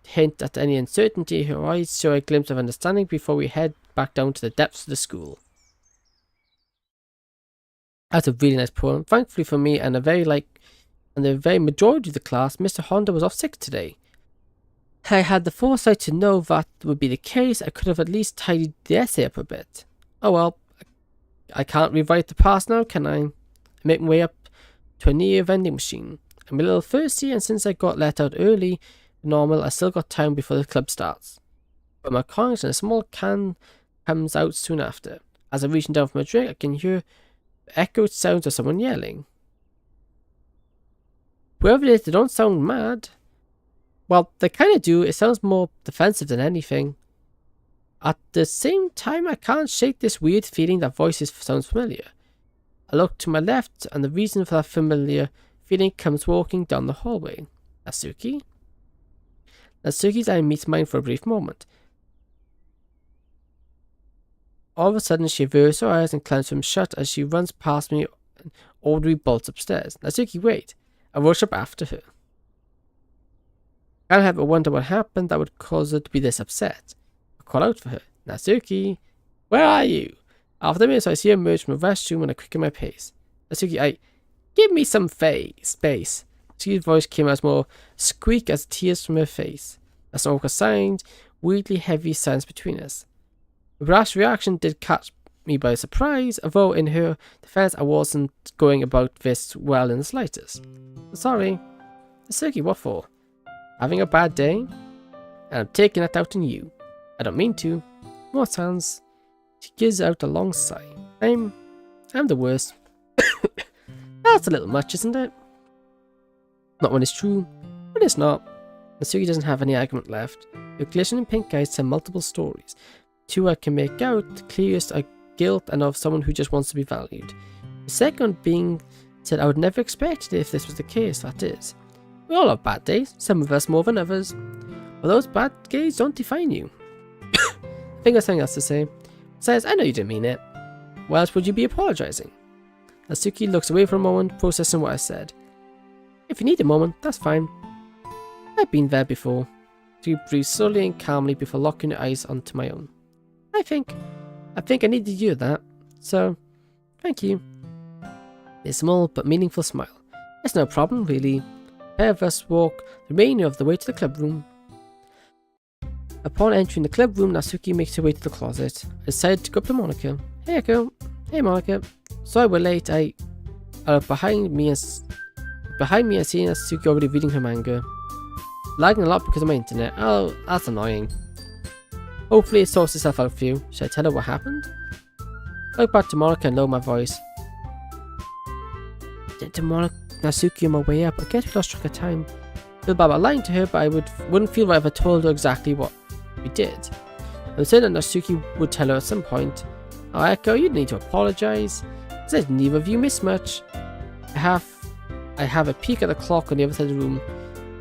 to hint at any uncertainty. Her eyes show a glimpse of understanding before we head back down to the depths of the school. That's a really nice poem. Thankfully for me and the very majority of the class, Mr. Honda was off sick today. I had the foresight to know that would be the case. I could have at least tidied the essay up a bit. Oh well, I can't rewrite the past now, can I? I make my way up to a near vending machine. I'm a little thirsty, and since I got let out early than normal, I still got time before the club starts. But my coins and a small can comes out soon after. As I'm reaching down for my drink, I can hear the echoed sounds of someone yelling. Whoever it is, they don't sound mad. Well, they kind of do. It sounds more defensive than anything. At the same time, I can't shake this weird feeling that voices sounds familiar. I look to my left, and the reason for that familiar feeling comes walking down the hallway. Natsuki? Natsuki's eye meets mine for a brief moment. All of a sudden, she averts her eyes and clenches them shut as she runs past me and orderly bolts upstairs. Natsuki, wait. I rush up after her. I can't help but wonder what happened that would cause her to be this upset. I call out for her. Natsuki, where are you? After a minute, I see her emerge from the restroom and I quicken my pace. Natsuki, give me some space. Natsuki's voice came out more squeak as tears from her face. I saw a signed, weirdly heavy silence between us. The rash reaction did catch me by surprise, although in her defense I wasn't going about this well in the slightest. Sorry. Natsuki, what for? Having a bad day? And I'm taking that out on you. I don't mean to. More silence. She gives out a long sigh. I'm the worst. That's a little much, isn't it? Not when it's true, but it's not. Natsuki doesn't have any argument left. Her glistening pink eyes tell multiple stories. Two I can make out, the clearest are guilt and of someone who just wants to be valued. The second being said I would never expect it if this was the case, that is. We all have bad days, some of us more than others. But those bad days don't define you. I think there's something else to say. Says, I know you didn't mean it. Why else would you be apologizing? Natsuki looks away for a moment, processing what I said. If you need a moment, that's fine. I've been there before. She breathes slowly and calmly before locking her eyes onto my own. I think I needed to hear that. So, thank you. A small but meaningful smile. It's no problem, really. The pair of us walk the remainder of the way to the club room. Upon entering the club room, Natsuki makes her way to the closet. I decided to go up to Monika. Hey, Echo. Hey, Monika. Sorry we're late. I look behind me and see Natsuki already reading her manga. Lagging a lot because of my internet. Oh, that's annoying. Hopefully it sorts itself out for you. Should I tell her what happened? I look back to Monika and lower my voice. To Monika, Natsuki on my way up. I guess we lost track of time. I feel bad about lying to her, but I wouldn't feel right if I told her exactly what we did. I'm certain that Natsuki would tell her at some point. Oh, Echo, you'd need to apologize. Said neither of you missed much. I have a peek at the clock on the other side of the room.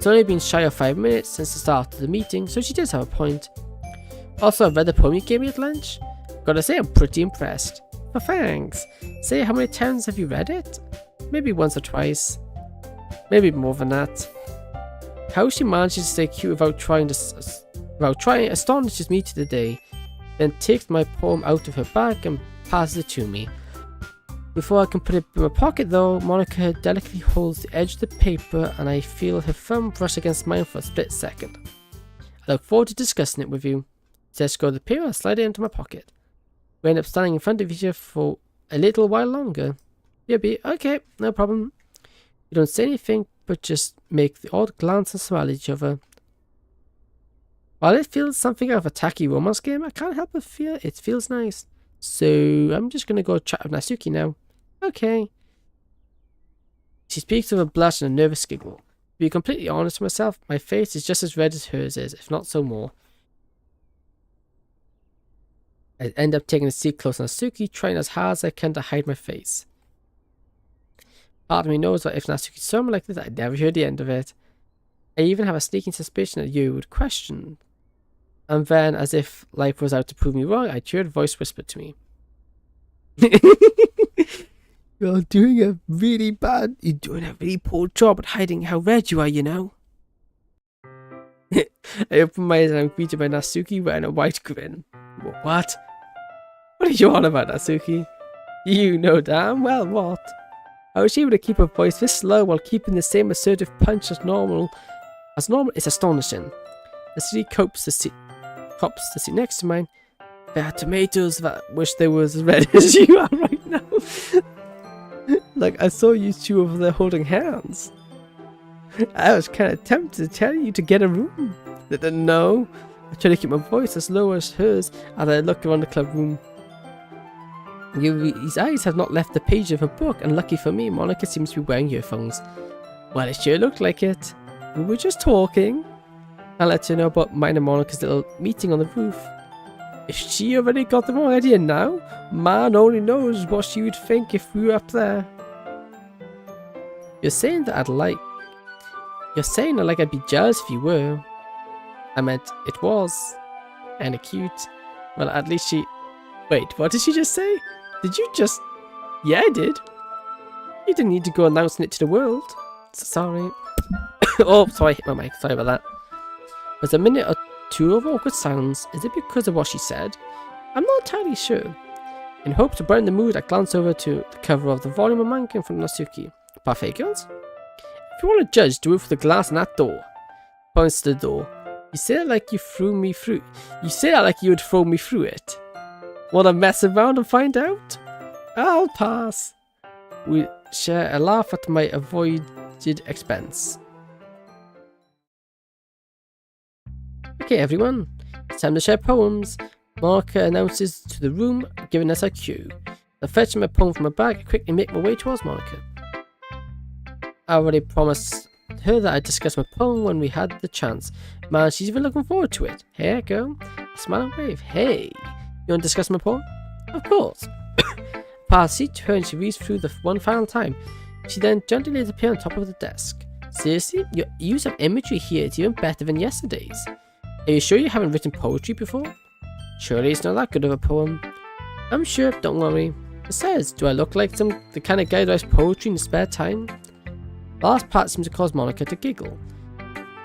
It's only been shy of 5 minutes since the start of the meeting, so she does have a point. Also, I've read the poem you gave me at lunch. Gotta say, I'm pretty impressed. But thanks. Say, how many times have you read it? Maybe once or twice. Maybe more than that. How she manages to stay cute without trying astonishes me to the day. Then takes my poem out of her bag and passes it to me. Before I can put it in my pocket though, Monika delicately holds the edge of the paper and I feel her thumb brush against mine for a split second. I look forward to discussing it with you. Just go to the paper and slide it into my pocket. We end up standing in front of each other for a little while longer. You'll be okay, no problem. You don't say anything, but just make the odd glance and smile at each other. While it feels something out of a tacky romance game, I can't help but feel it feels nice. So I'm just gonna go chat with Natsuki now. Okay. She speaks with a blush and a nervous giggle. To be completely honest with myself, my face is just as red as hers is, if not so more. I end up taking a seat close to Natsuki, trying as hard as I can to hide my face. Part of me knows that if Natsuki saw me like this, I'd never hear the end of it. I even have a sneaking suspicion that you would question. And then, as if life was out to prove me wrong, I heard a voice whisper to me. You're doing a really poor job at hiding how red you are, you know. I open my eyes and I'm greeted by Natsuki wearing a white grin. What? What are you on about, Natsuki? You know damn well what. How is she able to keep her voice this low while keeping the same assertive punch as normal? It's astonishing. Natsuki copes the seat next to mine. There are tomatoes that wish they were as red as you are right now. Like I saw you two over there holding hands. I was kind of tempted to tell you to get a room. No. I try to keep my voice as low as hers as I look around the club room. His eyes have not left the page of her book, and lucky for me, Monika seems to be wearing earphones. Well, it sure looked like it. We were just talking. I'll let you know about mine and Monika's little meeting on the roof. If she already got the wrong idea now, man only knows what she would think if we were up there. You're saying I'd be jealous if you were. I meant it was. Kinda cute. Well, at least she... Wait, what did she just say? Did you just... Yeah, I did. You didn't need to go announcing it to the world. Sorry. Oh, sorry, I hit my mic. Sorry about that. There's a minute or two of awkward silence. Is it because of what she said? I'm not entirely sure. In hopes to brighten the mood, I glance over to the cover of the volume of manga in front of Natsuki. Parfait, girls? If you want to judge, do it for the glass in that door. Points to the door. You say that like you threw me through. You say that like you would throw me through it. Want to mess around and find out? I'll pass. We share a laugh at my avoided expense. Okay, everyone. It's time to share poems. Monika announces to the room, giving us a cue. I fetch my poem from my bag and quickly make my way towards Monika. I already promised her that I'd discuss my poem when we had the chance. Man, she's even looking forward to it. Here I go. Smile and wave. Hey, you want to discuss my poem? Of course. Pass seat to her and she reads through the one final time. She then gently lays the pen on top of the desk. Seriously? Your use of imagery here is even better than yesterday's. Are you sure you haven't written poetry before? Surely it's not that good of a poem. I'm sure, don't worry. Besides, do I look like the kind of guy who writes poetry in his spare time? The last part seems to cause Monika to giggle.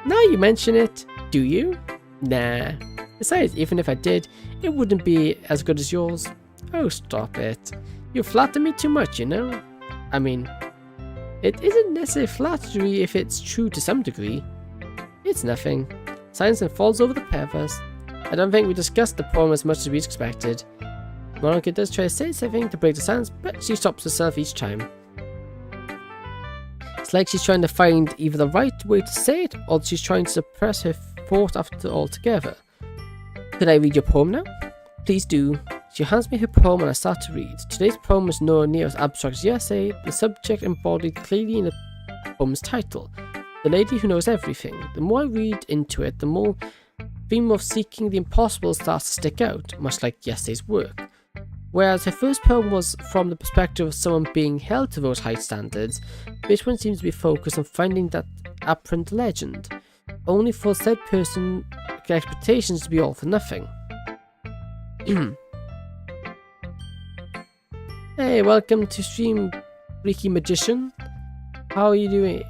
Now you mention it, do you? Nah. Besides, even if I did, it wouldn't be as good as yours. Oh, stop it. You flatter me too much, you know? I mean, it isn't necessarily flattery if it's true to some degree. It's nothing. Silence and falls over the pair of us. I don't think we discussed the poem as much as we expected. Monika does try to say something to break the silence, but she stops herself each time. It's like she's trying to find either the right way to say it, or she's trying to suppress her thought after altogether. Could I read your poem now? Please do. She hands me her poem and I start to read. Today's poem is nowhere near as abstract as yesterday, the subject embodied clearly in the poem's title. The lady who knows everything. The more I read into it, the more theme of seeking the impossible starts to stick out, much like yesterday's work. Whereas her first poem was from the perspective of someone being held to those high standards, this one seems to be focused on finding that apparent legend, only for said person expectations to be all for nothing. Hey, welcome to stream, Freaky Magician. How are you doing?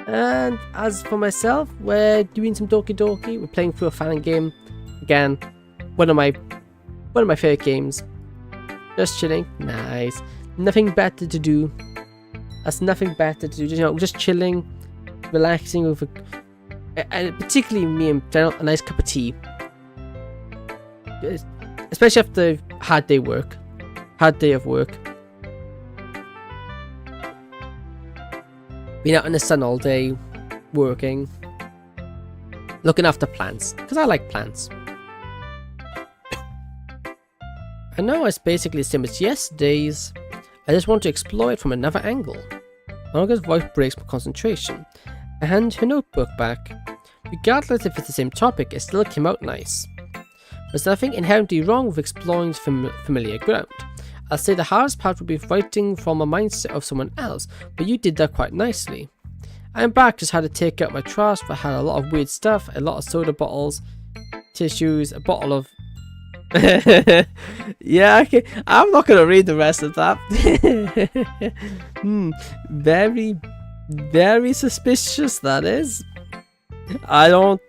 And as for myself, we're doing some Doki Doki. We're playing through a fan game. Again, one of my favorite games. Just chilling. Nice. Nothing better to do. That's nothing better to do. Just chilling, relaxing with and particularly me and general, a nice cup of tea. Especially after a hard day of work. Been out in the sun all day, working, looking after plants, because I like plants. I know it's basically the same as yesterday's, I just want to explore it from another angle. Monika's voice breaks my concentration. I hand her notebook back. Regardless if it's the same topic, it still came out nice. There's nothing inherently wrong with exploring familiar ground. I'll say the hardest part would be writing from a mindset of someone else, but you did that quite nicely. I'm back, just had to take out my trash that had a lot of weird stuff, a lot of soda bottles, tissues, a bottle of... Yeah, okay, I'm not going to read the rest of that. Very, very suspicious, that is. I don't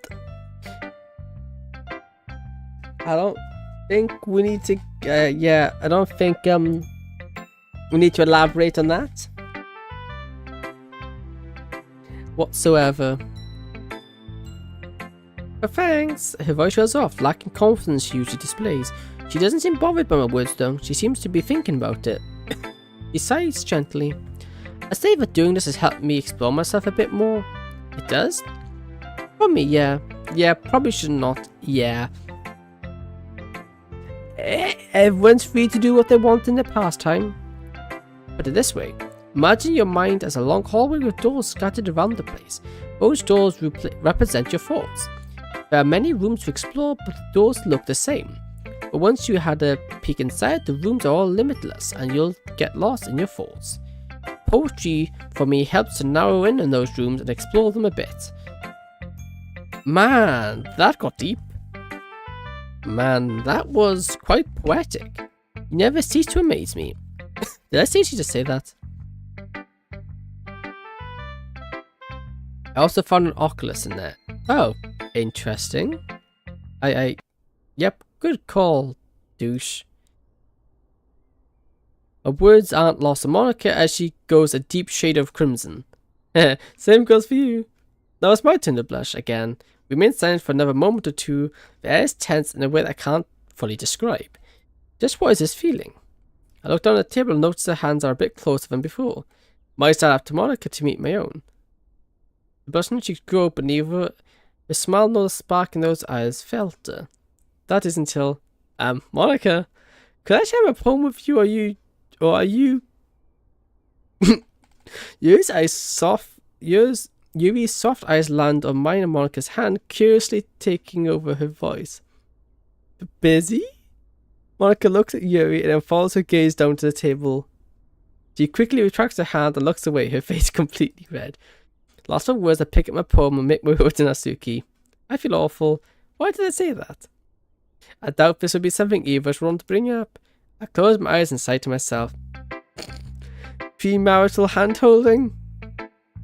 think we need to, I don't think, we need to elaborate on that whatsoever. But thanks. Her voice was off, lacking confidence she usually displays. She doesn't seem bothered by my words though, she seems to be thinking about it. She sighs gently. I say that doing this has helped me explore myself a bit more. It does? For me, yeah. Yeah, probably should not. Yeah. Everyone's free to do what they want in their pastime. Put it this way. Imagine your mind as a long hallway with doors scattered around the place. Those doors represent your thoughts. There are many rooms to explore, but the doors look the same. But once you had a peek inside, the rooms are all limitless and you'll get lost in your thoughts. Poetry, for me, helps to narrow in on those rooms and explore them a bit. Man, that got deep. Man, that was quite poetic. You never cease to amaze me. Did I say she just say that? I also found an Oculus in there. Oh, interesting. Yep, good call, douche. Her words aren't lost on Monika as she goes a deep shade of crimson. Same goes for you. Now it's my turn to blush again. We remain silent for another moment or two. The air is tense in a way that I can't fully describe. Just what is this feeling? I look down at the table and notice her hands are a bit closer than before. My side up to Monika to meet my own. The blush on cheeks grew open, neither the smile nor the spark in those eyes falter. That is until, Monika, could I share a poem with you, or are you... Yuri's soft eyes land on mine and Monika's hand, curiously taking over her voice. Busy? Monika looks at Yuri and then follows her gaze down to the table. She quickly retracts her hand and looks away, her face completely red. Last of words, I pick up my poem and make my way to Natsuki. I feel awful. Why did I say that? I doubt this would be something either would want to bring up. I close my eyes and sigh to myself. Premarital hand-holding?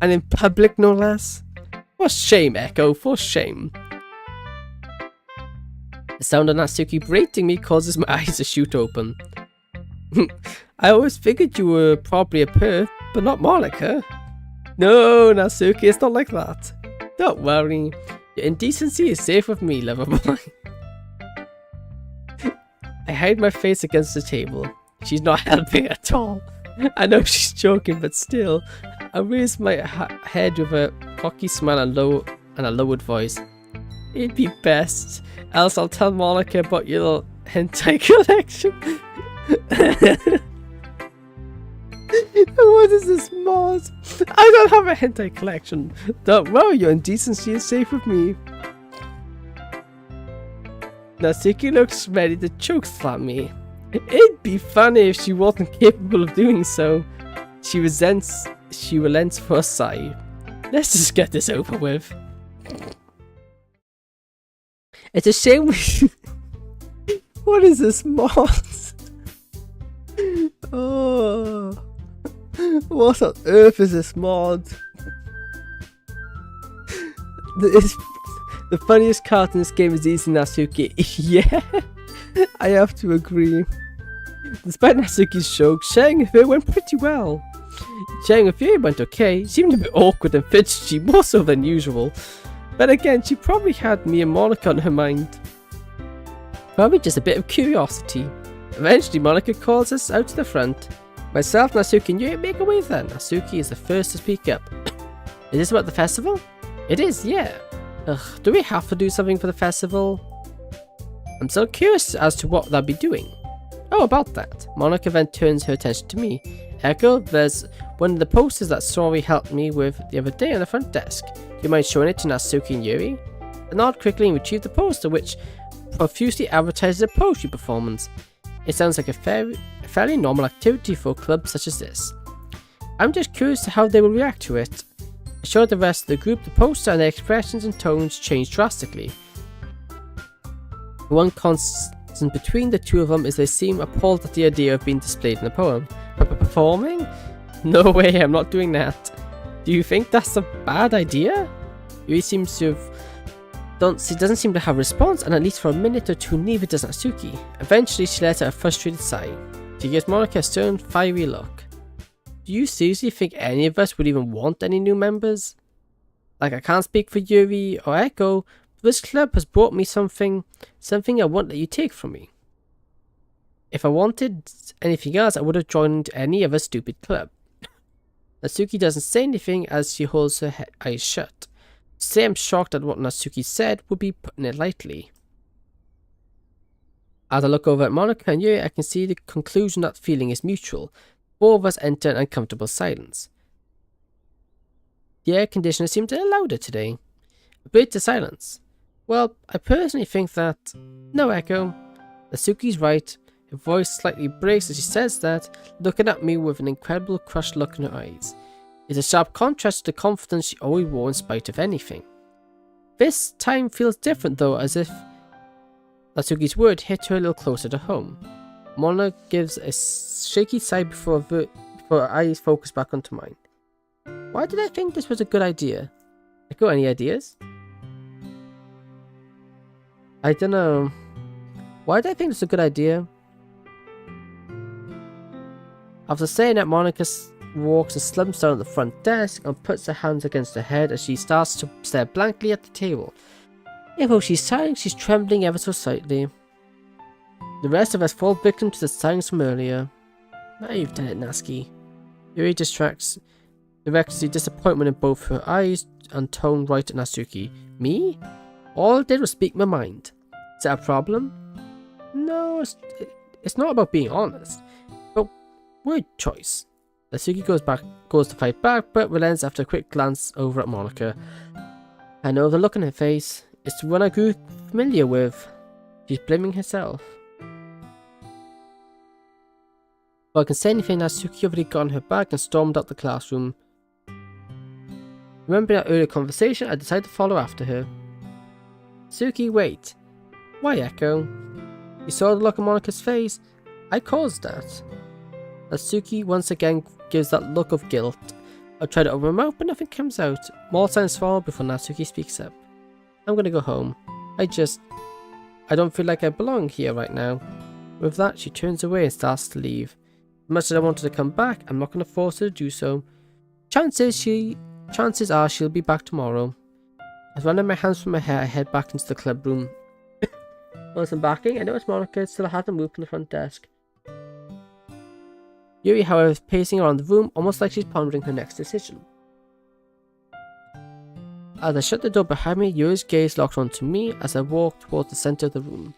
And in public, no less? For shame, Echo, for shame. The sound of Natsuki berating me causes my eyes to shoot open. I always figured you were probably a perv, but not Monika. No, Natsuki, it's not like that. Don't worry. Your indecency is safe with me, lover boy. I hide my face against the table. She's not helping at all. I know she's joking, but still. I raise my head with a cocky smile and a lowered voice. It'd be best, else I'll tell Monika about your little hentai collection. What is this, Moz? I don't have a hentai collection. Don't worry, your indecency is safe with me. Natsuki looks ready to choke-slam me. It'd be funny if she wasn't capable of doing so. She relents for a sigh. Let's just get this over with. It's a shame we... What is this mod? Oh, what on earth is this mod? The funniest card in this game is Easy Natsuki. Yeah, I have to agree. Despite Natsuki's joke, sharing with her went pretty well. Sharing with you went okay. She seemed a bit awkward and fidgety, more so than usual. But again, she probably had me and Monika on her mind. Probably just a bit of curiosity. Eventually, Monika calls us out to the front. Myself, Natsuki, and Yuri make a way then. Natsuki is the first to speak up. Is this about the festival? It is, yeah. Ugh, do we have to do something for the festival? I'm so curious as to what they'll be doing. Oh, about that. Monika then turns her attention to me. Echo, there's one of the posters that Sori helped me with the other day on the front desk. Do you mind showing it to Natsuki and Yuri? I nod quickly and retrieve the poster, which profusely advertises a poetry performance. It sounds like a fairly normal activity for a club such as this. I'm just curious to how they will react to it. I showed the rest of the group the poster and their expressions and tones changed drastically. One constant between the two of them is they seem appalled at the idea of being displayed in a poem. Performing? No way, I'm not doing that. Do you think that's a bad idea? Yuri seems to have... She doesn't seem to have a response, and at least for a minute or two neither does Natsuki. Eventually she lets out a frustrated sigh. She gives Monika a stern, fiery look. Do you seriously think any of us would even want any new members? Like, I can't speak for Yuri or Echo, but this club has brought me something I won't let you take from me. If I wanted anything else, I would have joined any other stupid club. Natsuki doesn't say anything as she holds her eyes shut. To say I'm shocked at what Natsuki said would be putting it lightly. As I look over at Monika and Yuri, I can see the conclusion that feeling is mutual. Four of us enter an uncomfortable silence. The air conditioner seemed a little louder today. A bit to silence. Well, I personally think that... No, Echo. Natsuki's right. Her voice slightly breaks as she says that, looking at me with an incredible crushed look in her eyes. It's a sharp contrast to the confidence she always wore in spite of anything. This time feels different though, as if Natsuki's word hit her a little closer to home. Mona gives a shaky sigh before her eyes focus back onto mine. Why did I think this was a good idea? Echo, any ideas? I don't know. Why did I think this was a good idea? After saying that, Monika walks and slumps down at the front desk and puts her hands against her head as she starts to stare blankly at the table. Even though she's sighing, she's trembling ever so slightly. The rest of us fall victim to the signs from earlier. Now you've done it, Natsuki. Yuri directs the disappointment in both her eyes and tone right at Natsuki. Me? All I did was speak my mind. Is that a problem? No, it's not about being honest. But word choice. Natsuki goes to fight back, but relents after a quick glance over at Monika. I know the look on her face. It's the one I grew familiar with. She's blaming herself. Well, I can say anything, Natsuki already got in her bag and stormed out the classroom. Remembering our earlier conversation, I decided to follow after her. Natsuki, wait. Why, Echo? You saw the look on Monika's face? I caused that. Natsuki once again gives that look of guilt. I try to open my mouth, but nothing comes out. More silence follow before Natsuki speaks up. I'm gonna go home. I don't feel like I belong here right now. With that, she turns away and starts to leave. As much as I wanted to come back, I'm not gonna force her to do so. Chances are she'll be back tomorrow. As I run my hands from my hair, I head back into the club room. Once I'm backing, I notice Monika still hasn't moved from the front desk. Yuri, however, is pacing around the room, almost like she's pondering her next decision. As I shut the door behind me, Yuri's gaze locks onto me as I walk towards the center of the room.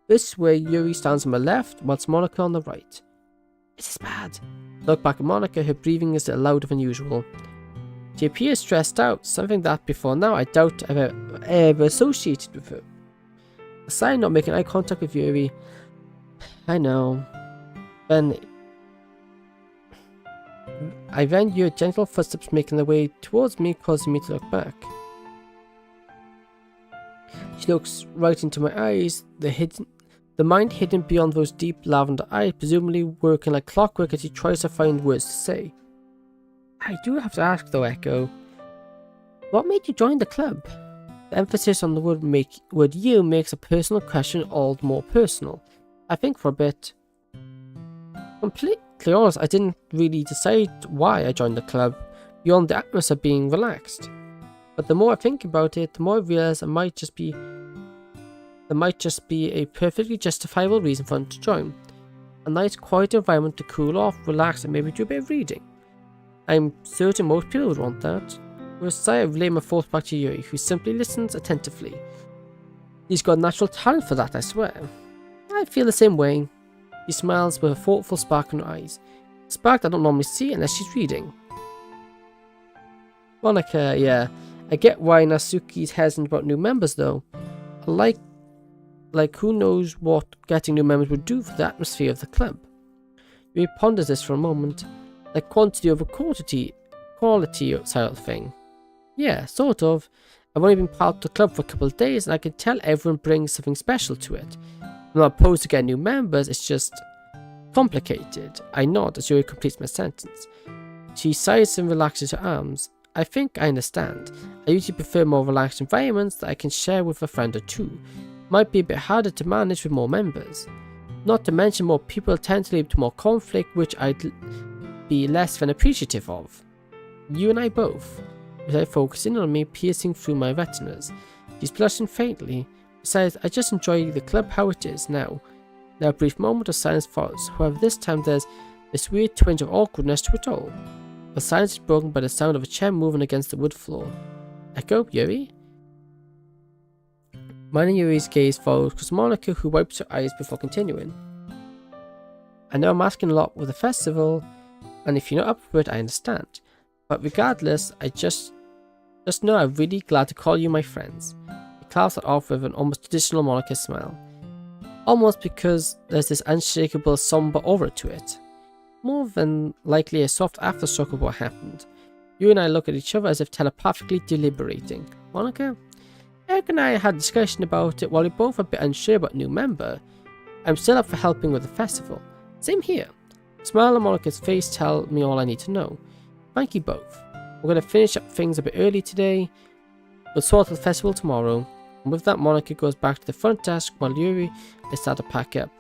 This is where Yuri stands on my left, whilst Monika on the right. Is this bad? I look back at Monika, her breathing is a little louder than usual. She appears stressed out, something that before now I doubt I've ever associated with her. Aside not making eye contact with Yuri. I know. Then I then hear gentle footsteps making their way towards me, causing me to look back. She looks right into my eyes, the mind hidden beyond those deep lavender eyes, presumably working like clockwork as she tries to find words to say. I do have to ask though, Echo, what made you join the club? The emphasis on the word you makes a personal question all the more personal. I think for a bit. Completely honest, I didn't really decide why I joined the club, beyond the atmosphere being relaxed. But the more I think about it, the more I realize there might just be a perfectly justifiable reason for them to join. A nice quiet environment to cool off, relax, and maybe do a bit of reading. I'm certain most people would want that. With a sigh, I relay my thoughts back to Yuri, who simply listens attentively. He's got a natural talent for that, I swear. I feel the same way. She smiles with a thoughtful spark in her eyes. A spark I don't normally see unless she's reading. Monika, yeah. I get why Natsuki's hesitant about new members though. Like who knows what getting new members would do for the atmosphere of the club. Yuri ponders this for a moment. Like quantity over quality side of the thing. Yeah, sort of. I've only been part of the club for a couple of days and I can tell everyone brings something special to it. I'm not opposed to getting new members, it's just complicated. I nod as Yuri completes my sentence. She sighs and relaxes her arms. I think I understand. I usually prefer more relaxed environments that I can share with a friend or two. Might be a bit harder to manage with more members. Not to mention more people tend to lead to more conflict, which I'd be less than appreciative of. You and I both. Without focusing on me piercing through my retinas. She's blushing faintly. Besides, I just enjoy the club how it is now. Now a brief moment of silence follows. However, this time there's this weird twinge of awkwardness to it all. The silence is broken by the sound of a chair moving against the wood floor. Echo, Yuri? Mine and Yuri's gaze follows across Monika, who wipes her eyes before continuing. I know I'm asking a lot with the festival, and if you're not up for it, I understand. But regardless, I just know I'm really glad to call you my friends. He clouds it off with an almost traditional Monika smile. Almost because there's this unshakable somber aura to it. More than likely a soft aftershock of what happened. You and I look at each other as if telepathically deliberating. Monika? Eric and I had a discussion about it while we're both a bit unsure about new member. I'm still up for helping with the festival. Same here. A smile on Monika's face tell me all I need to know. Thank you both. We're going to finish up things a bit early today. We'll sort the festival tomorrow. And with that, Monika goes back to the front desk while Yuri and I start to pack up.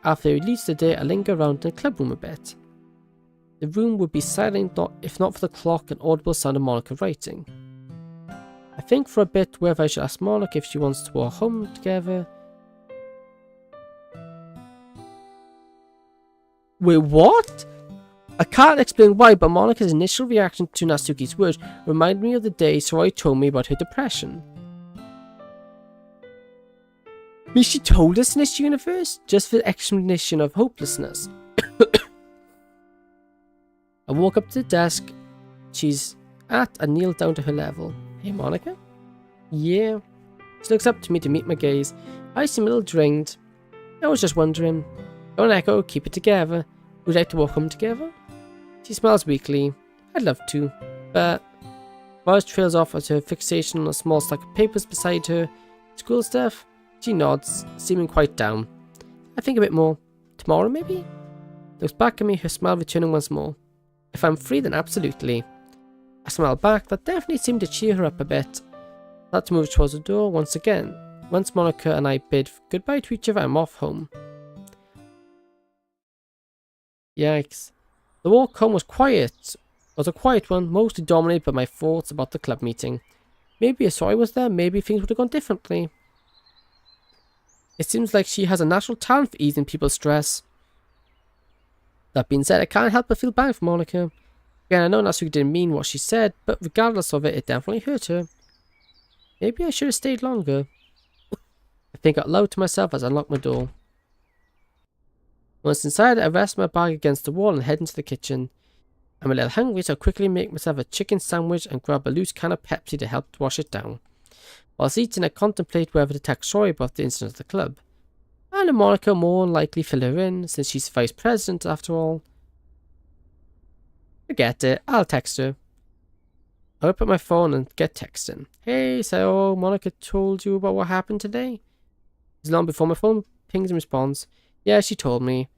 After he leaves the day, I linger around in the club room a bit. The room would be silent if not for the clock and audible sound of Monika writing. I think for a bit whether I should ask Monika if she wants to walk home together. Wait, what? I can't explain why, but Monika's initial reaction to Natsuki's words reminded me of the day Sarai told me about her depression. I mean, she told us in this universe, just for the explanation of hopelessness. I walk up to the desk she's at and kneel down to her level. Hey, Monika? Yeah. She looks up to me to meet my gaze. I seem a little drained. I was just wondering. Go on, Echo, keep it together. Would you like to walk home together? She smiles weakly. I'd love to, but Rose trails off as her fixation on a small stack of papers beside her. School stuff? She nods, seeming quite down. I think a bit more. Tomorrow, maybe? Looks back at me, her smile returning once more. If I'm free, then absolutely. I smile back, that definitely seemed to cheer her up a bit. I start to move towards the door once again. Once Monika and I bid goodbye to each other, I'm off home. Yikes. The walk home was quiet. It was a quiet one, mostly dominated by my thoughts about the club meeting. Maybe if Sarai was there, maybe things would have gone differently. It seems like she has a natural talent for easing people's stress. That being said, I can't help but feel bad for Monika. Again, I know Natsuki didn't mean what she said, but regardless of it, it definitely hurt her. Maybe I should have stayed longer. I think out loud to myself as I unlock my door. Once inside, I rest my bag against the wall and head into the kitchen. I'm a little hungry, so I quickly make myself a chicken sandwich and grab a loose can of Pepsi to help wash it down. Whilst eating, I contemplate whether to text Roy about the incident at the club. And Monica more likely fill her in, since she's vice president after all. Forget it, I'll text her. I whip up my phone and get texting. Hey, so Monica told you about what happened today? It's long before my phone pings and responds. Yeah, she told me.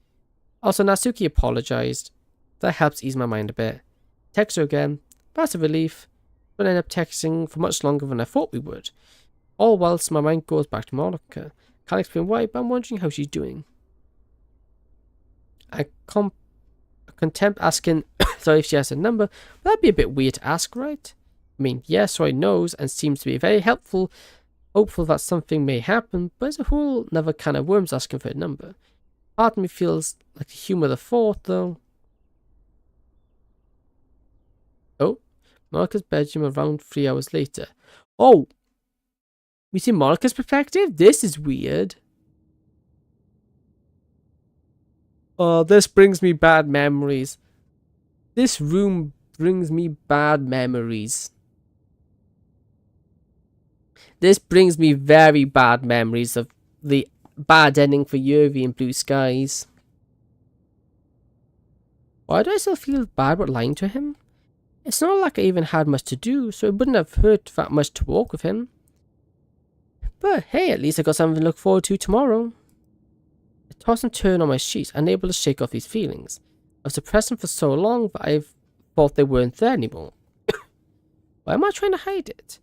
Also, Natsuki apologized. That helps ease my mind a bit. Text her again. That's a relief. But I end up texting for much longer than I thought we would. All whilst my mind goes back to Monica. Can't explain why, but I'm wondering how she's doing. I contempt asking sorry if she has a number, but that'd be a bit weird to ask, right? I mean, yes, Roy knows and seems to be very hopeful that something may happen, but as a whole, never kind of worms asking for a number. Part of me feels like the humour of the thought, though. Oh, Monica's bedroom around 3 hours later. Oh! We see Monica's perspective? This is weird. Oh, this brings me bad memories. This room brings me bad memories. This brings me very bad memories of the bad ending for Yuri in Blue Skies. Why do I still feel bad about lying to him? It's not like I even had much to do, so it wouldn't have hurt that much to walk with him. But hey, at least I got something to look forward to tomorrow. I toss and turn on my sheets, unable to shake off these feelings. I've suppressed them for so long that I've thought they weren't there anymore. Why am I trying to hide it?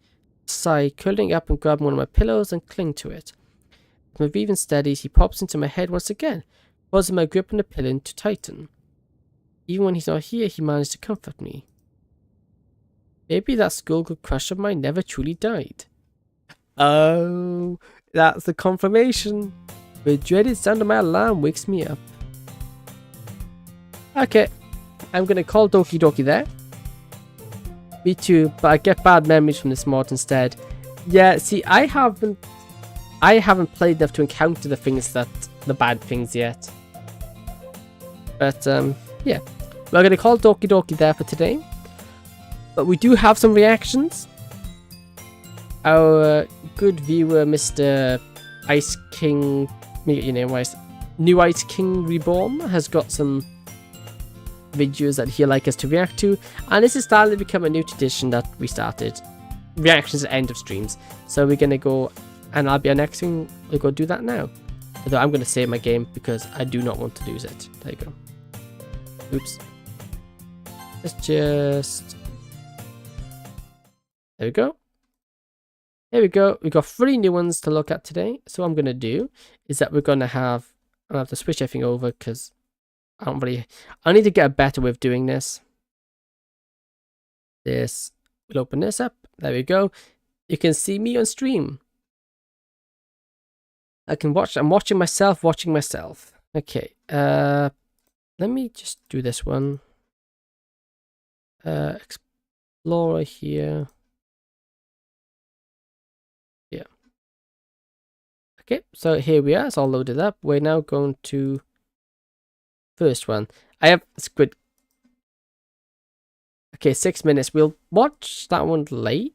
Sigh, curling up and grabbing one of my pillows and cling to it. As my breathing steadies, he pops into my head once again, causing my grip on the pillow to tighten. Even when he's not here, he managed to comfort me. Maybe that schoolgirl crush of mine never truly died. Oh, that's the confirmation. The dreaded sound of my alarm wakes me up. Okay, I'm gonna call Doki Doki there. Me too, but I get bad memories from this mod instead. Yeah, see, I haven't played enough to encounter the bad things yet. But yeah, we're gonna call Doki Doki there for today. But we do have some reactions. Our good viewer, Mr. Ice King, let me get your name right. New Ice King Reborn has got some videos that he'd like us to react to, and this is starting to become a new tradition that we started. Reactions at end of streams. So we're gonna go, and I'll be annexing. We'll go do that now. Although I'm gonna save my game because I do not want to lose it. There you go. Oops. Let's just. There we go. Here we go. We got 3 new ones to look at today. So what I'm gonna do is that we're gonna have. I'll have to switch everything over because I need to get a better way of doing this. We'll open this up. There we go. You can see me on stream. I'm watching myself watching myself. Okay. Let me just do this one. Explorer here. Yeah. Okay, so here we are. It's all loaded up. We're now going to first one. I have Squid. Okay, 6 minutes. We'll watch that one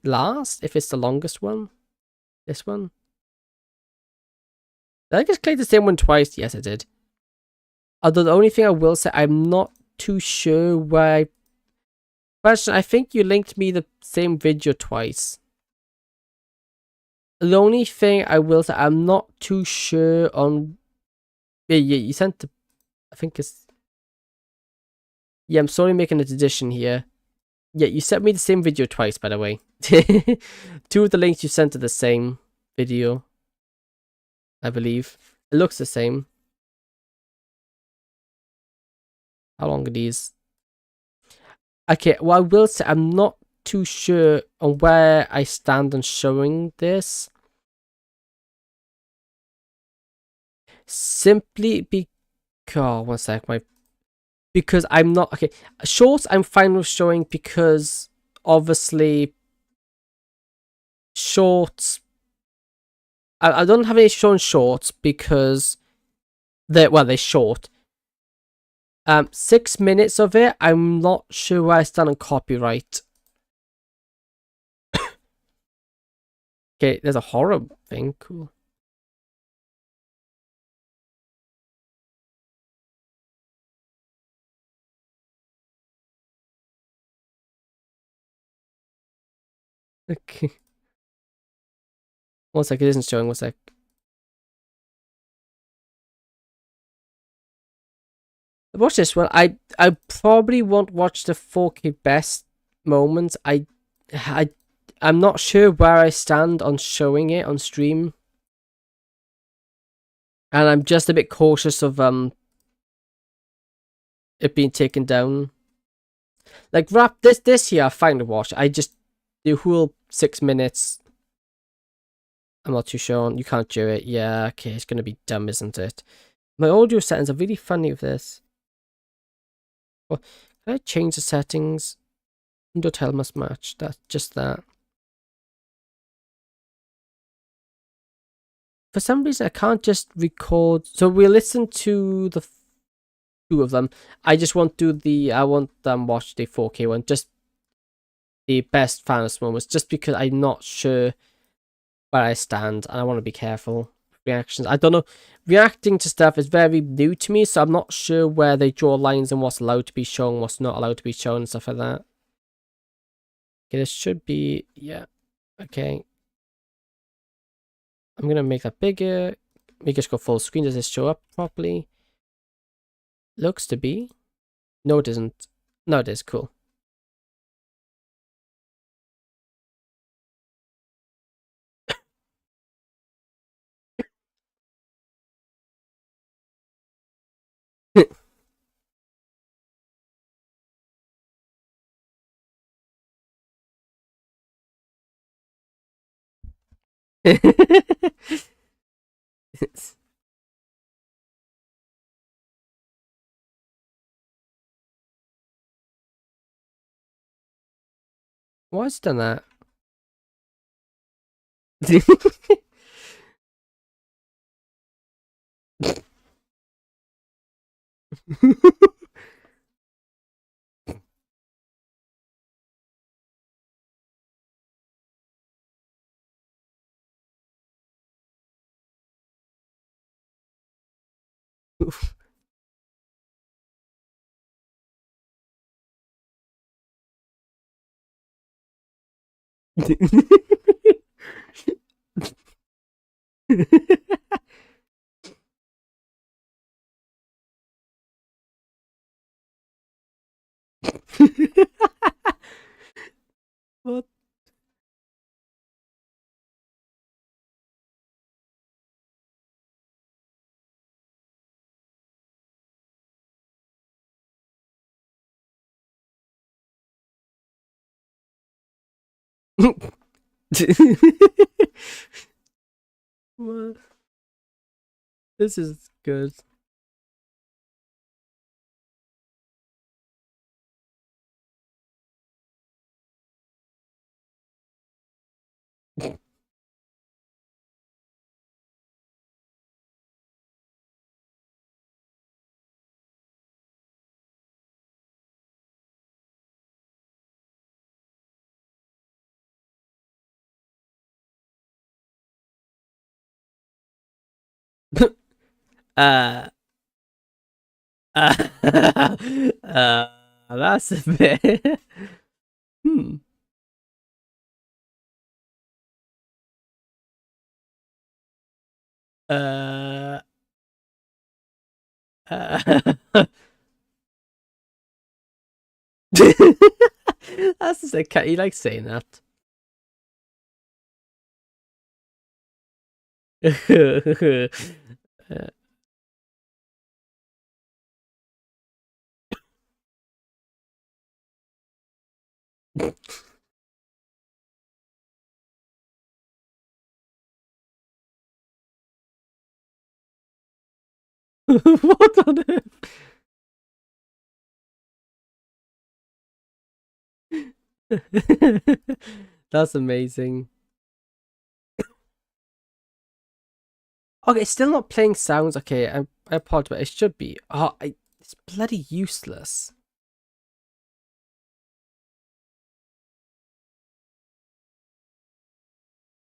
last if it's the longest one. This one. Did I just click the same one twice? Yes, I did. Although the only thing I will say, I'm not too sure why. Question, I think you linked me the same video twice. The only thing I will say, I'm not too sure on. Yeah, you sent the. I think it's. Yeah, I'm sorry making a tradition here. Yeah, you sent me the same video twice, by the way. 2 of the links you sent are the same video. I believe. It looks the same. How long are these? Okay, well, I will say I'm not too sure on where I stand on showing this. Simply because, one sec, because I'm not, okay, shorts I'm fine with showing because obviously shorts, I don't have any showing shorts because they're short. 6 minutes of it, I'm not sure where I stand on copyright. Okay, Okay, there's a horror thing. Cool. Okay. 1 sec, it isn't showing. 1 sec. Watch this one. I probably won't watch the 4K best moments. I'm not sure where I stand on showing it on stream, and I'm just a bit cautious of it being taken down. Like rap this here, I find to watch. I just the whole 6 minutes. I'm not too sure. You can't do it. Yeah, okay, it's gonna be dumb, isn't it? My audio settings are really funny with this. Well, can I change the settings? Undertale must match. That's just that. For some reason, I can't just record. So we'll listen to the 2 of them. I just want to do the. I want them watch the 4K one. Just the best finest moments. Just because I'm not sure where I stand, and I want to be careful. Reactions. I don't know. Reacting to stuff is very new to me, so I'm not sure where they draw lines and what's allowed to be shown, what's not allowed to be shown, and stuff like that. Okay, this should be. Yeah. Okay. I'm gonna make that bigger. Make it go full screen. Does this show up properly? Looks to be. No, it isn't. No, it is. Cool. Why has it done that? What? What? This is good. uh, that's a bit. Hmm. Uh, uh, that's just a cat. He likes saying that. Uh, what on earth? That's amazing. Okay, it's still not playing sounds. Okay, I apologize, but it should be. Oh, it's bloody useless.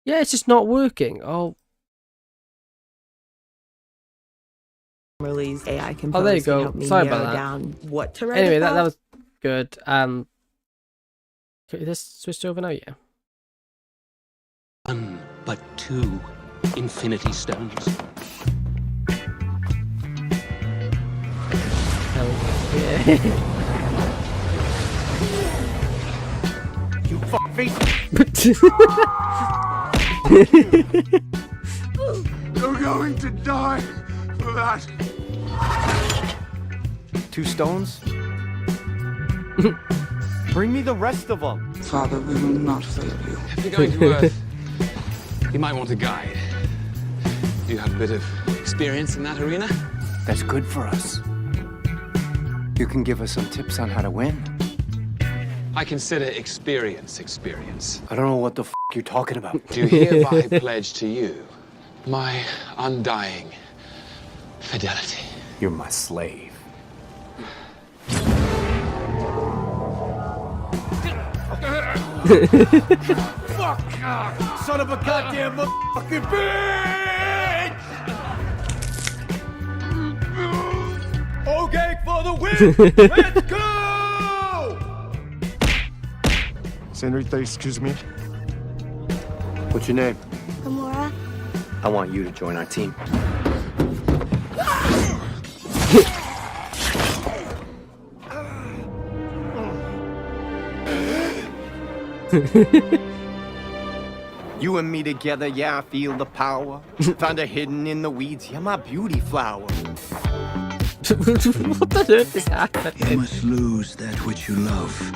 Yeah, it's just not working. Oh. Release AI Oh, there you compose can go. help me Sorry narrow about that. down what to write Anyway, about. that was good. Okay, this switched over now, yeah. One, but 2 infinity stones. Hell yeah. You fuck face. You're going to die for that. 2 stones? Bring me the rest of them. Father, we will not fail you. If you're going to Earth, you might want a guide. Do you have a bit of experience in that arena? That's good for us. You can give us some tips on how to win. I consider experience. I don't know what the f you're talking about. Do hereby pledge to you my undying fidelity. You're my slave. Fuck! Son of a goddamn motherfucking bitch! Okay, for the win! Let's go! Senorita, excuse me. What's your name? Gamora, I want you to join our team. You and me together, yeah, I feel the power. Found her hidden in the weeds, yeah, my beauty flower. What the earth is happening? You must lose that which you love.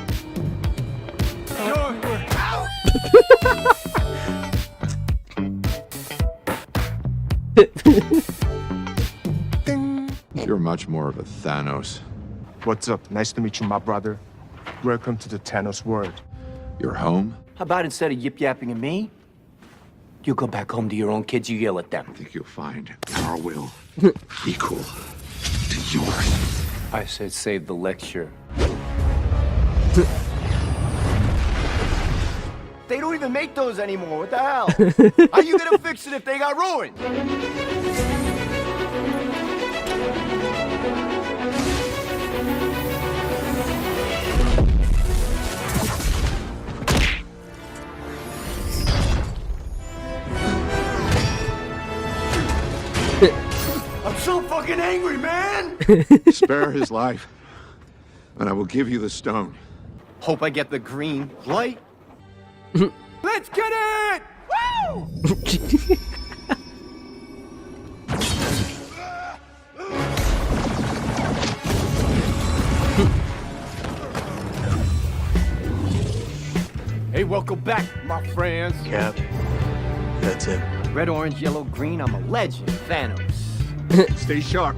You're much more of a Thanos. What's up? Nice to meet you, my brother. Welcome to the Thanos world. Your home? How about instead of yip-yapping at me, you go back home to your own kids, you yell at them. I think you'll find our will equal to yours. I said save the lecture. They don't even make those anymore. What the hell? How you gonna fix it if they got ruined? I'm so fucking angry, man! Spare his life, and I will give you the stone. Hope I get the green light. Let's get it! Woo! Hey, welcome back, my friends. Cap, that's it. Red, orange, yellow, green, I'm a legend, Thanos. Stay sharp.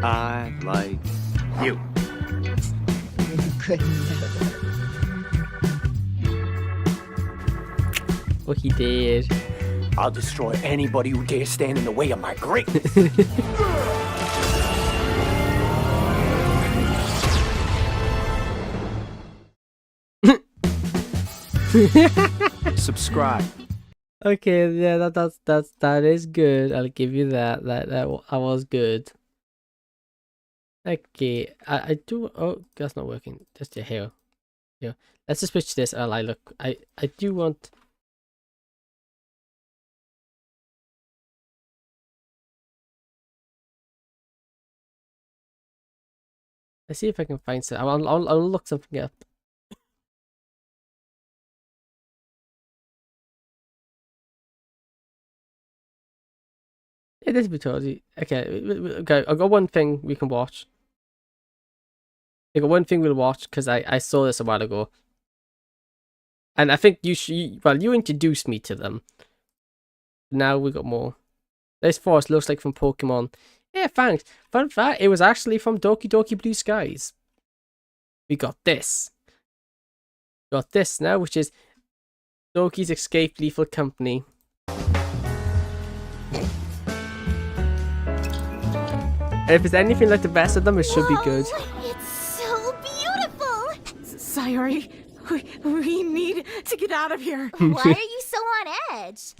I like you. What he did. I'll destroy anybody who dares stand in the way of my greatness. Subscribe. Okay, yeah, that is good. I'll give you that. That was good. Okay, I do. Oh, that's not working. Just your hair. Yeah, let's just switch this. I look. I do want. Let's see if I can find some. I'll look something up. It is Vtuber. Okay, I've got one thing we can watch. I got one thing we'll watch because I saw this a while ago, and I think you introduced me to them. Now we got more. This forest looks like from Pokemon. Yeah, thanks. Fun fact: it was actually from Doki Doki Blue Skies. We got this. Got this now, which is Doki's Escape Lethal Company. If it's anything like the best of them, it should be good. It's so beautiful. Sayori, we need to get out of here. Why are you so on edge?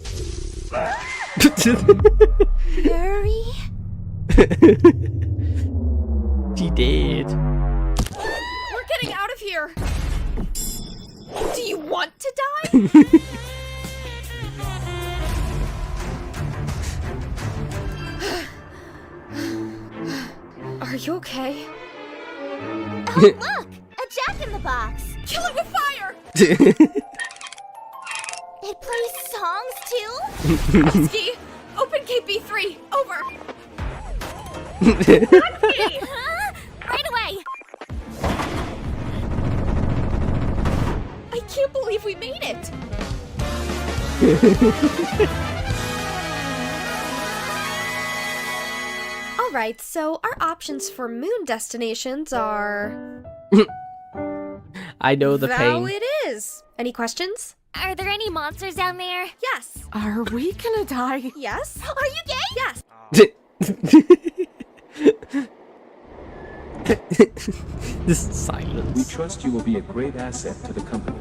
Yuri? She did. We're getting out of here. Do you want to die? Are you okay? Oh, look! A jack-in-the-box! Kill it with fire! It plays songs, too? Husky, open KP3. Over. Huh? Right away! I can't believe we made it. Alright, so our options for moon destinations are... I know the Vow pain. it is. Any questions? Are there any monsters down there? Yes. Are we gonna die? Yes? Are you gay? Yes. This silence. We trust you will be a great asset to the company.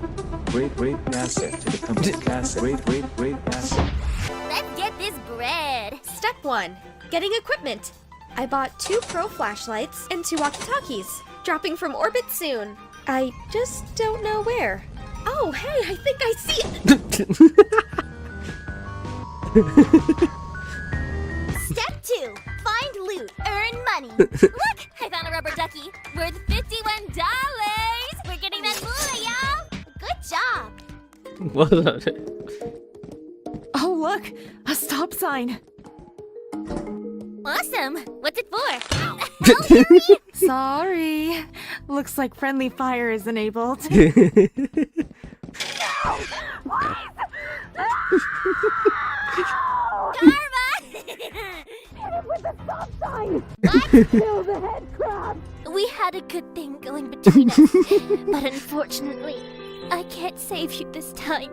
Great asset to the company. Asset. Great asset. Let's get this bread. Step 1. Getting equipment. I bought 2 pro flashlights and 2 walkie-talkies. Dropping from orbit soon. I just don't know where. Oh, hey, I think I see it! Step 2. Find loot. Earn money. Look! I found a rubber ducky. Worth $51. We're getting that moolah, y'all. Good job. What was that? Oh, look! A stop sign! Awesome. What's it for? Sorry. Looks like friendly fire is enabled. Karma! With the stop sign! What? Kill the head crab! We had a good thing going between us, but unfortunately, I can't save you this time.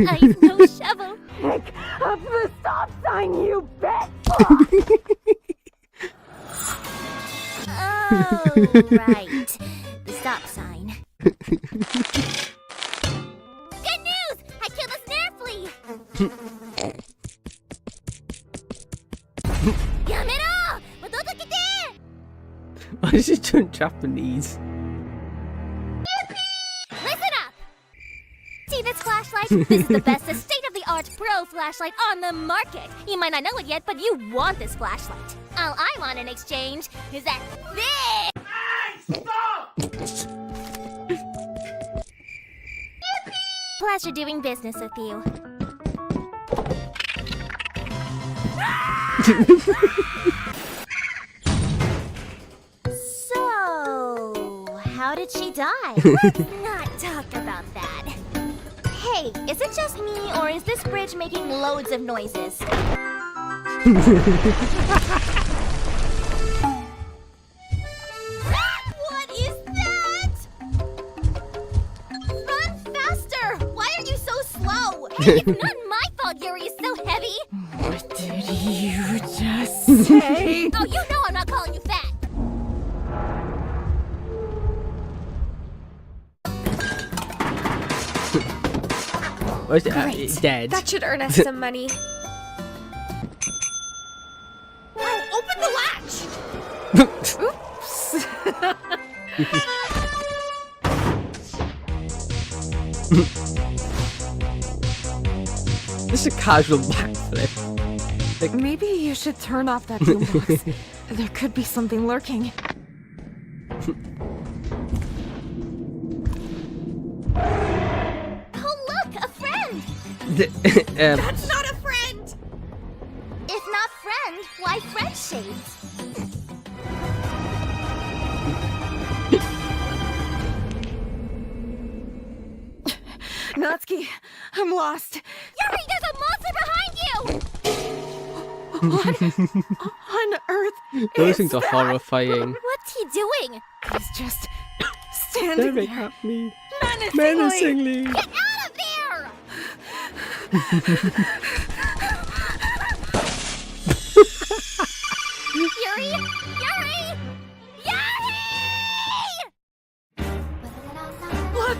I've no shovel. Pick up the stop sign, you bitch! Oh, right. The stop sign. Good news! I killed a snare flea! Yamero! Modokokite! Why did she turn Japanese? Listen up! See this flashlight? This is the best state-of-the-art pro flashlight on the market. You might not know it yet, but you want this flashlight. All I want in exchange is that this! Pleasure doing business with you. So, how did she die? Let's not talk about that. Hey, is it just me, or is this bridge making loads of noises? What is that? Run faster! Why are you so slow? Hey, it's not my fault Yuri is so heavy. What did you just say? Oh, you know I'm not calling you fat. Where's it? Great. Dead. That should earn us some money. Oh, open the latch! This is a casual backflip. Maybe you should turn off that boombox. There could be something lurking. Oh, look, a friend. That's not a friend! If not friend, why friend shades? Natsuki, I'm lost. Yuri, there's a monster behind you! What on earth Those is things are that? horrifying. What's he doing? He's just standing Staring there. at me. Menacingly. Menacingly. Get out of there! Yuri! Yuri! Yuri! What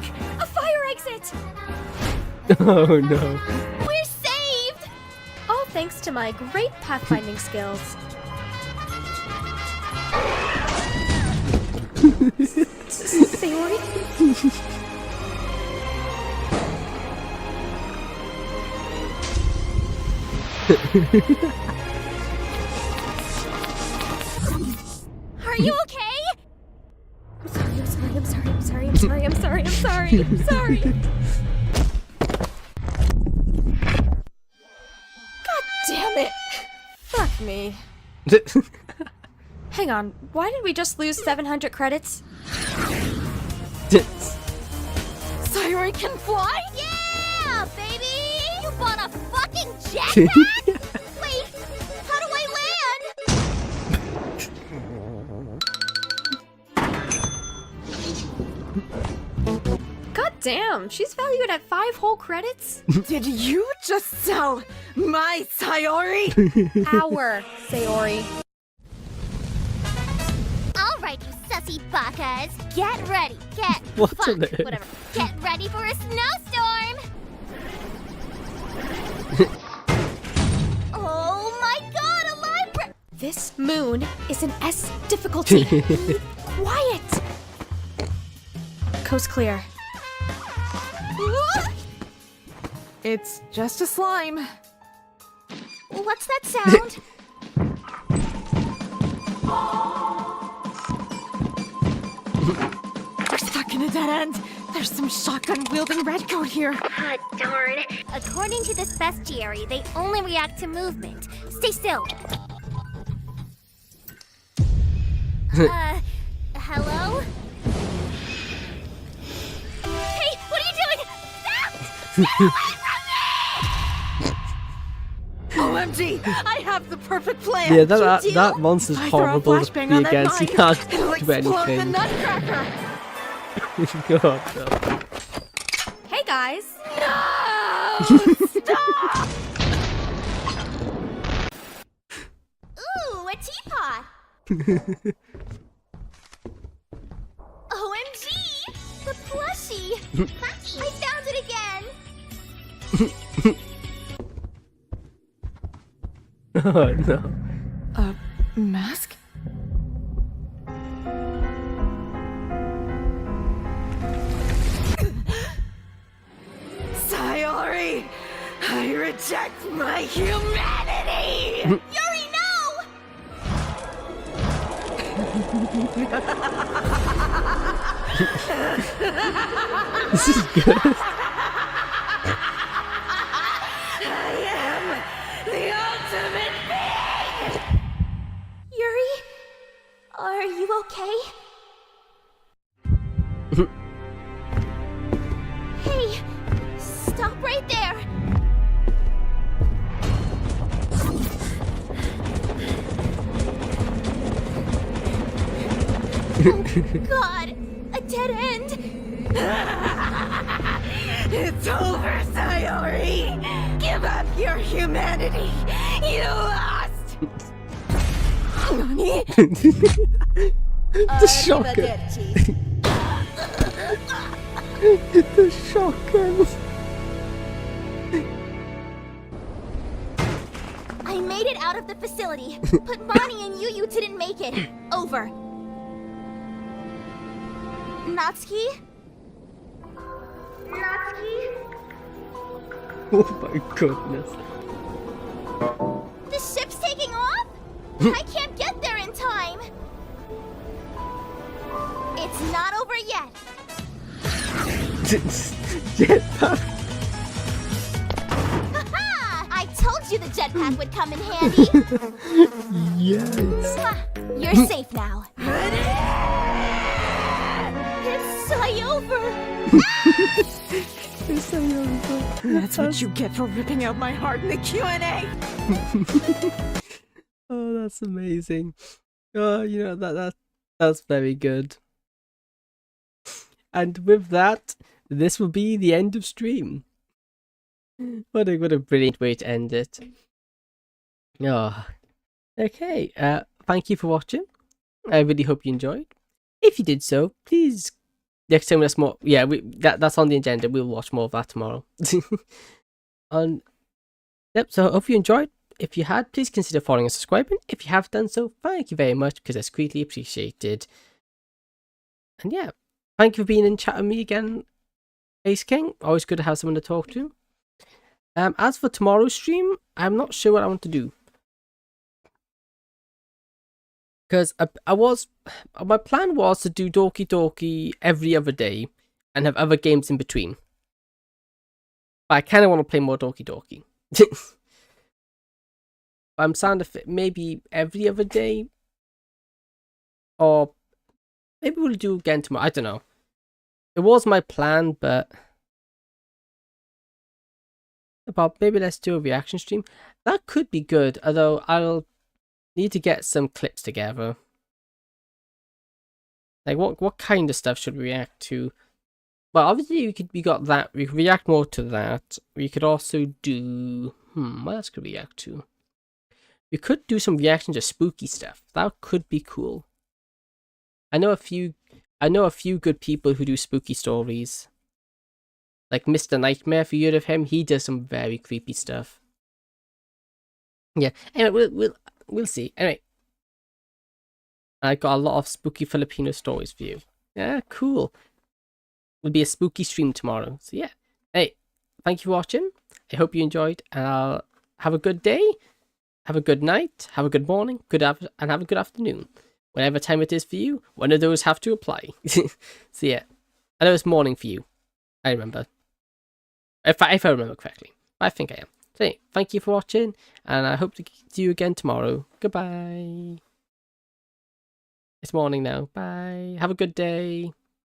it! Oh no. We're saved! All thanks to my great pathfinding skills. Sayori? Are you okay? I'm sorry. God damn it! Fuck me. Hang on, why did we just lose 700 credits? Sayori can fly? Yeah, baby! You bought a fucking jetpack? Wait, how do I land? God damn, she's valued at 5 whole credits? Did you just sell my Sayori? Our Sayori. Alright, you sussy bakas. Get ready. What Fuck, on earth? whatever. Get ready for a snowstorm! Oh my god, a library! This moon is an S difficulty. Be quiet. Coast clear. It's just a slime. What's that sound? We're stuck in a dead end. There's some shotgun-wielding redcoat here. Ah, darn. According to this bestiary, they only react to movement. Stay still. Hello? Hey, what are you doing? Stop! Get away from me! OMG! I have the perfect plan. Yeah, Deal? that monster's If I throw a horrible to flashbang be on that against. You mine, can't it'll do explode the anything. nutcracker. God, no. Hey guys. No! Stop! Ooh, a teapot! OMG! The plushie! I found it again! Oh no. A mask? Sayori! I reject my humanity! Yuri, no! This is good. I am the ultimate being! Yuri? Are you okay? Hey! Stop right there! Oh, God! A dead end! It's over, Sayori! Give up your humanity! You lost! Nani? The shotgun. The shotgun. I made it out of the facility, but Bonnie and Yu didn't make it. Over. Natsuki? Natsuki? Oh my goodness. The ship's taking off? I can't get there in time. It's not over yet. Jetpack. Haha! I told you the jetpack would come in handy. Yes. Mwah! You're safe now. It's over. That's what you get for ripping out my heart in the Q&A! Oh, that's amazing. Oh, you know that's very good. And with that, this will be the end of stream. What a brilliant way to end it. Oh, okay. Thank you for watching. I really hope you enjoyed. If you did so, please next time that's more. Yeah, that's on the agenda. We'll watch more of that tomorrow. Yep. So I hope you enjoyed. If you had, please consider following and subscribing. If you have done so, thank you very much because it's greatly appreciated. And yeah, thank you for being in chat with me again, Ace King. Always good to have someone to talk to. As for tomorrow's stream, I'm not sure what I want to do. Because my plan was to do Doki Doki every other day and have other games in between. But I kind of want to play more Doki Doki. I'm starting to fit maybe every other day. Or maybe we'll do again tomorrow. I don't know. It was my plan, but maybe let's do a reaction stream. That could be good, although I'll need to get some clips together. Like what kind of stuff should we react to? Well, obviously we got that. We could react more to that. We could also do what else could we react to? We could do some reaction to spooky stuff. That could be cool. I know a few good people who do spooky stories. Like Mr. Nightmare, if you heard of him, he does some very creepy stuff. Yeah. Anyway, we'll see. Anyway, I got a lot of spooky Filipino stories for you. Yeah, cool. It'll be a spooky stream tomorrow. So yeah. Hey, thank you for watching. I hope you enjoyed. And have a good day. Have a good night. Have a good morning. And have a good afternoon. Whatever time it is for you, one of those have to apply. So yeah. I know it's morning for you. I remember. If I remember correctly. I think I am. So anyway, thank you for watching, and I hope to see you again tomorrow. Goodbye. It's morning now. Bye. Have a good day.